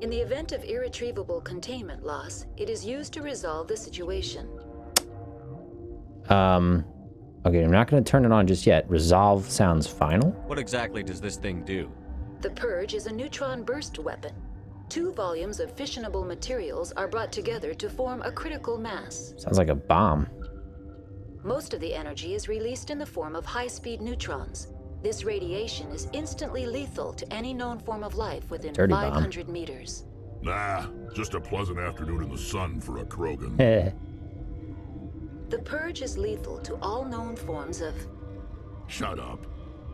In the event of irretrievable containment loss, it is used to resolve the situation. Okay, I'm not going to turn it on just yet. Resolve sounds final. What exactly does this thing do? The purge is a neutron burst weapon. 2 volumes of fissionable materials are brought together to form a critical mass. Sounds like a bomb. Most of the energy is released in the form of high-speed neutrons. This radiation is instantly lethal to any known form of life within Dirty 500 meters. Nah, just a pleasant afternoon in the sun for a Krogan. The purge is lethal to all known forms of... Shut up.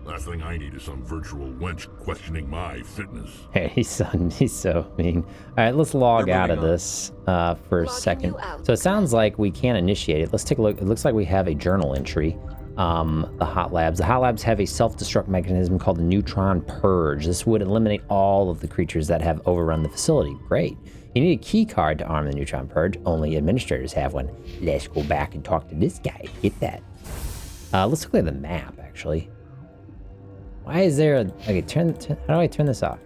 Last thing I need is some virtual wench questioning my fitness. Hey, son, he's so mean. All right, let's log out of this for a second. So it sounds like we can't initiate it. Let's take a look. It looks like we have a journal entry. The hot labs. The hot labs have a self-destruct mechanism called the neutron purge. This would eliminate all of the creatures that have overrun the facility. Great. You need a key card to arm the neutron purge. Only administrators have one. Let's go back and talk to this guy. Get that. Let's look at the map, actually. Why is there a... Okay, how do I turn this off?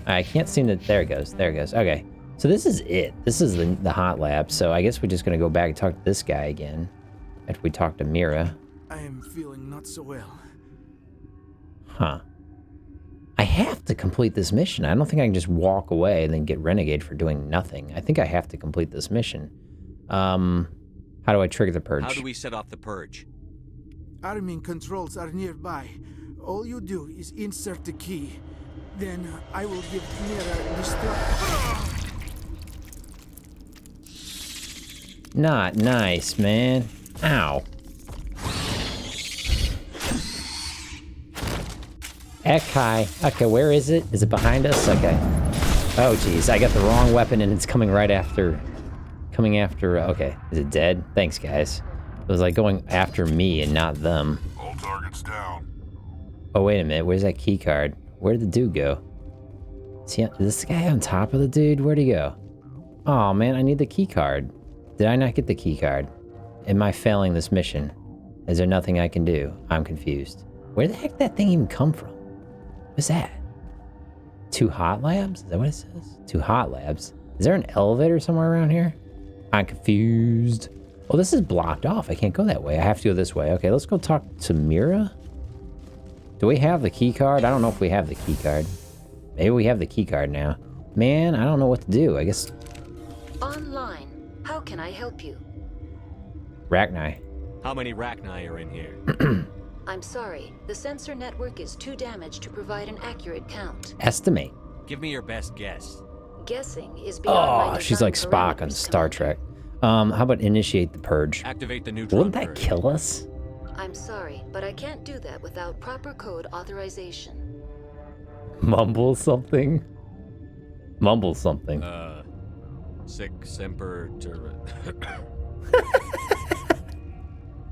I can't seem to... There it goes. There it goes. Okay. So this is it. This is the hot lab. So I guess we're just going to go back and talk to this guy again. After we talk to Mira. I am feeling not so well. Huh. I have to complete this mission. I don't think I can just walk away and then get renegade for doing nothing. I think I have to complete this mission. How do I trigger the purge? How do we set off the purge? Arming controls are nearby. All you do is insert the key. Then I will give Mira the Not nice, man. Ow. Ekai. Okay, where is it? Is it behind us? Okay. Oh, jeez. I got the wrong weapon and it's coming right after... Coming after... Okay. Is it dead? Thanks, guys. It was like going after me and not them. All targets down. Oh, wait a minute. Where's that key card? Where did the dude go? Is this guy on top of the dude? Where'd he go? Oh, man. I need the key card. Did I not get the key card? Am I failing this mission? Is there nothing I can do? I'm confused. Where the heck did that thing even come from? What's that? 2 hot labs? Is that what it says? 2 hot labs. Is there an elevator somewhere around here? I'm confused. Oh, this is blocked off. I can't go that way. I have to go this way. Okay, let's go talk to Mira. Do we have the key card? I don't know if we have the key card. Maybe we have the key card now. Man, I don't know what to do. I guess... Online. How can I help you? Rachni. How many Rachni are in here? I'm sorry. The sensor network is too damaged to provide an accurate count. Estimate. Give me your best guess. Guessing is beyond my she's design like Spock on parameters, Star Trek. How about initiate the purge? Activate the neutron Wouldn't that purge. kill us? I'm sorry, but I can't do that without proper code authorization. Mumble something? Mumble something. Sic semper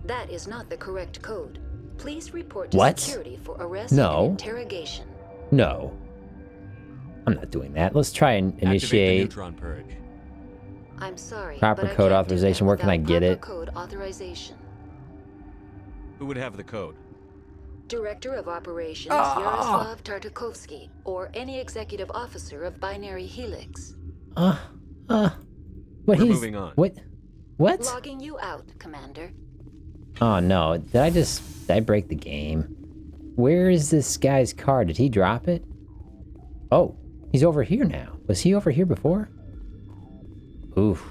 That is not the correct code. Please report to What? security for arrest No. and interrogation. No. I'm not doing that. Let's try and Activate the initiate neutron purge. I'm sorry, proper but I code can't do authorization. that Where can I without get proper it? Code authorization. Who would have the code? Director of Operations Yaroslav Tartakovsky, or any executive officer of Binary Helix. What We're he's... moving on. What? What? Logging you out, Commander. Oh no, did I break the game? Where is this guy's car? Did he drop it? Oh, he's over here now. Was he over here before? Oof.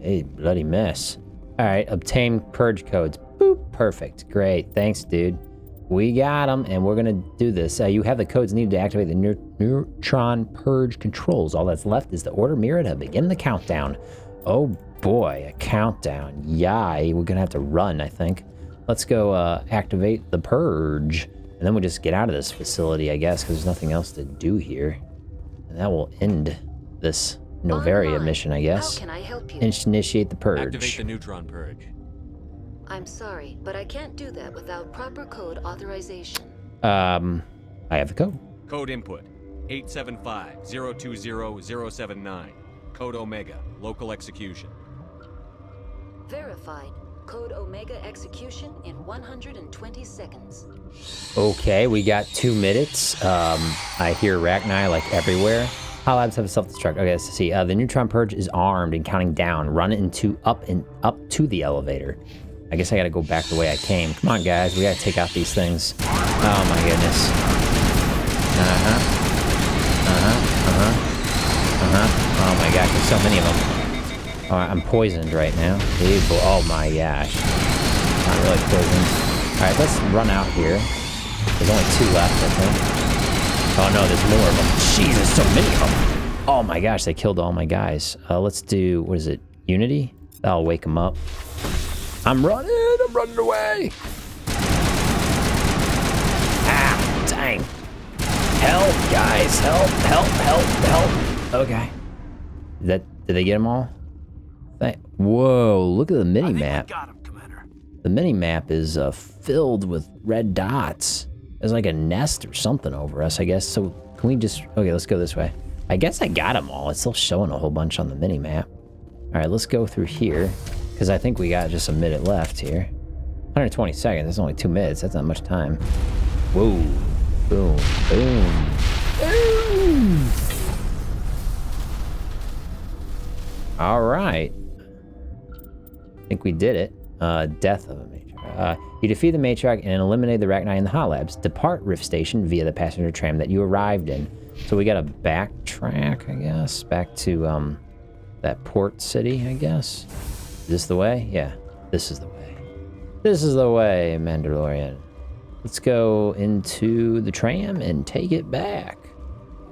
Hey, bloody mess. Alright, obtain purge codes. Boop, perfect. Great, thanks dude. We got them, and we're gonna do this. You have the codes needed to activate the neutron purge controls. All that's left is to order Mira to begin the countdown. Oh boy, a countdown. Yay, we're gonna have to run, I think. Let's go activate the purge. And then we'll just get out of this facility, I guess, because there's nothing else to do here. And that will end this Novaria mission, I guess. How can I help you? Initiate the purge. Activate the neutron purge. I'm sorry, but I can't do that without proper code authorization. I have the code. Code input 875-020-079. Code Omega. Local execution. Verified. Code Omega execution in 120 seconds. Okay, we got 2 minutes. I hear Rachni like everywhere. Hot labs have a self-destruct. Okay, let's see. The neutron purge is armed and counting down. Run into up to the elevator. I guess I gotta go back the way I came. Come on, guys. We gotta take out these things. Oh my goodness. Oh my gosh, there's so many of them. Oh, I'm poisoned right now. Oh my gosh. Not really poisoned. Alright, let's run out here. There's only 2 left, I think. Oh no, there's more of them. Jeez, there's so many of them. Oh my gosh, they killed all my guys. Let's do, what is it? Unity? That'll wake them up. I'm running away. Ah, dang. Help, guys, help. Okay. Did they get them all? Whoa, look at the mini-map. The mini-map is filled with red dots. There's like a nest or something over us, I guess. So can we just, okay, let's go this way. I guess I got them all. It's still showing a whole bunch on the mini-map. All right, let's go through here. Because I think we got just a minute left here. 120 seconds, that's only 2 minutes. That's not much time. Whoa. Boom, boom. Boom. All right. I think we did it. Death of a Matriarch. You defeat the Matriarch and eliminate the Rachni in the hot labs. Depart Rift Station via the passenger tram that you arrived in. So we gotta backtrack, I guess. Back to that port city, I guess. Is this the way? Yeah, this is the way. This is the way, Mandalorian. Let's go into the tram and take it back.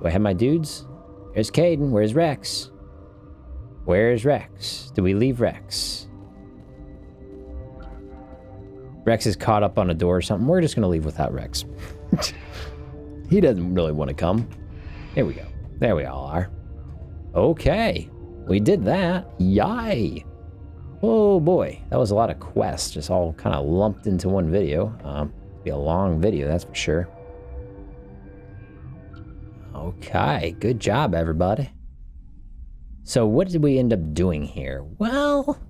Do I have my dudes? There's Caden. Where's Rex? Where's Rex? Did we leave Rex? Rex is caught up on a door or something. We're just gonna leave without Rex. He doesn't really want to come. Here we go. There we all are. Okay. We did that. Yay. Oh boy. That was a lot of quests, just all kind of lumped into one video. Be a long video, that's for sure. Okay. Good job, everybody. So what did we end up doing here? Well,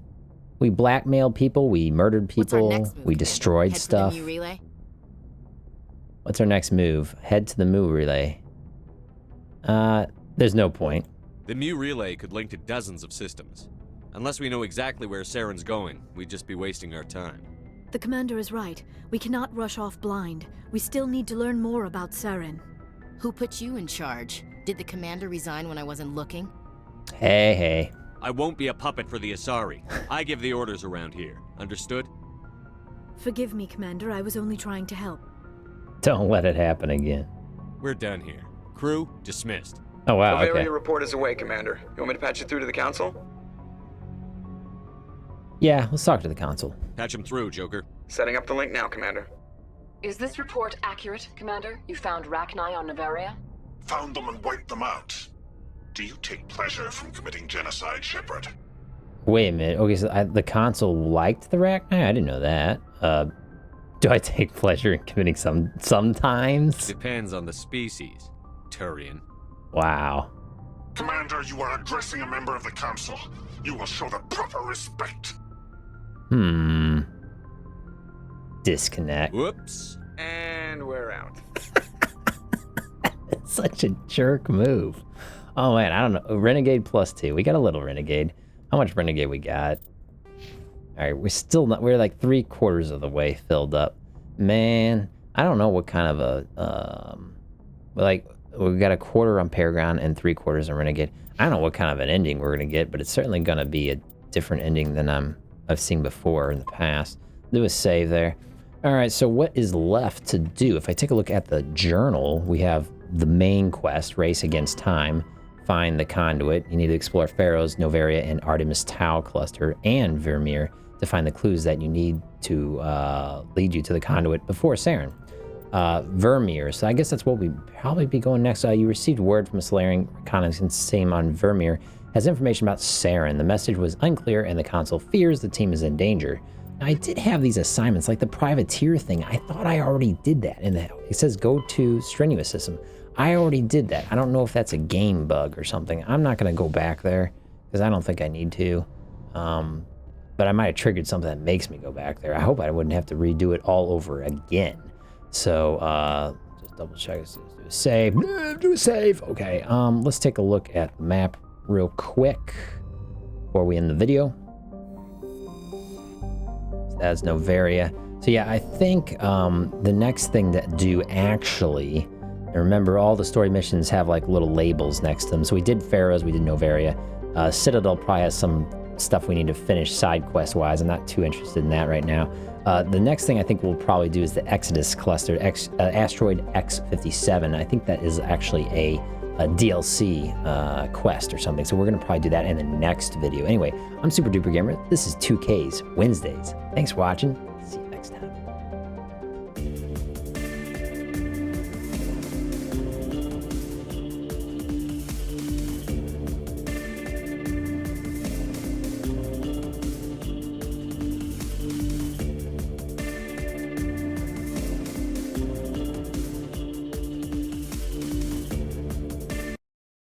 we blackmailed people, we murdered people, we destroyed stuff. Head to the Mu relay? What's our next move? Head to the Mu relay. There's no point. The Mu relay could link to dozens of systems. Unless we know exactly where Saren's going, we'd just be wasting our time. The commander is right. We cannot rush off blind. We still need to learn more about Saren. Who put you in charge? Did the commander resign when I wasn't looking? Hey. I won't be a puppet for the Asari. I give the orders around here. Understood? Forgive me, Commander. I was only trying to help. Don't let it happen again. We're done here. Crew, dismissed. Oh, wow, Novaria okay. report is away, Commander. You want me to patch it through to the Council? Yeah, let's talk to the Council. Patch him through, Joker. Setting up the link now, Commander. Is this report accurate, Commander? You found Rachni on Novaria? Found them and wiped them out. Do you take pleasure from committing genocide, Shepard? Wait a minute. Okay, so the Council liked the Rachni? I didn't know that. Do I take pleasure in committing sometimes? Depends on the species, Turian. Wow. Commander, you are addressing a member of the Council. You will show the proper respect. Disconnect. Whoops. And we're out. Such a jerk move. Oh man, I don't know. Renegade +2. We got a little Renegade. How much Renegade we got? Alright, we're still not, we're like 3/4 of the way filled up. Man, I don't know what kind of a, like, we got 1/4 on Paragon and 3/4 on Renegade. I don't know what kind of an ending we're gonna get, but it's certainly gonna be a different ending than I've seen before in the past. Do a save there. Alright, so what is left to do? If I take a look at the journal, we have the main quest, Race Against Time. Find the conduit. You need to explore Pharaoh's, Novaria, and Artemis Tau cluster, and Vermeer to find the clues that you need to lead you to the conduit before Saren. Vermeer, so I guess that's what we'd probably be going next. You received word from a Solarian reconnaissance team on Vermeer. Has information about Saren. The message was unclear, and the Council fears the team is in danger. Now, I did have these assignments, like the privateer thing. I thought I already did that. It says go to Strenuous System. I already did that. I don't know if that's a game bug or something. I'm not going to go back there because I don't think I need to. But I might have triggered something that makes me go back there. I hope I wouldn't have to redo it all over again. So just double check. Let's do a save. Do a save. Okay. Let's take a look at the map real quick before we end the video. So that's Novaria. So yeah, I think the next thing to do actually. And remember, all the story missions have like little labels next to them. So we did Pharaoh's, we did Novaria. Citadel probably has some stuff we need to finish side quest wise. I'm not too interested in that right now. The next thing I think we'll probably do is the Exodus cluster, asteroid X57. I think that is actually a DLC quest or something. So we're gonna probably do that in the next video. Anyway, I'm Super Duper Gamer. This is 2Ks Wednesdays. Thanks for watching.